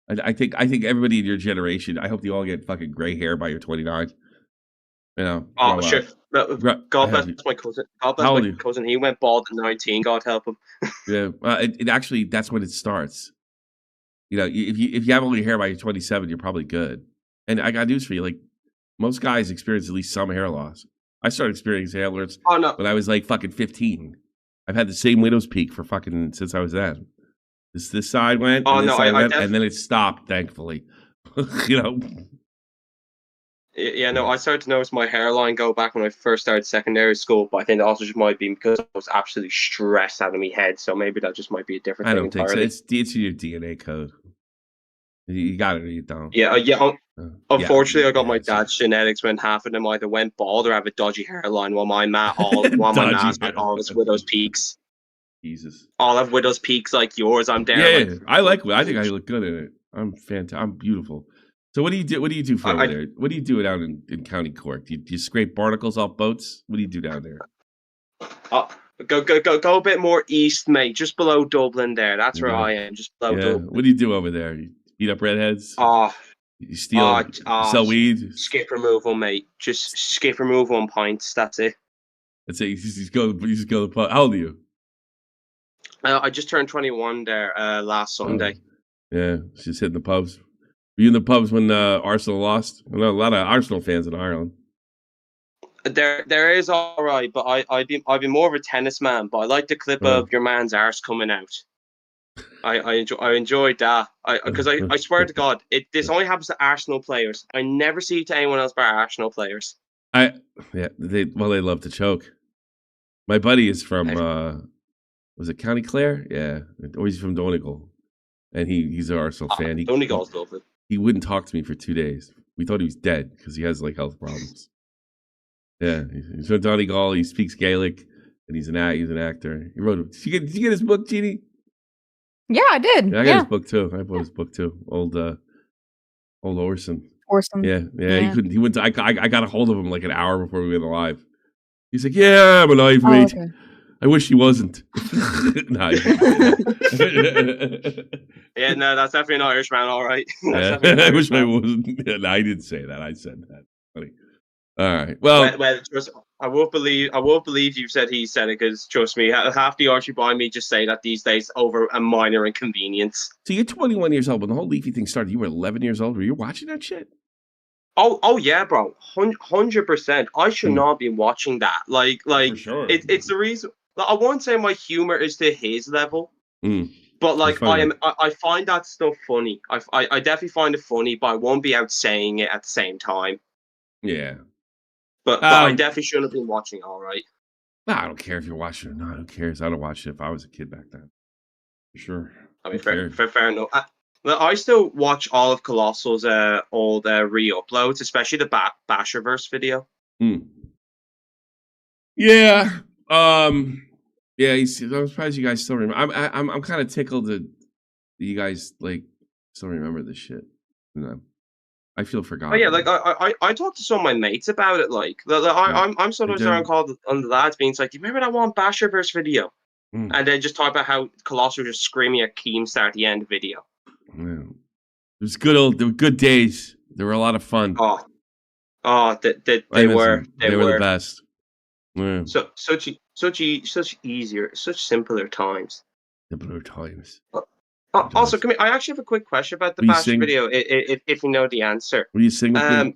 I think everybody in your generation. I hope you all get fucking gray hair by your 29. You know. Oh shit! God bless my cousin. God bless my cousin. He went bald at 19. God help him. Yeah. It actually, that's when it starts. if you have only hair by you're 27, you're probably good. And I got news for you. Like, most guys experience at least some hair loss. I started experiencing hair loss when I was like fucking 15. I've had the same widow's peak for fucking since I was then. This side went, and this side went, and then it stopped, thankfully. Yeah, no, I started to notice my hairline go back when I first started secondary school, but I think it also just might be because I was absolutely stressed out of my head, so maybe that just might be a different thing entirely. I don't think so. It's your DNA code. You got it or you don't. Yeah. Unfortunately, I got my dad's genetics when half of them either went bald or have a dodgy hairline, while my ma's got all his widow's peaks. Jesus. All have widow's peaks like yours. I'm there. Yeah, I think I look good in it. I'm fantastic. I'm beautiful. So what do you do? What do you do for over there? What do you do down in County Cork? Do you scrape barnacles off boats? What do you do down there? Go a bit more east, mate. Just below Dublin there. That's where I am. Just below Dublin. What do you do over there? You beat up redheads? You steal, sell weed? Skip removal, mate. Just skip removal and pints. That's it. That's it. You just go to the pub. How old are you? I just turned 21 there last Sunday. Yeah, just hitting the pubs. Were you in the pubs when Arsenal lost? I know a lot of Arsenal fans in Ireland. There is all right, but I've been more of a tennis man. But I like the clip of your man's arse coming out. I enjoyed that. Because I swear to God, this only happens to Arsenal players. I never see it to anyone else but Arsenal players. They love to choke. My buddy is from was it County Clare? Yeah, or he's from Donegal, and he's an Arsenal fan. Donegal's lovely. He wouldn't talk to me for 2 days. We thought he was dead because he has like health problems. Yeah, he's from Donegal. He speaks Gaelic, and he's an actor. He wrote. Did you get his book, Jeannie? Yeah, I did. Yeah, I got his book too. I bought his book too. Old Orson. Yeah. He couldn't. He went. I got a hold of him like an hour before we went live. He's like, "Yeah, I'm alive, mate. Okay. I wish he wasn't." No, yeah, no, that's definitely an Irishman, all right. I wish I wasn't. Yeah, no, I didn't say that. I said that. Funny. All right. Well, I won't believe you said he said it, because trust me, half the Archie by me just say that these days over a minor inconvenience. So you're 21 years old. When the whole Leafy thing started, you were 11 years old. Were you watching that shit? Oh yeah, bro, 100%. I should not be watching that. Like, for sure. It's the reason. I won't say my humor is to his level, but like I find that stuff funny. I definitely find it funny, but I won't be out saying it at the same time. Yeah. But I definitely shouldn't have been watching. All right. No, I don't care if you're watching it or not. Who cares? I don't watch it if I was a kid back then. For sure. I mean, fair enough. I still watch all of Colossal's old re-uploads, especially the Basherverse video. Yeah. Yeah. I'm surprised you guys still remember. I'm kind of tickled that you guys like still remember this shit. I feel forgotten. Oh yeah, like I talked to some of my mates about it. I'm sometimes around called on the lads being like, "Do you remember that one Basherverse video?" And then just talk about how Colossal was just screaming at Keemstar at the end of the video. Yeah. It was good days. They were a lot of fun. They were the best. Yeah. Such easier, such simpler times. Simpler times. Also, I actually have a quick question about the Basher video, if you know the answer. Will you sing with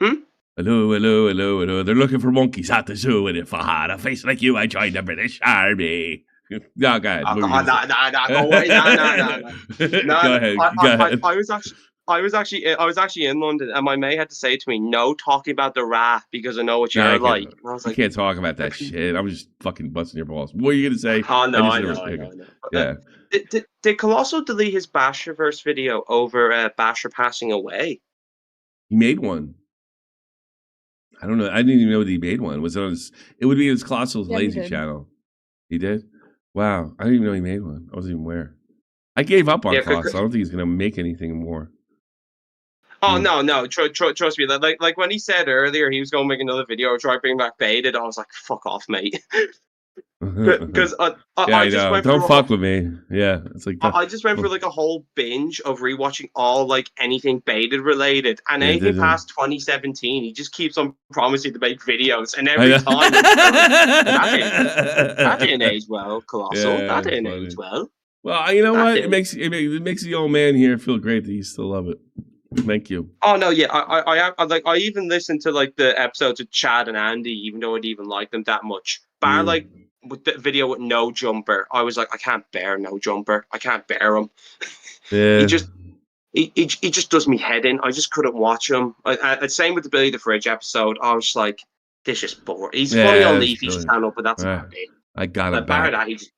me? Hello. They're looking for monkeys at the zoo, and if I had a face like you, I joined the British Army. No, go ahead. Go away. Go ahead. I was actually in London, and my mate had to say to me, "No talking about the rat because I know what you're like." And I was like, "You can't talk about that shit." I'm just fucking busting your balls. What are you gonna say? Oh no, I know. Yeah. Did Colossal delete his Basherverse video over Basher passing away? He made one. I don't know. I didn't even know that he made one. Was it on his? It would be his Colossal's Lazy channel. He did. Wow, I didn't even know he made one. I wasn't even aware. I gave up on Colossal. I don't think he's gonna make anything more. Oh no! Trust me. Like when he said earlier he was going to make another video or try to bring back Baited, I was like, "Fuck off, mate." Because I just went don't fuck with me. Yeah, it's like I just went for like a whole binge of rewatching all like anything Baited related, and anything past 2017, he just keeps on promising to make videos, and every time that didn't age well, Colossal. That didn't age well. Well, you know what? It makes the old man here feel great that you still love it. Thank you. Oh no, yeah, I even listened to like the episodes of Chad and Andy, even though I didn't even like them that much. Bar like with the video with No Jumper, I was like, I can't bear No Jumper. I can't bear him. Yeah. He just does me head in. I just couldn't watch him. Same with the Billy the Fridge episode. I was like, this is boring. He's funny on Leafy's channel, but that's about it. I got it Bar back. that, he just.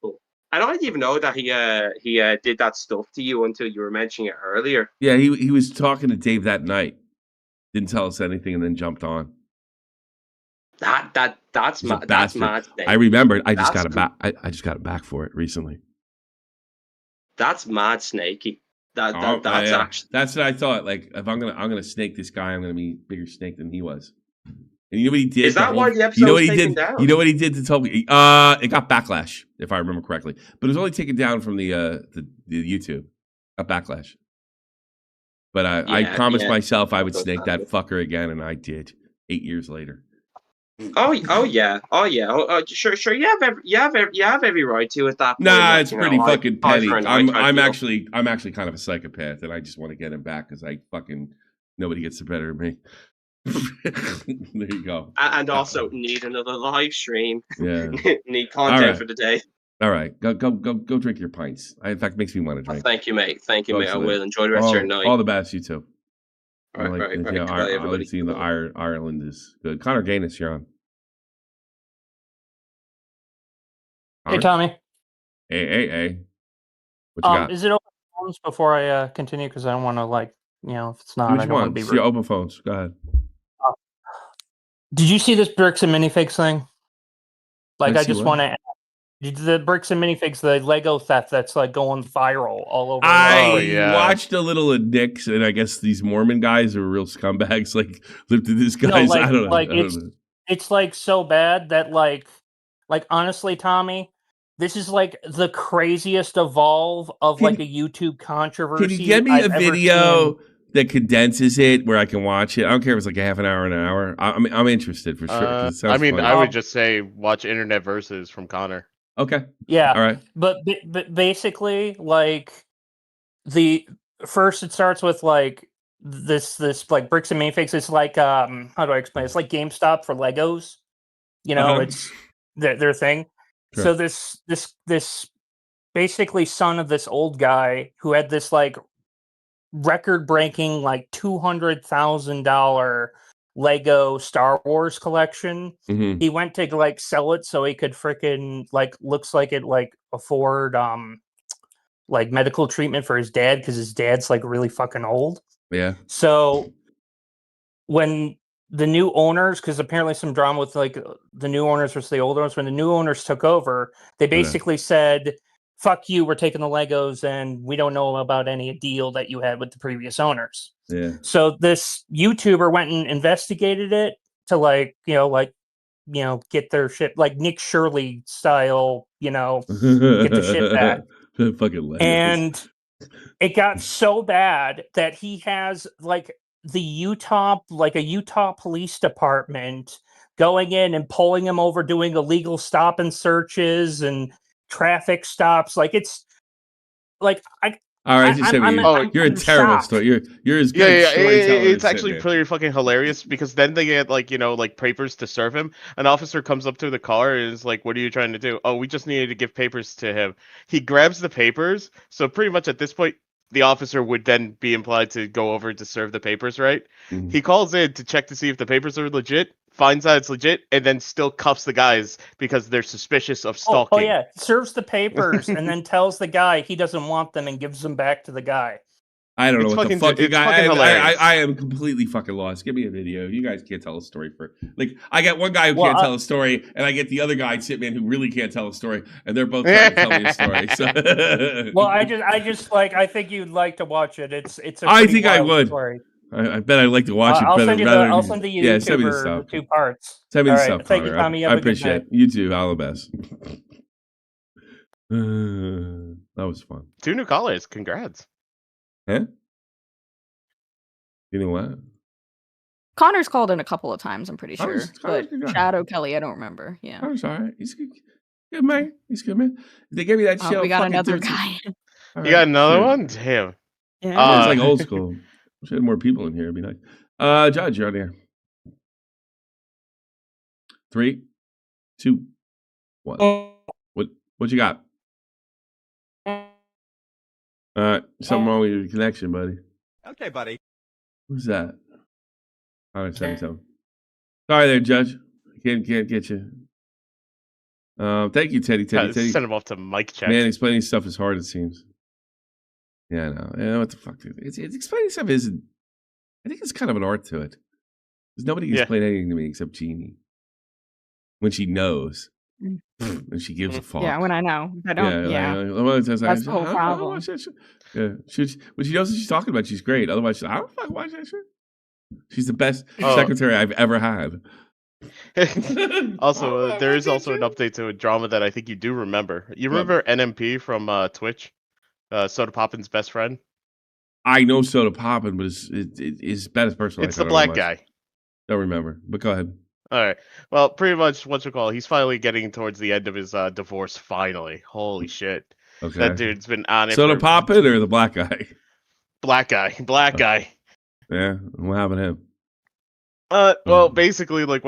And I didn't even know that he did that stuff to you until you were mentioning it earlier. Yeah, he was talking to Dave that night. Didn't tell us anything, and then jumped on. That's mad. I remembered. I just got it back. I just got it back for it recently. That's mad snaky. That's actually. That's what I thought. Like, if I'm gonna snake this guy, I'm gonna be a bigger snake than he was. And you know what he did? Is that why the episode was taken down? You know what he did to Toby? It got backlash, if I remember correctly. But it was only taken down from the YouTube. Got backlash. But I promised myself I would snake that fucker again, and I did. 8 years later. Oh yeah. Sure. You have every right to at that point. Nah, it's pretty fucking petty. I'm actually kind of a psychopath, and I just want to get him back because nobody gets the better of me. There you go. And also need another live stream. Yeah. Need content for the day. All right, go drink your pints. In fact, it makes me want to drink. Thank you, mate. I will enjoy the rest of your night. All the best, you too. All right. I like seeing the Ireland is good. Connor Gaines, you're on. Hey, Tommy. Hey. What you got? Is it open phones before I continue? Because I don't want to if it's not, Which I don't want to be rude. Your open phones. Go ahead. Did you see this bricks and minifigs thing? I just want to. The bricks and minifigs, the Lego theft that's going viral all over. I watched a little of Nick's, and I guess these Mormon guys are real scumbags. Lived to this guy's. I don't know. It's so bad that honestly, Tommy, this is the craziest evolve of a YouTube controversy. Can you get me a video that condenses it where I can watch it? I don't care if it's a half an hour, an hour. I'm interested for sure. Funny. I would just say watch Internet Versus from Connor. Okay. Yeah. All right. But basically, the first it starts with this bricks and minifigs. It's how do I explain? It's like GameStop for Legos. It's their thing. Sure. So this basically son of this old guy who had this record breaking $200,000 Lego Star Wars collection. Mm-hmm. He went to sell it so he could freaking looks like it afford medical treatment for his dad because his dad's really fucking old. Yeah. So when the new owners, because apparently some drama with the new owners versus the old owners, when the new owners took over, they basically said, fuck you, we're taking the Legos and we don't know about any deal that you had with the previous owners. Yeah. So this YouTuber went and investigated it to get their shit Nick Shirley style, get the shit back. Fucking Legos. And it got so bad that he has the Utah police department going in and pulling him over, doing illegal stop and searches and traffic stops. It's all right, you're a terrible story. You're as good. It's actually pretty fucking hilarious because then they get papers to serve him. An officer comes up to the car and is like, "What are you trying to do?" "Oh, we just needed to give papers to him." He grabs the papers. So pretty much at this point, the officer would then be implied to go over to serve the papers, right? Mm-hmm. He calls in to check to see if the papers are legit, finds out it's legit, and then still cuffs the guys because they're suspicious of stalking. Oh yeah, serves the papers and then tells the guy he doesn't want them and gives them back to the guy. I don't know what the fuck you guys. I am completely fucking lost. Give me a video. You guys can't tell a story for I get one guy who can't tell a story, and I get the other guy, Sitman, who really can't tell a story, and they're both trying to tell me a story. So. Well, I just I think you'd like to watch it. It's a I think I would. Story. I bet I'd like to watch it. I'll send you the send me the YouTuber stuff. 2 parts. Send me the stuff. Thank you, Tommy. I appreciate it. You too. All the best. That was fun. 2 new callers. Congrats. Huh? You know what? Connor's called in a couple of times, I'm pretty sure. Connor's but Chad O'Kelly, I don't remember. Yeah. Connor's all right. Good man. He's good man. If they gave me that show, we got fucking another do it. guy. You got another one? Damn. Yeah. It's like old school. Wish I had more people in here. It'd be nice. Judge, you're on here. 3, 2, 1. What you got? Something wrong with your connection, buddy. Okay, buddy. Who's that? All right, 77. Sorry there, Judge. Can't get you. Thank you, Teddy. Send him off to mic check. Man, explaining stuff is hard, it seems. Yeah, I know. Yeah, what the fuck, dude? It's explaining stuff isn't. I think it's kind of an art to it. Because nobody can explain anything to me except Jeannie. When she knows. And she gives a fuck. Yeah, when I know. I don't. That's the whole problem. Yeah, when she knows what she's talking about, she's great. Otherwise, I don't fucking watch that shit. She's the best secretary I've ever had. Also, there is also an update to a drama that I think you do remember. You remember NMP from Twitch? Soda Poppin's best friend? I know Soda Poppin, but his best person. It's the black guy. Don't remember, but go ahead. All right. Well, pretty much he's finally getting towards the end of his divorce. Finally. Holy shit. Okay. That dude's been on it. Soda Poppin or the black guy? Black guy. Yeah. What happened to him? Well, basically, like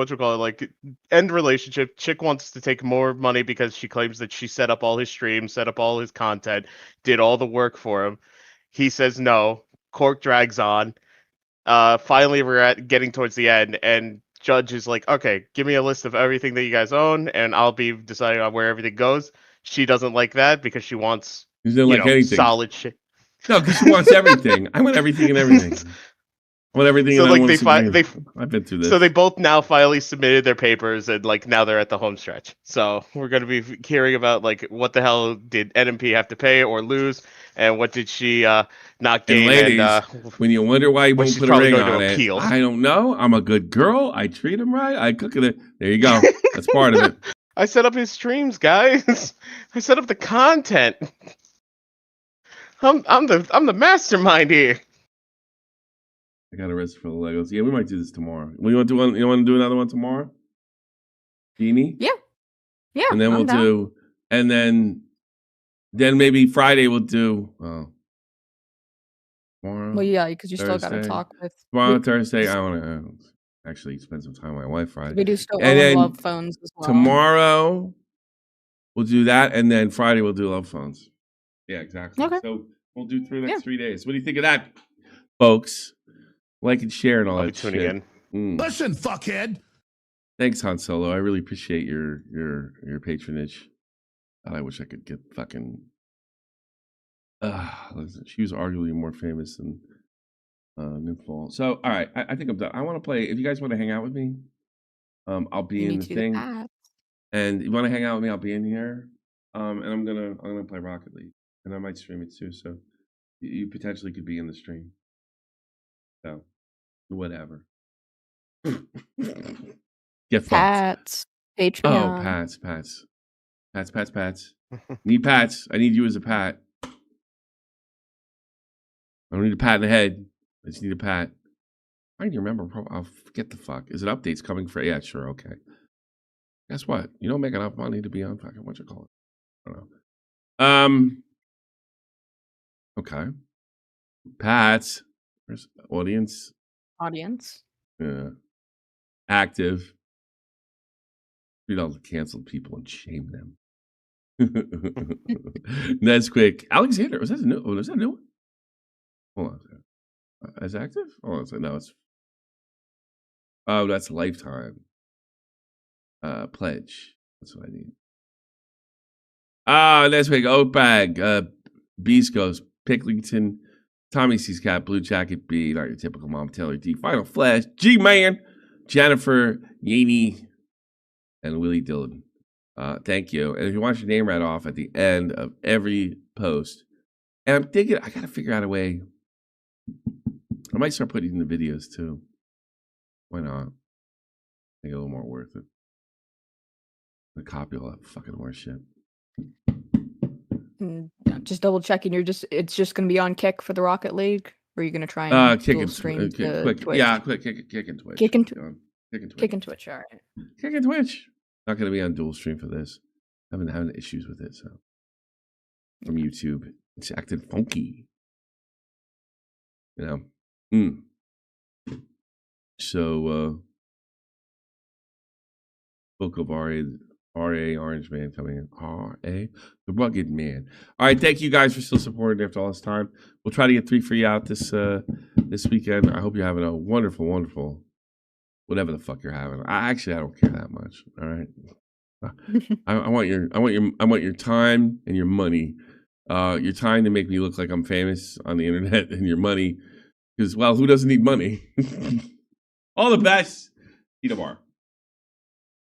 end relationship. Chick wants to take more money because she claims that she set up all his streams, set up all his content, did all the work for him. He says no. Court drags on. Finally, we're getting towards the end, and Judge is like, okay, give me a list of everything that you guys own, and I'll be deciding on where everything goes. She doesn't like that because she wants anything. Solid shit. No, because she wants everything. I want everything and everything. I want everything. So and I've been through this. So they both now finally submitted their papers, and now they're at the home stretch. So we're going to be hearing about what the hell did NMP have to pay or lose, and what did she not gain? And ladies, when you wonder why you won't put a ring on it, appeal. I don't know. I'm a good girl. I treat him right. I cook it. There you go. That's part of it. I set up his streams, guys. I set up the content. I'm the mastermind here. I got a rest for the Legos. Yeah, we might do this tomorrow. You want to do one? You want to do another one tomorrow? Beanie? Yeah. And then and then maybe Friday we'll do. Tomorrow. Well, yeah, because you still got to talk with. Tomorrow, Thursday, I want to actually spend some time with my wife. Friday. We do still love phones as well. Tomorrow we'll do that, and then Friday we'll do love phones. Yeah, exactly. Okay. So we'll do through the next 3 days. What do you think of that, folks? Like and share and all that shit. Tuning in. Listen, fuckhead. Thanks, Han Solo. I really appreciate your patronage. God, I wish I could get fucking. She was arguably more famous than Nymphal. So, all right, I think I'm done. I want to play. If you guys want to hang out with me, I'll be in the thing. And you want to hang out with me? I'll be in here. And I'm gonna play Rocket League, and I might stream it too. So, you potentially could be in the stream. So, whatever. Get fucked. Pats. Patreon. Oh, Pats. Need Pats. I need you as a Pat. I don't need a pat in the head. I just need a pat. I need to remember. I'll forget the fuck. Is it updates coming for? Yeah, sure. Okay. Guess what? You don't make enough money to be on fucking what you call it. I don't know. Okay. Pats. Where's audience? Yeah. Active. Read all the canceled people and shame them. That's quick. Alexander, was that a new one? Hold on. Is active? Oh, no, it's. Oh, that's lifetime. Pledge. That's what I need. That's quick. Oatbag. Beast Ghost. Picklington. Tommy C's Cat, Blue Jacket B, not your typical Mom Taylor D, Final Flash, G-Man, Jennifer, Yeany, and Willie Dillon. Thank you. And if you want your name read off at the end of every post, and I'm thinking, I got to figure out a way. I might start putting in the videos too. Why not? Make it a little more worth it. The copy all that fucking horse shit. Just double checking. It's just going to be on Kick for the Rocket League, or are you going to try and dual stream to Twitch? Yeah, Kick and Twitch. Kick and Twitch. All right. Kick and Twitch. Not going to be on dual stream for this. I've been having issues with it, so from YouTube, it's acting funky. You know. So, Book of RA Orange Man coming in. RA, the Rugged Man. All right, thank you guys for still supporting after all this time. We'll try to get 3 for you out this weekend. I hope you're having a wonderful, wonderful, whatever the fuck you're having. I don't care that much. All right. I want your time and your money. Your time to make me look like I'm famous on the internet, and your money, because well, who doesn't need money? All the best. See you tomorrow.